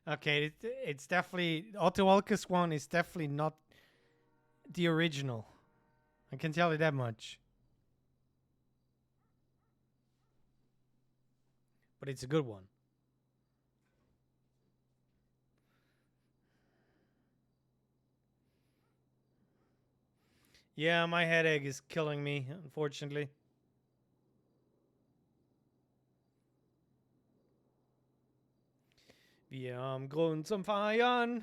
Okay, it's definitely Otto Walkes one is definitely not the original. I can tell you that much. But it's a good one. Yeah, my headache is killing me, unfortunately. Wir haben Grund zum Feiern.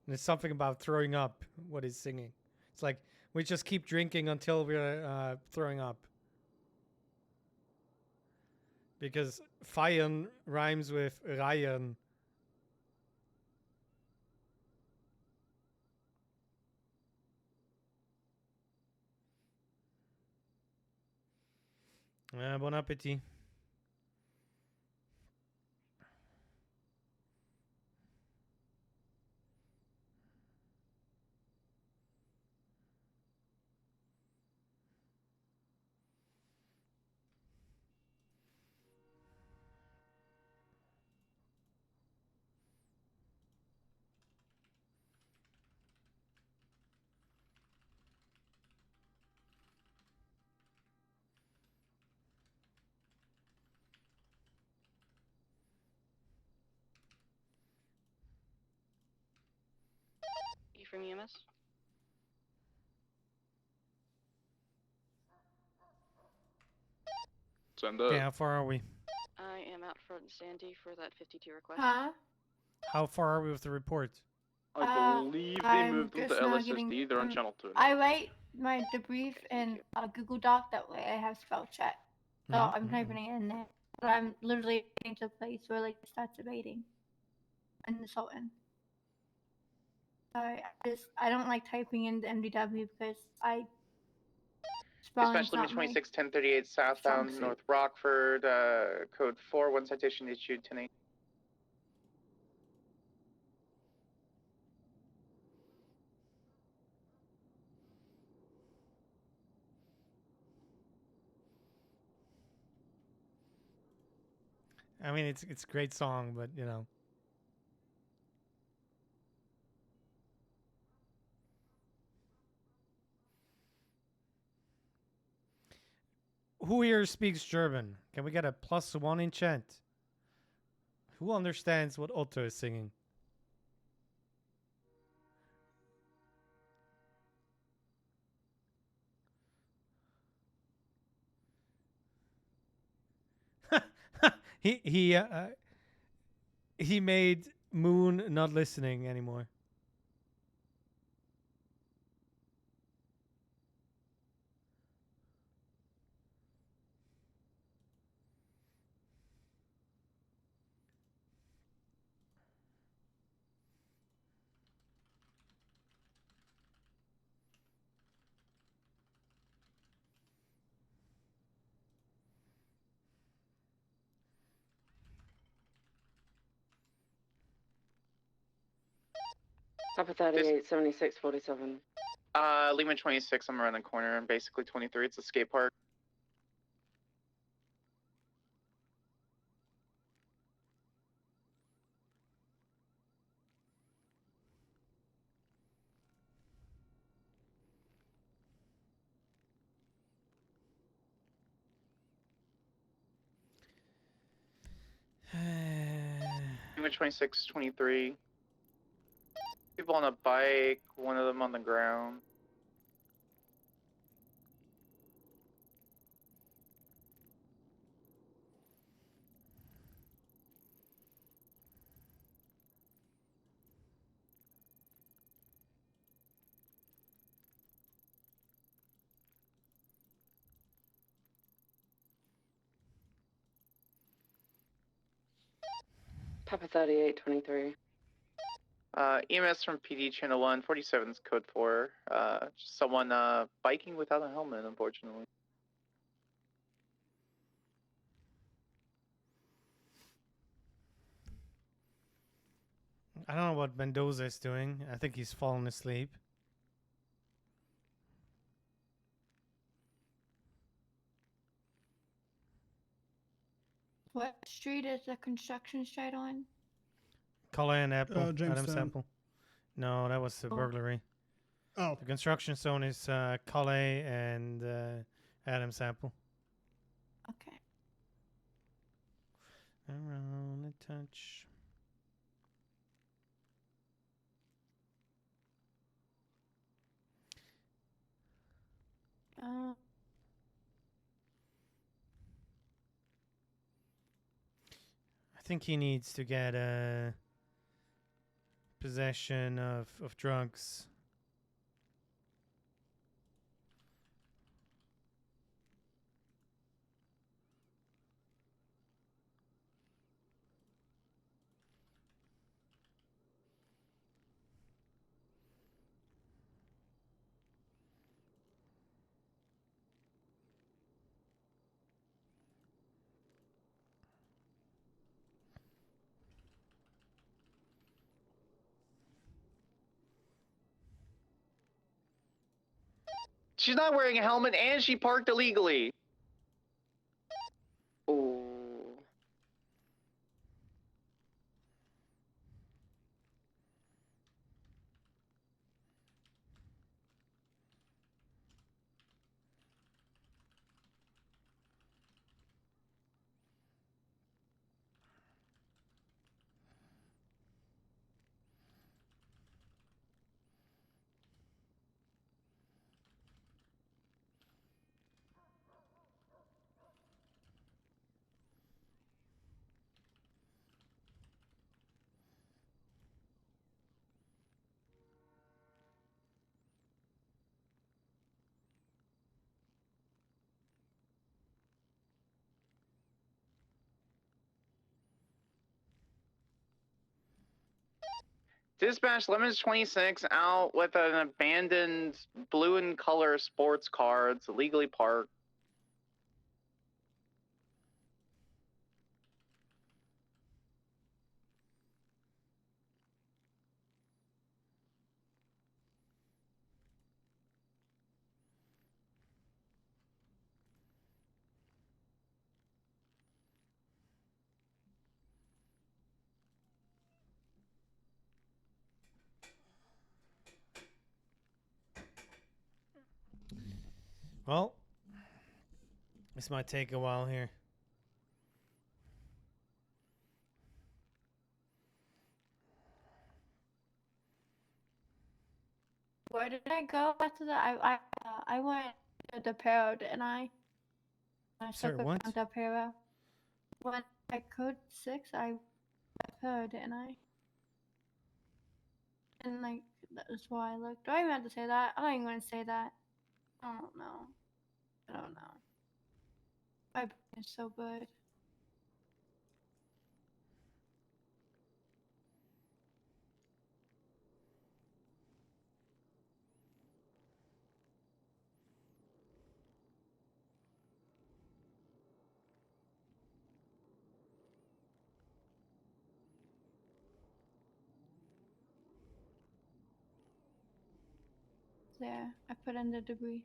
There's something about throwing up, what he's singing. It's like, we just keep drinking until we're throwing up. Because feiern rhymes with reiern. Bon appétit. You from EMS? Send Okay, how far are we? I am out front in Sandy for that 52 request. Huh? How far are we with the report? I believe they I'm moved them to just now LSSD. getting. They're on channel 2 now. I write my debrief in a Google Doc. That way, I have spell check. So I'm typing it in there. But I'm literally getting to a place where like it starts debating. And insulting. Sorry, I don't like typing in the MDW because spelling's Dispatch limit not my 26 1038 southbound suit. North Rockford, code 4, 1 citation issued 10-8. I mean, it's a great song, but you know. Who here speaks German? Can we get a +1 in chat? Who understands what Otto is singing? He made Moon not listening anymore. Papa 38, 76, 47. Lehman 26, I'm around the corner, and basically 23, it's a skate park. Lehman 26, 23. People on a bike, one of them on the ground. Papa 38, 23. EMS from PD Channel 1, 47 is code 4. Just someone biking without a helmet, unfortunately. I don't know what Mendoza is doing. I think he's fallen asleep. What street is the construction site on? Collet and Apple. Adam Jamestown. Sample. No, that was a Oh. burglary. Oh. The construction zone is Collet and Adam Sample. Okay. Around a touch. I think he needs to get possession of drugs. She's not wearing a helmet and she parked illegally. Ooh. Dispatch Lemons 26 out with an abandoned blue and color sports car. It's illegally parked. Well, this might take a while here. Where did I go after that? I went to the Pero, didn't I? Sorry, what? The Pero. When I code 6, I Pero, didn't I? And like that's why I looked. Do I even have to say that? I'm not even going to say that. I don't know. I don't know. My brain is so good. There, I put in the debrief.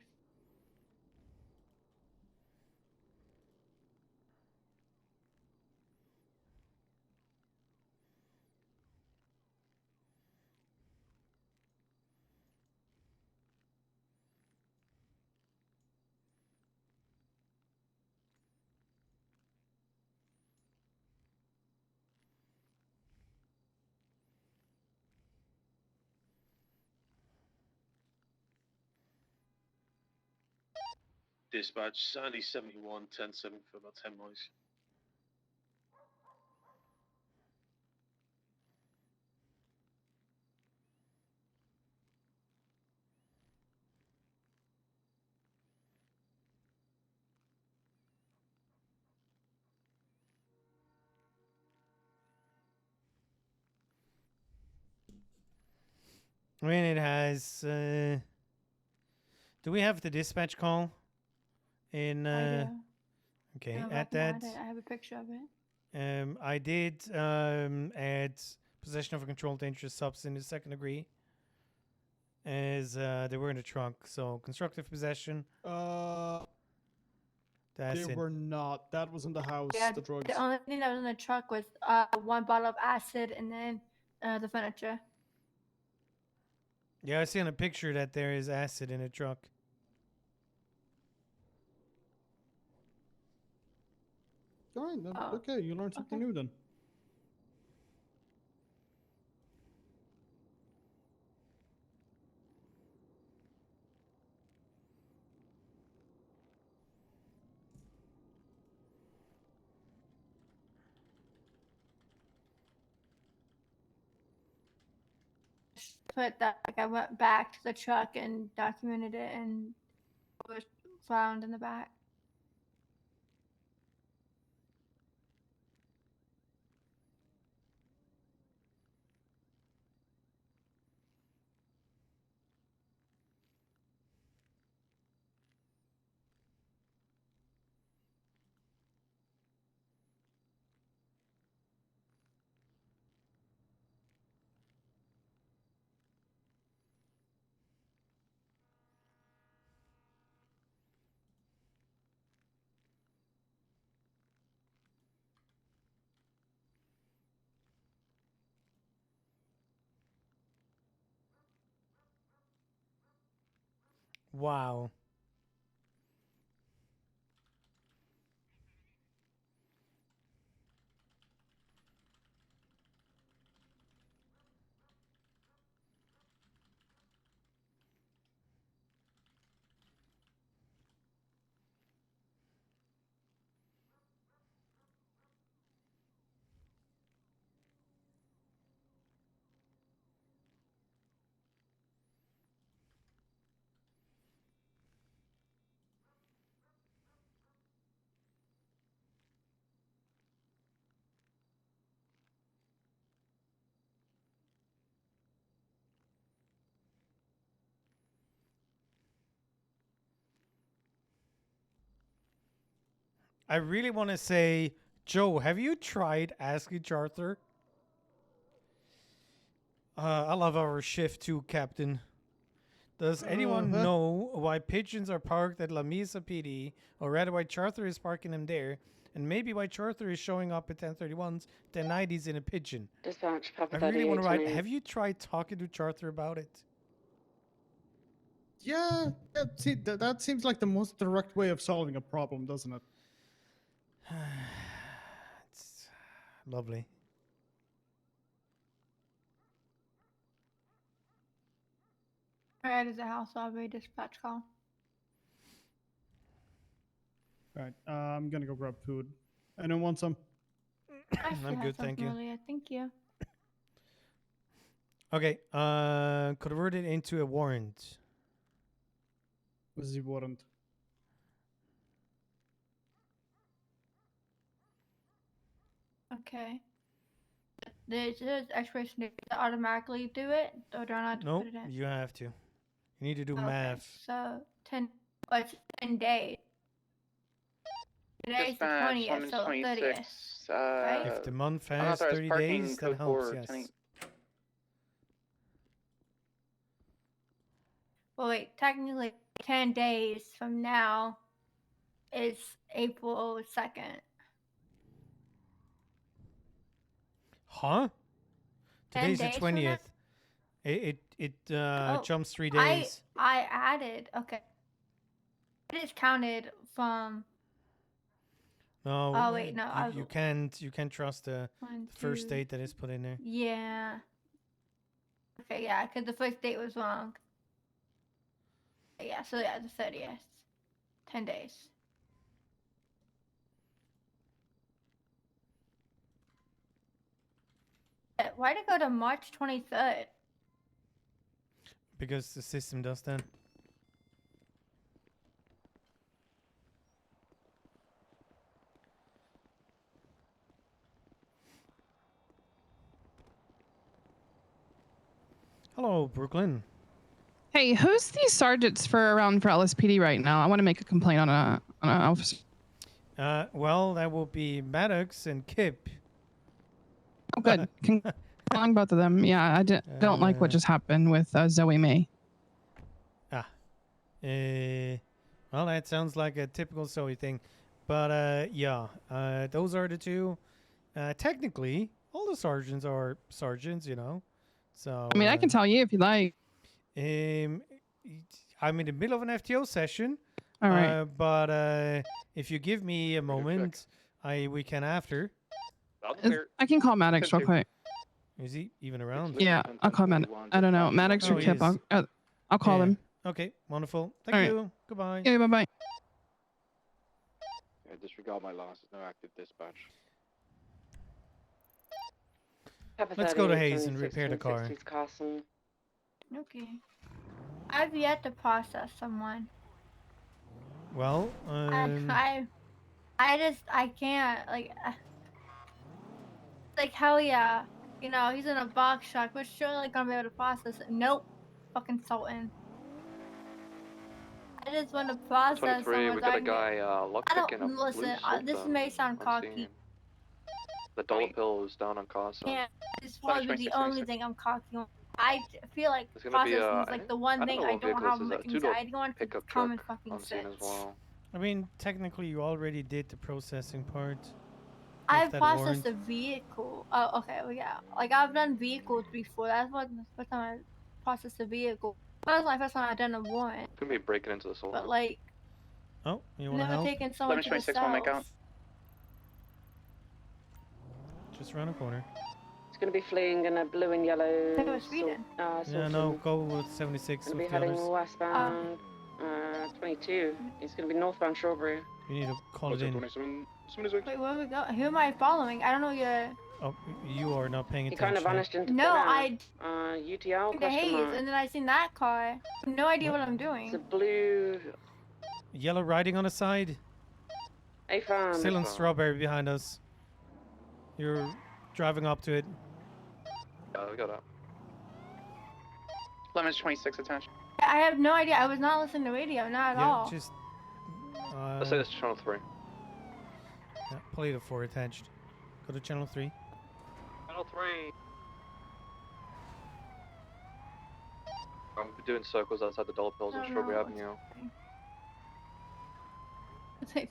Dispatch, Sandy 71, 10-7 for about 10 miles. I mean, it has. Do we have the dispatch call? In. I do. Okay, Go add back and add that. it. I have a picture of it. I did add possession of a controlled dangerous substance, second degree, as they were in the trunk. So constructive possession. That's They it. were not. That was in the house. Yeah, The drugs. the only thing that was in the truck was 1 bottle of acid and then the furniture. Yeah, I see on a picture that there is acid in a truck. Fine. Okay, you learned something new then. Put that, like, I went back to the truck and documented it, and it was found in the back. Wow. I really want to say, Joe, have you tried asking Charter? I love our shift too, Captain. Does anyone know why pigeons are parked at La Mesa PD, or rather why Charter is parking them there, and maybe why Charter is showing up at 1031s, 1090s in a pigeon? Dispatch, Papa I really want to write. 3828. Have you tried talking to Charter about it? Yeah, see, that seems like the most direct way of solving a problem, doesn't it? It's lovely. Alright, is a house robbery dispatch call. Right, I'm gonna go grab food. Anyone want some? I still I'm have good, some thank from you. earlier. Thank you. Okay, convert it into a warrant. Was the warrant? Okay. There's expiration date. Does it automatically do it, or do I not Nope, put it in? you have to. You need to do Okay, math. so 10. Oh, it's 10 days. Today's the Dispatch, 20th, Lemon so 30th. 26. Right? If the month has unauthorized 30 parking, days, that code helps, 4, yes. 10. Well, Well, wait, technically 10 days from now is April 2nd. Huh? 10 Today's the days from now? 20th. It Oh, jumps 3 days. I added, okay. I just counted from, No. oh wait, no. I was, You can't trust the one, first two, date that is put in there. yeah. Okay, yeah, because the first date was wrong. Yeah, so yeah, the 30th. 10 days. Why'd it go to March 23rd? Because the system does that. Hello, Brooklyn. Hey, who's these sergeants around for LSPD right now? I want to make a complaint on a officer. Well, that will be Maddox and Kip. Oh, good. Calling both of them. Yeah, I don't like what just happened with Zoe May. Well, that sounds like a typical Zoe thing. But, yeah, those are the two. Technically, all the sergeants are sergeants, you know. So, I mean, I can tell you if you like. I'm in the middle of an FTO session. All right. But if you give me a moment, we can after. I can call Maddox real quick. Is he even around? Yeah, I'll call Maddox. I don't know. Maddox or he Kip. is. I'll call them. Okay, wonderful. Thank All right. you. Goodbye. Yeah, bye-bye. Yeah, disregard my loss. There's no active dispatch. Let's go to Hayes and repair the car. Okay. I've yet to process someone. Well, I can't, like, hell yeah. You know, he's in a box truck, but surely gonna be able to process it. Nope. Fucking Sultan. I just want to process 23, someone. we got a guy lockpicking a Listen, blue this Sultan may sound on cocky. scene. The dollar bill is down on Casa. Yeah, this probably be the only thing I'm cocky on. I feel like There's gonna be processing is like the one thing I don't have anxiety on. pickup Common truck fucking on scene sense. as well. I mean, technically, you already did the processing part. I've processed a vehicle. Oh, okay, well, yeah. Like, I've done vehicles before. That's what the first time I processed a vehicle. That was my first time I done a warrant. It's gonna be breaking into the soul. But, like, Oh, you want to never help? taken someone to the 26 will make out. south. Just around the corner. It's going to be fleeing in a blue and yellow. They were speeding. Yeah, no, go with 76 Going to with be the heading others. westbound. 22. He's going to be northbound Strawberry. You need to call it in. Wait, where are we going? Who am I following? I don't know your... Oh, you are not paying He attention. kind of vanished into No, thin I... air. UTL the question haze, mark. and then I seen that car. I have no idea what I'm doing. It's a blue Yellow riding on the side. A-Farm. Still in Strawberry behind us. You're driving up to it. Yeah, we got that. Lemons 26 attached. I have no idea. I was not listening to radio, not at all. Just... Let's say it's channel 3. Yeah, Polito 4 attached. Go to channel 3. Channel 3. I'm doing circles outside the dollar pills on Strawberry Avenue. Okay,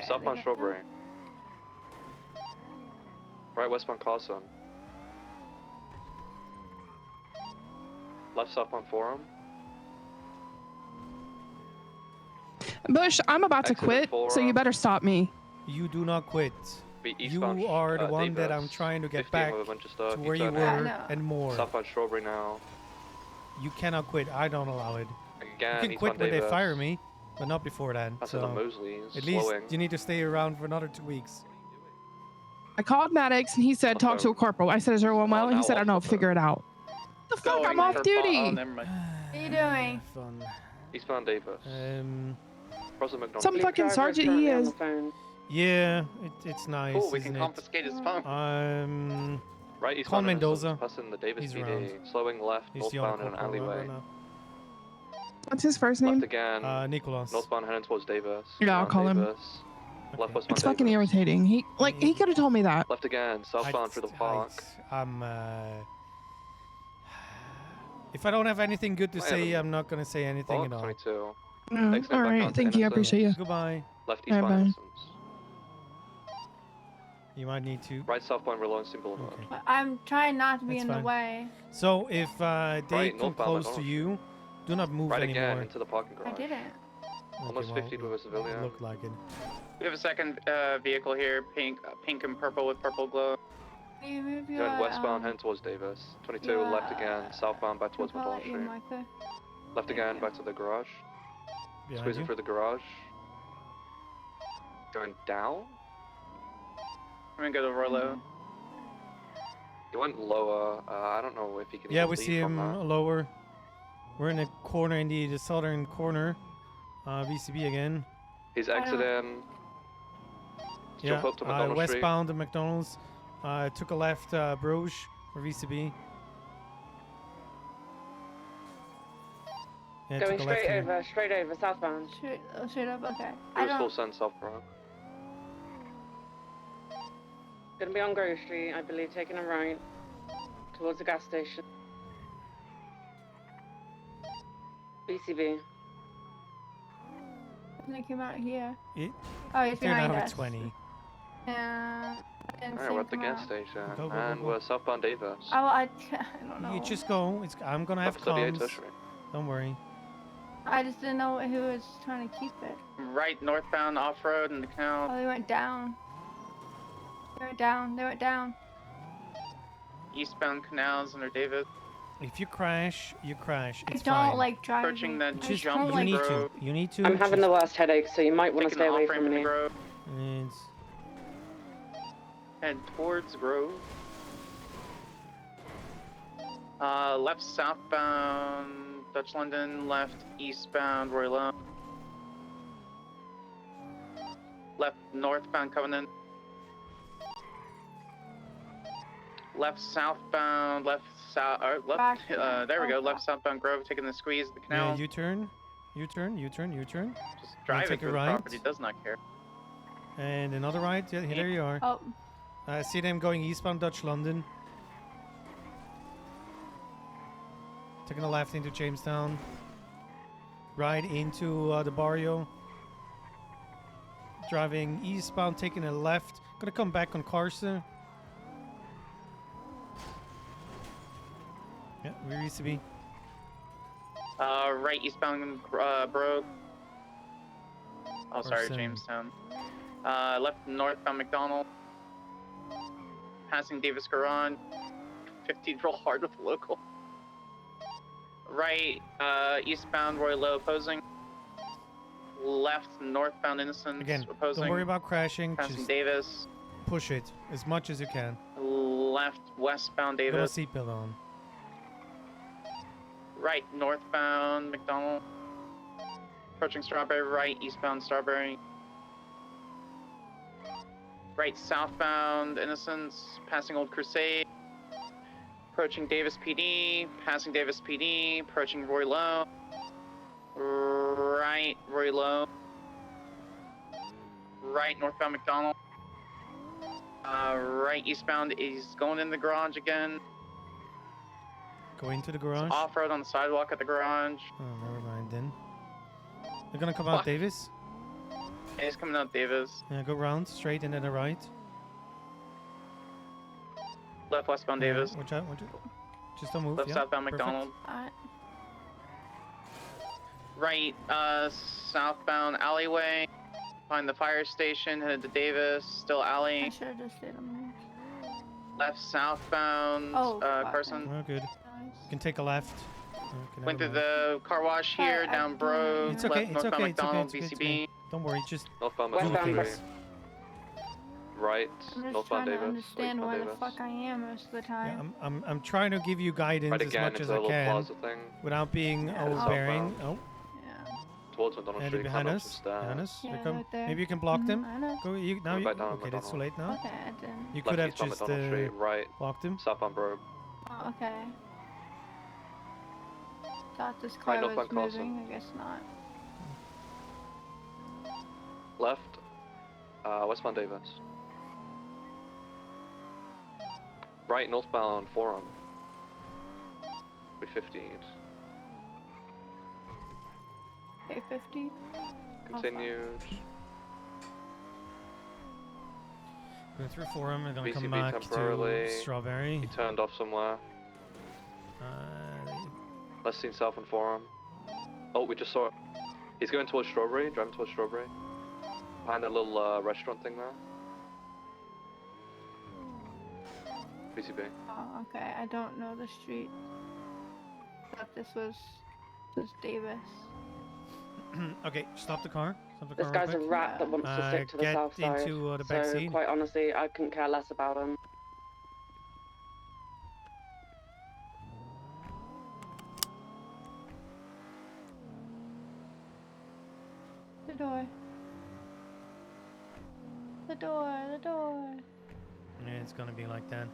Southbound Strawberry. Right westbound Carson. Left southbound Forum. Bush, I'm about to quit, so you better stop me. You do not quit. Be You eastbound, are the one that Davis. I'm trying to get 15 back with a bunch of stuff. to where you turn were out. and more. Southbound Strawberry now. You cannot quit. I don't allow it. Again, You can quit eastbound when they Davis. fire me, but not before then. Passing So on Mosley, at least slowing. you need to stay around for another 2 weeks. I called Maddox, and he said, talk to a corporal. I said, is everyone well? He said, I don't know, figure it out. The fuck? I'm off duty. Oh, never mind. What are you doing? Fun. Eastbound Davis. Crossing McDonald's. Some fucking sergeant he is. Yeah, it's nice. Cool, we can isn't it? confiscate his phone. Right Call eastbound Mendoza. Passing the Davis He's PD. around. Slowing left, He's the other northbound in an corporal alleyway. right now. What's his first name? Left again. Nicholas. Northbound heading towards Davis. Yeah, I'll Down call him. Davis. Left westbound It's fucking Davis. irritating. He could have told me that. Left again, southbound through the park. If I don't have anything good to I say, haven't- I'm not gonna say anything Oh, at all. 22. No, Exit all back right. onto Thank you. I Innocence. appreciate you. Goodbye. Left Bye, eastbound bye. Innocence. You might need to. Right southbound Reloncing Boulevard. Okay. But I'm trying not to be That's in the fine. way. So if they Right, come northbound close to McDonald you, do not move Right anymore. again into the parking I garage. didn't. Almost Okay, 50 well, with a civilian. Look like it. We have a second vehicle here, pink and purple with purple glow. Can you move your, Going westbound, heading towards Davis. 22 your, left again, southbound back towards control McDonald your Street. marker? Left again, back to the garage. Behind Squeezing you. through the garage. Going down? I'm gonna go to Rollo. He went lower. I don't know if he can Yeah, even we leave see from him that. lower. We're in a corner, in the southern corner. VCB again. He's exiting. Yeah, Jump up to McDonald Street. westbound to McDonald's. Took a left, Bruges for VCB. Yeah, Going took a left here. straight over, southbound. Straight up, okay. He I was full don't. send southbound. Gonna be on Grove Street, I believe, taking a right towards the gas station. BCB. They came out here. It, Oh, he's they're behind now us. at 20. Yeah. I didn't see Alright, him we're at the come gas out. station. Go, go, And go. we're southbound Davis. Oh, I don't know. You just go. I'm gonna have Left 38 comms. tertiary. Don't worry. I just didn't know who was trying to keep it. Right northbound off road in the canal. Oh, they went down. They went down. They went down. Eastbound canals under Davis. If you crash, you crash. It's I don't fine. like driving. Approaching that I Just jump don't in you the need grove. to. You need to. I'm having the worst headache, so you might want to Taking stay the away off ramp from in the me. grove. It's Head towards Grove. Left southbound Dutch London, left eastbound Royal. Left northbound Covenant. Left southbound, left south, or left, there we go, left southbound Grove, taking the squeeze of the yeah. canal. U-turn. U-turn. U-turn. U-turn. Just driving take a through the right. property, does not care. And another right. Yeah, there you are. Oh, I see them going eastbound Dutch London. Taking a left into Jamestown. Right into the barrio. Driving eastbound, taking a left. Gonna come back on Carson. Yeah, where used to be. Right eastbound Brogue. Oh, sorry, Carson. Jamestown. Left northbound McDonald. Passing Davis Garage. 15 roll hard with the local. Right, eastbound Roy Low opposing. Left northbound Innocence Again, opposing. don't worry about crashing. Passing Just Davis. push it as much as you can. Left westbound Got a Davis. seatbelt on. Right northbound McDonald. Approaching Strawberry. Right eastbound Strawberry. Right southbound Innocence. Passing Old Crusade. Approaching Davis PD. Passing Davis PD. Approaching Roy Low. Right Roy Low. Right northbound McDonald. Right eastbound is going in the garage again. Go into the garage. Off road on the sidewalk at the garage. Oh, never mind then. They're gonna come out What? Davis. Yeah, he's coming out Davis. Yeah, go round straight and then a right. Left westbound Yeah, Davis. watch out, watch out. Just don't move. Left yeah, southbound perfect. McDonald. alright. Right southbound alleyway. Find the fire station. Headed to Davis. Still I alley. should have just stayed on the Left southbound Oh, fuck. Carson. Oh, good. Nice. You can take a left. Okay, Went through never the car wash here, I down don't Brogue. know. It's okay, Left it's northbound okay, it's okay, McDonald, it's okay, it's BCB. mind. Don't worry, just Northbound Westbound McDonald bus. Street. Right, I'm just northbound trying to Davis. understand eastbound where the Davis. fuck I am most of the yeah, time. I'm trying to give you guidance Right as again much into as the I little can plaza thing. without being Yeah. overbearing. Oh, Yeah. Towards McDonald and Street. behind climb up us, some behind stairs. us. They Yeah, come. right there. Maybe you can block Mhm, them. I know. Go, you now. Go You, back down okay, that's too late now. Okay, I didn't. You could Left have eastbound just McDonald Street. Right, blocked them. southbound Brogue. Oh, okay. Thought this car was northbound Carson. moving. I guess not. Left, westbound Davis. Right, northbound Forum. We 15'd. Okay, 50. Continued. Going through Forum, we're gonna come BCB back temporarily. to Strawberry. He turned off somewhere. Let's see South and Forum. Oh, we just saw it. He's going towards Strawberry, driving towards Strawberry. Behind that little restaurant thing there. BCB. Oh, okay. I don't know the street. But this was Davis. Okay, stop the car. Stop the This car. guy's a real quick. rat that wants to stick to the Get south side. into the back So seat. quite honestly, I couldn't care less about him. The door. The door. The door. Yeah, it's gonna be like that.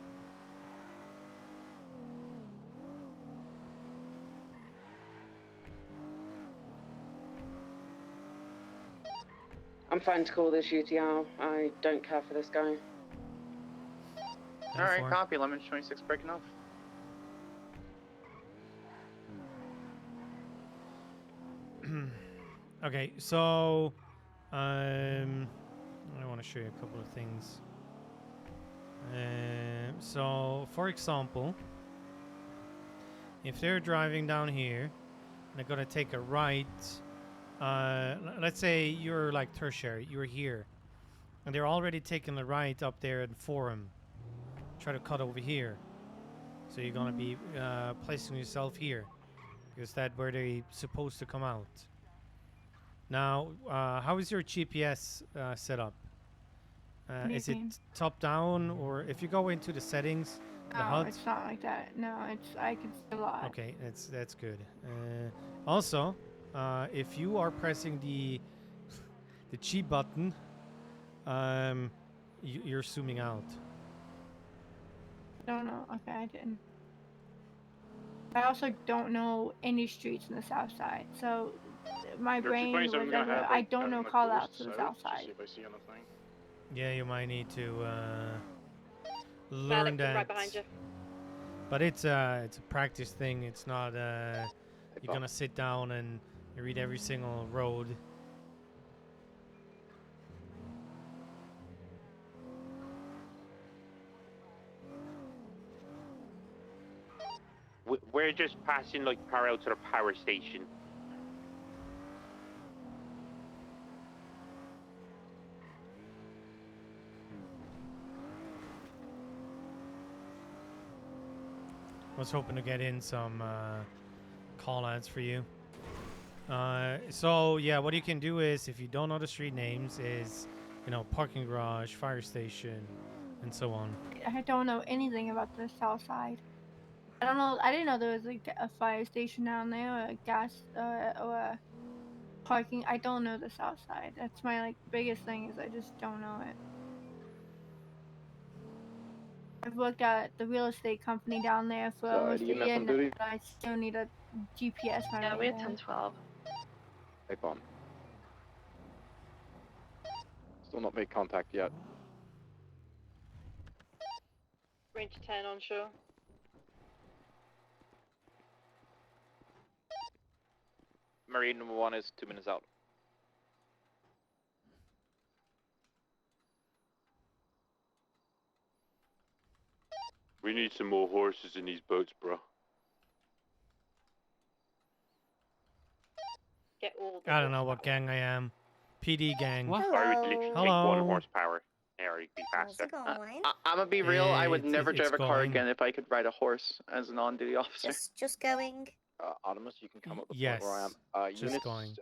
I'm fine to call this UTR. I don't care for this guy. Alright, copy. Lemon 26 breaking off. Okay, so I want to show you a couple of things. So, for example, if they're driving down here, and they're gonna take a right. Let's say you're like tertiary, you're here, and they're already taking the right up there in Forum. Try to cut over here, so you're gonna be placing yourself here, because that's where they're supposed to come out. Now, how is your GPS set up? Is it top down, or if you go into the settings, the No, HUD? it's not like that. No, I can see a lot. Okay, that's good. Also, if you are pressing the cheat button, you're zooming out. Don't know. Okay, I didn't. I also don't know any streets in the south side, so my brain was everywhere. I don't know call outs to the south side. See if I see anything. Yeah, you might need to learn that. Right behind you. But it's a practice thing. It's not you're gonna sit down and read every single road. We're just passing like parallel to the power station. Was hoping to get in some call outs for you. So yeah, what you can do is, if you don't know the street names, is parking garage, fire station, and so on. I don't know anything about the south side. I don't know. I didn't know there was like a fire station down there, or a gas, or a parking. I don't know the south side. That's my biggest thing, is I just don't know it. I've worked at the real estate company down there for almost a year, and I still need a GPS. Yeah, we had 10-12. Hey, bomb. Still not made contact yet. Range 10 on show. Marine number 1 is 2 minutes out. We need some more horses in these boats, bro. Get all the I don't know what gang I am. PD gang. I would literally take 1 Hello. horsepower. There, you'd be faster. I'm gonna be real. I would never it's drive a car going. again if I could ride a horse as an on-duty officer. Just going. Artemis, you can come up the Yes, point where I am. just Units going.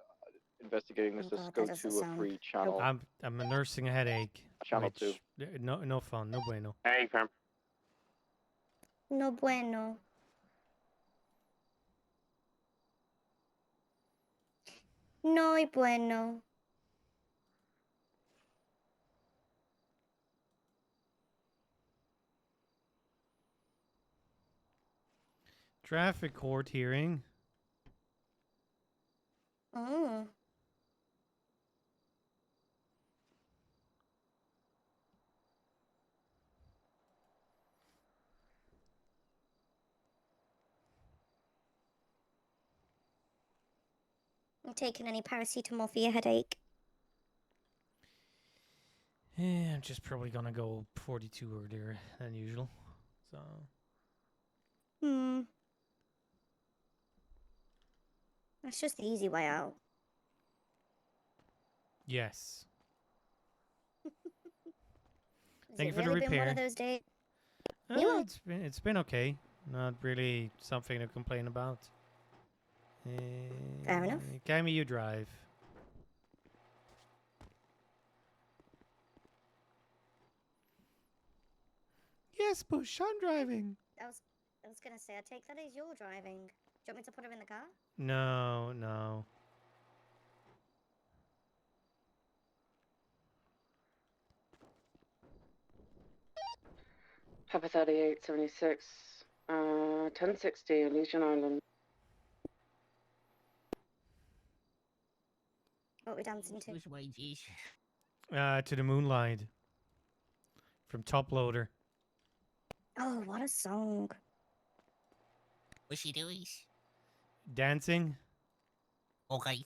investigating this. Oh Let's God, go that doesn't to a sound- free channel. I'm nursing a headache. Channel which- No fun. No bueno. Hey, fam. No bueno. No y bueno. Traffic court hearing. Mm. I'm taking any paracetamol for your headache. Yeah, I'm just probably gonna go 42 earlier than usual. So. Hmm. That's just the easy way out. Yes. Has Thank it you for the really been one of repair. those days? You are. It's been okay. Not really something to complain about. Fair enough. Cammy, you drive. Yes, Bush, I'm driving. I was gonna say, I take that as you're driving. Do you want me to put her in the car? No, no. Papa 3876. 1060, Elysian Island. What are we dancing to? To the Moonlight. From Top Loader. Oh, what a song. What's she doing? Dancing. Okay.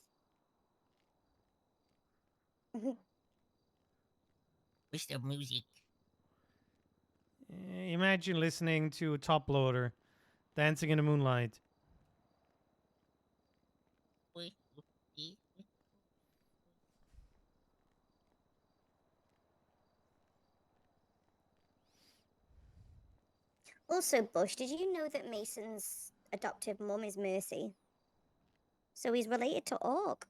What's the music? Imagine listening to Top Loader. Dancing in the Moonlight. Also, Bush, did you know that Mason's adoptive mum is Mercy? So he's related to Orc.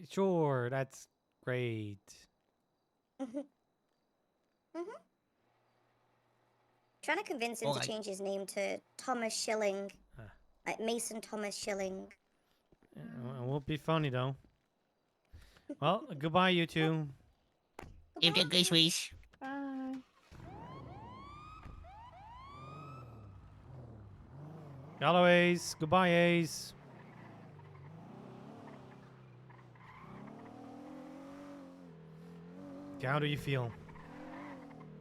Sure, that's great. Trying to convince him to change his name to Thomas Schilling. Like Mason Thomas Schilling. It won't be funny, though. Well, goodbye, you two. If the good wish. Bye. Hello, Ace. Goodbye, Ace. How do you feel?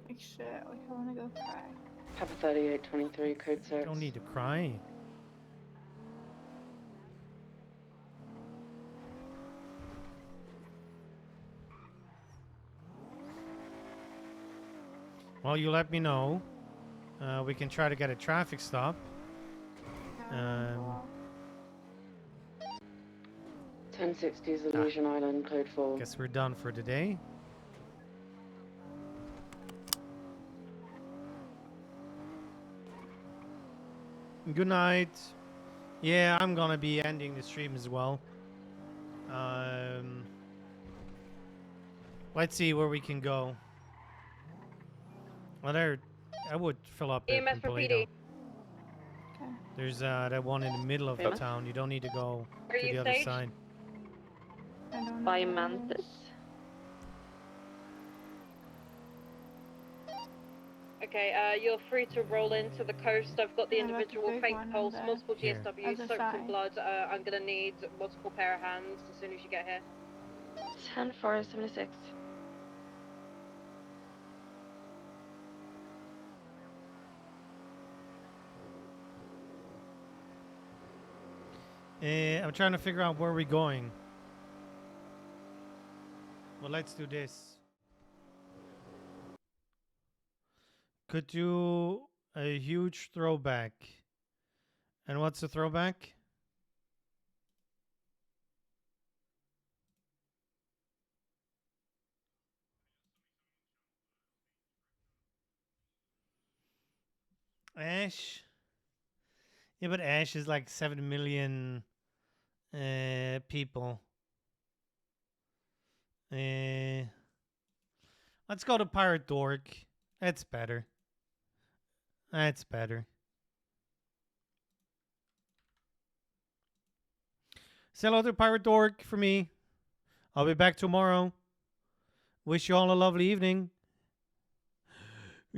Like shit, like I wanna go cry. Papa 3823, code 6. Don't need to cry. Well, you let me know. We can try to get a traffic stop. 1060 is Elysian Island, code 4. Guess we're done for today. Good night. Yeah, I'm gonna be ending the stream as well. Let's see where we can go. Well, I would fill up at EMS for Paleto. PD. There's that one in the middle of the Famous? town. You don't need to go Are to you the other staged? side. I don't know. By Mantis. Okay, you're free to roll into the coast. I've got the Yeah, that's a individual big faint one pulse, there. multiple Here. GSW, Other soaked in side. blood. I'm gonna need multiple pair of hands as soon as you get here. 10-4-76. I'm trying to figure out where we're going. Well, let's do this. Could do a huge throwback. And what's the throwback? Ash. Yeah, but Ash is like 7 million people. Let's go to Pirate Dork. That's better. That's better. Say hello to Pirate Dork for me. I'll be back tomorrow. Wish you all a lovely evening.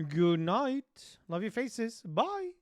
Good night. Love your faces. Bye.